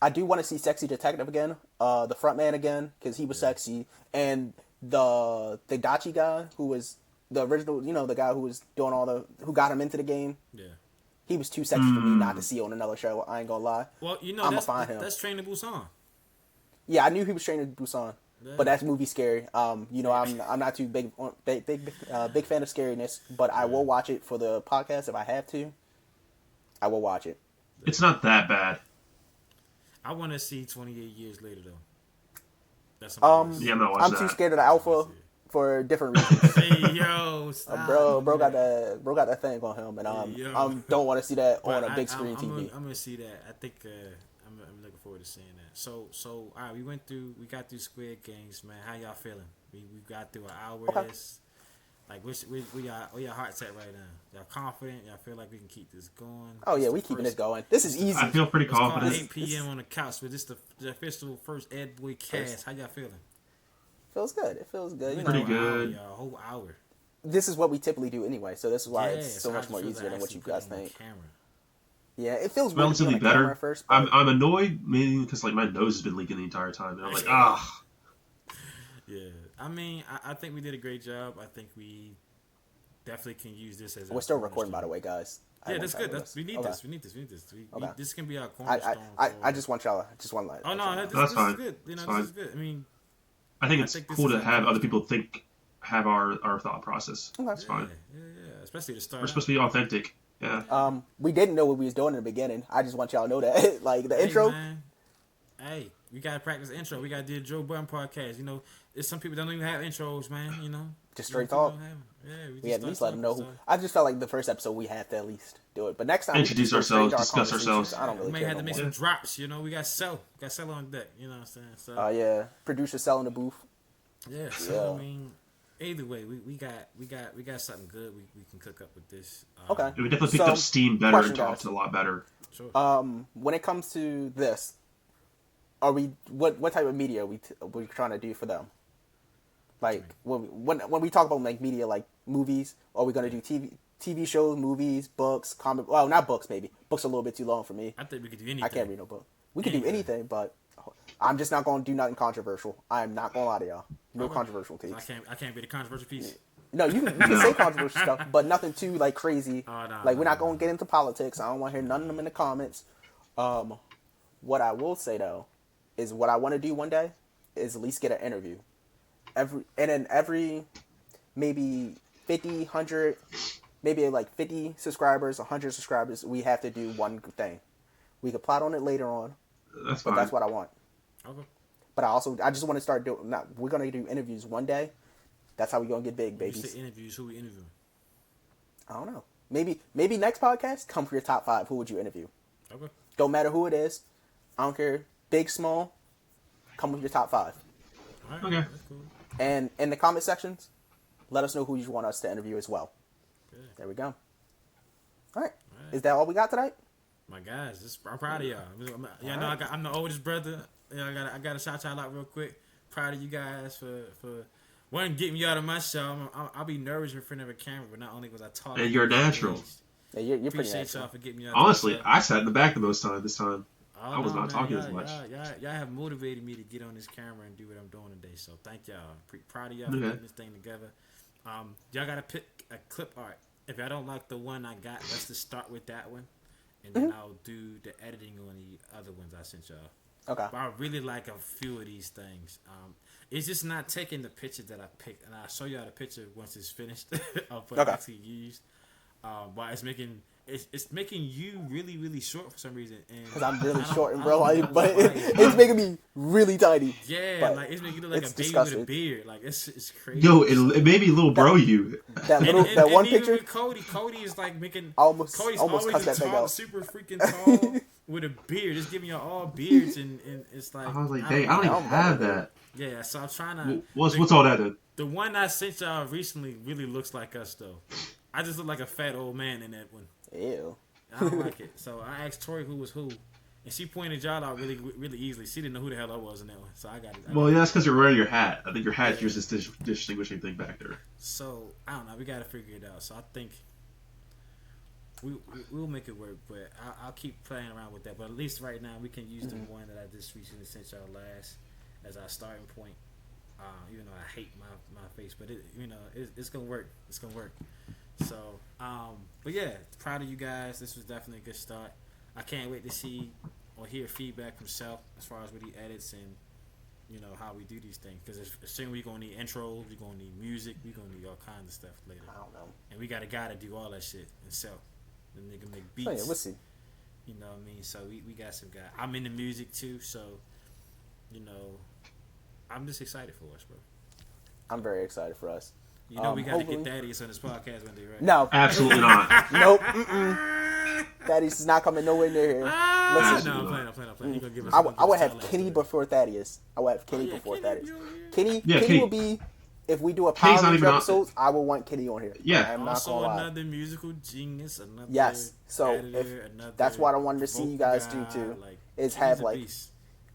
[SPEAKER 3] I do want to see Sexy Detective again, the front man again, because he was sexy, and the Dachi guy who was the original, the guy who was doing who got him into the game.
[SPEAKER 2] yeah.
[SPEAKER 3] He was too sexy for me not to see on another show. I ain't gonna lie.
[SPEAKER 2] Well,
[SPEAKER 3] I'ma find him.
[SPEAKER 2] that's Train to Busan.
[SPEAKER 3] Yeah, I knew he was training to Busan,
[SPEAKER 2] Yeah.
[SPEAKER 3] but that's movie scary. I'm not too big fan of scariness, but I will watch it for the podcast if I have to. I will watch it.
[SPEAKER 1] It's not that bad.
[SPEAKER 2] I want to see 28 years later though. That's
[SPEAKER 1] Yeah, I'm not watching
[SPEAKER 3] I'm too
[SPEAKER 1] that.
[SPEAKER 3] scared of the alpha for different reasons.
[SPEAKER 2] Hey yo, stop.
[SPEAKER 3] Bro got that thing on him, and
[SPEAKER 2] Yo.
[SPEAKER 3] I don't want to see that on
[SPEAKER 2] But
[SPEAKER 3] a big screen TV.
[SPEAKER 2] I'm gonna see that. I think I'm looking forward to seeing that. So all right, we got through Squid Games, man. How y'all feeling? We got through an hour.
[SPEAKER 3] Okay.
[SPEAKER 2] Like, where your heart's at right now? Y'all confident? Y'all feel like we can keep this going?
[SPEAKER 3] Oh yeah, we keeping this going. This is easy.
[SPEAKER 1] I feel pretty
[SPEAKER 2] It's called
[SPEAKER 1] confident.
[SPEAKER 2] 8 p.m. on the couch, but this the official first Ed Boy cast. How y'all feeling?
[SPEAKER 3] Feels good. It feels good. You
[SPEAKER 1] Pretty
[SPEAKER 3] know,
[SPEAKER 1] good.
[SPEAKER 2] A whole hour.
[SPEAKER 3] this is what we typically do anyway, so this is why it's so
[SPEAKER 2] I
[SPEAKER 3] much
[SPEAKER 2] just
[SPEAKER 3] more
[SPEAKER 2] feel
[SPEAKER 3] easier
[SPEAKER 2] to
[SPEAKER 3] than what you
[SPEAKER 2] actually
[SPEAKER 3] guys
[SPEAKER 2] put it on
[SPEAKER 3] think.
[SPEAKER 2] camera.
[SPEAKER 3] Yeah, it feels weird to be
[SPEAKER 1] Relatively
[SPEAKER 3] on the camera
[SPEAKER 1] better.
[SPEAKER 3] at first. But
[SPEAKER 1] I'm annoyed mainly because like my nose has been leaking the entire time, and I'm like, ah.
[SPEAKER 2] Yeah, I mean, I think we did a great job. I think we definitely can use this as.
[SPEAKER 3] we're still recording, by the way, guys.
[SPEAKER 2] Yeah, that's good. We need
[SPEAKER 3] Okay.
[SPEAKER 2] this. We need this.
[SPEAKER 3] Okay.
[SPEAKER 2] This can be our cornerstone.
[SPEAKER 3] I just want y'all. Just want to.
[SPEAKER 2] Oh no,
[SPEAKER 1] That's
[SPEAKER 2] this
[SPEAKER 1] fine.
[SPEAKER 2] is good. You know,
[SPEAKER 1] That's
[SPEAKER 2] this is good. I mean,
[SPEAKER 1] I think it's
[SPEAKER 2] think this
[SPEAKER 1] cool
[SPEAKER 2] is
[SPEAKER 1] to
[SPEAKER 2] a
[SPEAKER 1] have other
[SPEAKER 2] constant.
[SPEAKER 1] people have our thought process.
[SPEAKER 3] Okay.
[SPEAKER 1] It's fine.
[SPEAKER 2] yeah. Especially to start.
[SPEAKER 1] We're supposed to be authentic. Yeah.
[SPEAKER 3] We didn't know what we was doing in the beginning. I just want y'all to know that. Like the intro.
[SPEAKER 2] Man. Hey, we gotta practice the intro. We gotta do the Joe Budden podcast. You know, there's some people that don't even have intros, man. You know,
[SPEAKER 3] Just straight
[SPEAKER 2] Some people
[SPEAKER 3] talk.
[SPEAKER 2] don't have 'em. Yeah,
[SPEAKER 3] We at least
[SPEAKER 2] start
[SPEAKER 3] let them know who.
[SPEAKER 2] talking,
[SPEAKER 3] I just felt like the first episode we had to at least do it. But next time, we can
[SPEAKER 1] Introduce
[SPEAKER 3] just go straight
[SPEAKER 1] ourselves,
[SPEAKER 3] to our
[SPEAKER 1] discuss
[SPEAKER 3] conversations.
[SPEAKER 1] ourselves.
[SPEAKER 3] I don't
[SPEAKER 2] We
[SPEAKER 3] really
[SPEAKER 2] may
[SPEAKER 3] care
[SPEAKER 2] have to
[SPEAKER 3] no
[SPEAKER 2] make
[SPEAKER 3] more.
[SPEAKER 2] some drops. You know, we got Cell on deck. You know what I'm saying? So
[SPEAKER 3] Producer selling the booth.
[SPEAKER 2] yeah. So
[SPEAKER 3] Yeah.
[SPEAKER 2] I mean, either way, we got something good. We can cook up with this.
[SPEAKER 3] Okay.
[SPEAKER 1] We definitely picked
[SPEAKER 3] So,
[SPEAKER 1] up steam better
[SPEAKER 3] question,
[SPEAKER 1] and talked
[SPEAKER 3] guys.
[SPEAKER 1] a lot better.
[SPEAKER 2] Sure.
[SPEAKER 3] When it comes to this, are we what type of media we trying to do for them? Like when we talk about like media, like movies, are we gonna do TV shows, movies, books, comic? Well, not books. Maybe books are a little bit too long for me.
[SPEAKER 2] I think we could do anything.
[SPEAKER 3] I can't read no book. We could do anything, but I'm just not going to do nothing controversial. I'm not going to lie to y'all. No
[SPEAKER 2] Okay.
[SPEAKER 3] controversial takes.
[SPEAKER 2] I can't be the controversial piece.
[SPEAKER 3] No, you can say controversial stuff, but nothing too like crazy.
[SPEAKER 2] Oh, no,
[SPEAKER 3] Like
[SPEAKER 2] no,
[SPEAKER 3] we're not
[SPEAKER 2] no,
[SPEAKER 3] going to get into politics. I don't want to hear none of them in the comments. What I will say though is what I want to do one day is at least get an interview. Every maybe 50, 100, maybe like 50 subscribers, 100 subscribers, we have to do one thing. We could plot on it later on,
[SPEAKER 1] That's
[SPEAKER 3] but
[SPEAKER 1] fine.
[SPEAKER 3] that's what I want.
[SPEAKER 2] Okay.
[SPEAKER 3] But I just want to start doing. We're gonna do interviews one day. That's how we're gonna get big,
[SPEAKER 2] You
[SPEAKER 3] babies.
[SPEAKER 2] say interviews. Who we interviewing?
[SPEAKER 3] I don't know. Maybe next podcast, come for your top 5. Who would you interview?
[SPEAKER 2] Okay.
[SPEAKER 3] Don't matter who it is. I don't care, big, small. Come with your top 5.
[SPEAKER 2] All right.
[SPEAKER 1] Okay.
[SPEAKER 2] That's cool.
[SPEAKER 3] And in the comment sections, let us know who you want us to interview as well.
[SPEAKER 2] Good.
[SPEAKER 3] There we go. All right.
[SPEAKER 2] right.
[SPEAKER 3] Is that all we got tonight?
[SPEAKER 2] My guys, I'm proud of y'all. Y'all know I'm the oldest brother. You know, I got to shout y'all out real quick. Proud of you guys for one getting me out of my shell. I'll be nervous in front of a camera, but not only was I talking.
[SPEAKER 1] And you're natural.
[SPEAKER 3] Yeah, you're pretty
[SPEAKER 2] Appreciate
[SPEAKER 3] natural.
[SPEAKER 2] y'all for getting me out.
[SPEAKER 1] Honestly,
[SPEAKER 2] of my
[SPEAKER 1] I sat in the back the most time this time.
[SPEAKER 2] shell.
[SPEAKER 1] I was not talking as
[SPEAKER 2] y'all,
[SPEAKER 1] much.
[SPEAKER 2] Y'all have motivated me to get on this camera and do what I'm doing today. So thank y'all. Proud of y'all for
[SPEAKER 1] Okay.
[SPEAKER 2] getting this thing together. Y'all gotta pick a clip art. If y'all don't like the one I got, let's just start with that one, and then I'll do the editing on the other ones I sent y'all.
[SPEAKER 3] Okay.
[SPEAKER 2] But I really like a few of these things. It's just not taking the picture that I picked, and I'll show y'all the picture once it's finished of what I
[SPEAKER 3] Okay.
[SPEAKER 2] actually used. But it's making you really, really short for some reason.
[SPEAKER 3] Because I'm really
[SPEAKER 2] I don't-
[SPEAKER 3] short and
[SPEAKER 2] I
[SPEAKER 3] bro,
[SPEAKER 2] don't know
[SPEAKER 3] but
[SPEAKER 2] why.
[SPEAKER 3] it's making me really tiny.
[SPEAKER 2] Yeah,
[SPEAKER 3] but
[SPEAKER 2] like it's making you look like a
[SPEAKER 3] it's
[SPEAKER 2] baby
[SPEAKER 3] disgusting.
[SPEAKER 2] with a beard. Like it's crazy.
[SPEAKER 1] Yo, it made me little bro you.
[SPEAKER 3] That little that one
[SPEAKER 2] even
[SPEAKER 3] picture,
[SPEAKER 2] with Cody is like making.
[SPEAKER 3] Almost
[SPEAKER 2] Cody's
[SPEAKER 3] cut
[SPEAKER 2] always
[SPEAKER 3] that
[SPEAKER 2] a
[SPEAKER 3] thing
[SPEAKER 2] tall,
[SPEAKER 3] out.
[SPEAKER 2] super freaking tall with a beard. It's giving y'all all beards, and it's like.
[SPEAKER 1] I was like, dang, I don't
[SPEAKER 3] know.
[SPEAKER 1] even have that.
[SPEAKER 2] Yeah, so I'm trying to.
[SPEAKER 1] What's all that then?
[SPEAKER 2] The one I sent y'all recently really looks like us though. I just look like a fat old man in that one.
[SPEAKER 3] Ew.
[SPEAKER 2] I don't like it. So I asked Tori who was who, and she pointed y'all out really easily. She didn't know who the hell I was in that one, so I got it.
[SPEAKER 1] Well, yeah, that's because you're wearing your hat. I think your hat is this distinguishing thing back there.
[SPEAKER 2] So I don't know. We gotta figure it out. So I think we'll make it work. But I'll keep playing around with that. But at least right now we can use the one that I just recently sent y'all last as our starting point. Even though I hate my face, but it's gonna work. It's gonna work. So, but yeah, proud of you guys. This was definitely a good start. I can't wait to see or hear feedback from Sel as far as what he edits and how we do these things. Because soon we're gonna need intros, we're gonna need music, we're gonna need all kinds of stuff later.
[SPEAKER 3] I don't know.
[SPEAKER 2] And we got a guy to do all that shit and Sel. The nigga make beats.
[SPEAKER 3] So yeah, we'll see.
[SPEAKER 2] You know what I mean? So we got some guy. I'm into music too, so I'm just excited for us, bro.
[SPEAKER 3] I'm very excited for us.
[SPEAKER 2] We got to
[SPEAKER 3] hopefully-
[SPEAKER 2] get Thaddeus on this podcast one day, right?
[SPEAKER 3] No.
[SPEAKER 1] Absolutely not.
[SPEAKER 3] Nope. Mm-mm. Daddy's not coming nowhere near here. Listen,
[SPEAKER 2] No, I'm playing. He gonna give us.
[SPEAKER 3] I would have
[SPEAKER 2] a
[SPEAKER 3] Kenny
[SPEAKER 2] story.
[SPEAKER 3] before Thaddeus. I would have Kenny
[SPEAKER 2] Yeah,
[SPEAKER 3] before
[SPEAKER 2] Kenny
[SPEAKER 3] Thaddeus.
[SPEAKER 2] be on here.
[SPEAKER 3] Kenny
[SPEAKER 1] Kenny.
[SPEAKER 3] will be, if we do a
[SPEAKER 1] Kenny's
[SPEAKER 3] Power
[SPEAKER 1] not
[SPEAKER 3] Ranger
[SPEAKER 1] even on-
[SPEAKER 3] episodes, I will want Kenny on here.
[SPEAKER 1] Yeah.
[SPEAKER 3] I'm not
[SPEAKER 2] Also,
[SPEAKER 3] gonna lie.
[SPEAKER 2] another musical genius. Another
[SPEAKER 3] Yes. So
[SPEAKER 2] editor, another
[SPEAKER 3] that's what I wanted to see you guys do
[SPEAKER 2] guy,
[SPEAKER 3] too.
[SPEAKER 2] Like,
[SPEAKER 3] Is
[SPEAKER 2] Kenny's
[SPEAKER 3] have
[SPEAKER 2] a
[SPEAKER 3] like
[SPEAKER 2] beast.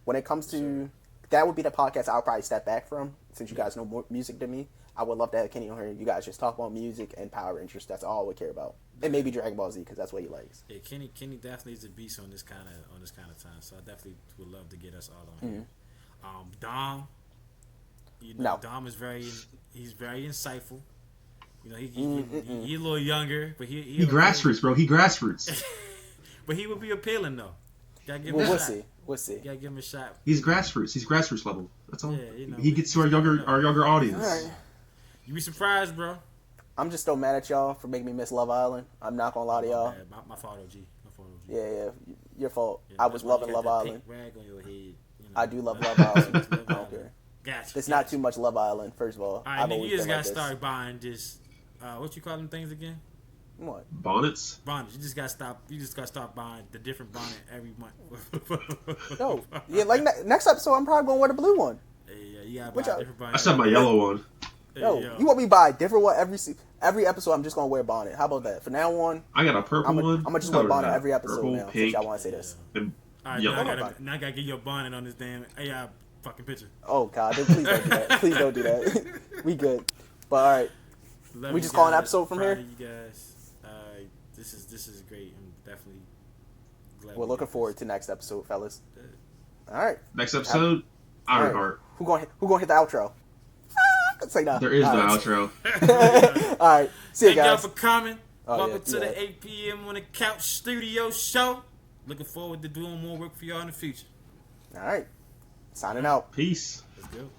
[SPEAKER 3] when it comes to that would be the podcast I'll probably step back from since you guys know more music than me. I would love to have Kenny on here. You guys just talk about music and Power Rangers. That's all I would care about, and maybe Dragon Ball Z because that's what he likes.
[SPEAKER 2] Yeah, Kenny definitely is a beast on this kind of time. So I definitely would love to get us all on here. Dom,
[SPEAKER 3] No.
[SPEAKER 2] Dom is he's very insightful. You know, he a little younger, but
[SPEAKER 1] He grassroots, bro. He grassroots.
[SPEAKER 2] But he would be appealing though. Gotta give him
[SPEAKER 3] Well,
[SPEAKER 2] a
[SPEAKER 3] we'll
[SPEAKER 2] shot.
[SPEAKER 3] see. We'll see.
[SPEAKER 2] Gotta give him a shot.
[SPEAKER 1] He's grassroots. He's grassroots level. That's all.
[SPEAKER 2] Yeah, you know,
[SPEAKER 1] he gets to our younger audience.
[SPEAKER 3] All right.
[SPEAKER 2] You be surprised, bro.
[SPEAKER 3] I'm just still mad at y'all for making me miss Love Island. I'm not gonna lie to y'all.
[SPEAKER 2] My fault, OG.
[SPEAKER 3] Yeah, your fault.
[SPEAKER 2] Yeah,
[SPEAKER 3] I
[SPEAKER 2] that's
[SPEAKER 3] was
[SPEAKER 2] why
[SPEAKER 3] loving
[SPEAKER 2] you got
[SPEAKER 3] Love
[SPEAKER 2] that
[SPEAKER 3] Island.
[SPEAKER 2] pink rag on your head, you know.
[SPEAKER 3] I do love Love Island.
[SPEAKER 2] Love
[SPEAKER 3] I don't
[SPEAKER 2] Island.
[SPEAKER 3] care.
[SPEAKER 2] Gotcha.
[SPEAKER 3] There's not too much Love Island. First of all,
[SPEAKER 2] All right,
[SPEAKER 3] I've
[SPEAKER 2] nigga,
[SPEAKER 3] always
[SPEAKER 2] you just
[SPEAKER 3] been
[SPEAKER 2] gotta
[SPEAKER 3] like this.
[SPEAKER 2] start buying this. What you call them things again?
[SPEAKER 3] What?
[SPEAKER 1] Bonnets.
[SPEAKER 2] Bonnets. You just gotta stop. You just gotta start buying the different bonnet every month.
[SPEAKER 3] No, yeah, like next episode, I'm probably gonna wear the blue one.
[SPEAKER 2] Yeah, you gotta
[SPEAKER 3] Which
[SPEAKER 2] buy different bonnet.
[SPEAKER 1] I said my yellow one.
[SPEAKER 3] No, you want me to buy a different one every episode? I'm just gonna wear a bonnet. How about that? From now on,
[SPEAKER 1] I got a purple
[SPEAKER 3] I'm
[SPEAKER 1] one.
[SPEAKER 3] gonna just
[SPEAKER 1] What
[SPEAKER 3] wear a
[SPEAKER 1] color
[SPEAKER 3] bonnet
[SPEAKER 1] is that?
[SPEAKER 3] every episode
[SPEAKER 1] Purple,
[SPEAKER 3] now. Since
[SPEAKER 1] pink,
[SPEAKER 3] y'all want to say this.
[SPEAKER 1] and
[SPEAKER 2] All right,
[SPEAKER 1] yellow.
[SPEAKER 2] now I gotta get your bonnet on this damn AI fucking picture.
[SPEAKER 3] Oh God, then please don't do that. Please don't do that. We good. But all right,
[SPEAKER 2] Love
[SPEAKER 3] We
[SPEAKER 2] you
[SPEAKER 3] just call an
[SPEAKER 2] guys.
[SPEAKER 3] episode from
[SPEAKER 2] Proud
[SPEAKER 3] here?
[SPEAKER 2] of you guys. This is great. I'm definitely glad.
[SPEAKER 3] we're
[SPEAKER 2] we
[SPEAKER 3] looking
[SPEAKER 2] did
[SPEAKER 3] forward
[SPEAKER 2] this.
[SPEAKER 3] to next episode, fellas. All right,
[SPEAKER 1] Next episode,
[SPEAKER 3] all right.
[SPEAKER 1] Ironheart.
[SPEAKER 3] Who gonna hit the outro? Say no.
[SPEAKER 1] There is no
[SPEAKER 3] All right.
[SPEAKER 1] outro.
[SPEAKER 3] All right, see you
[SPEAKER 2] Thank y'all
[SPEAKER 3] guys.
[SPEAKER 2] for coming.
[SPEAKER 3] Oh,
[SPEAKER 2] Welcome
[SPEAKER 3] yeah,
[SPEAKER 2] to
[SPEAKER 3] you
[SPEAKER 2] the
[SPEAKER 3] right.
[SPEAKER 2] 8 p.m. on the Couch Studio show. Looking forward to doing more work for y'all in the future.
[SPEAKER 3] All right, signing out.
[SPEAKER 1] Peace.
[SPEAKER 2] Let's go.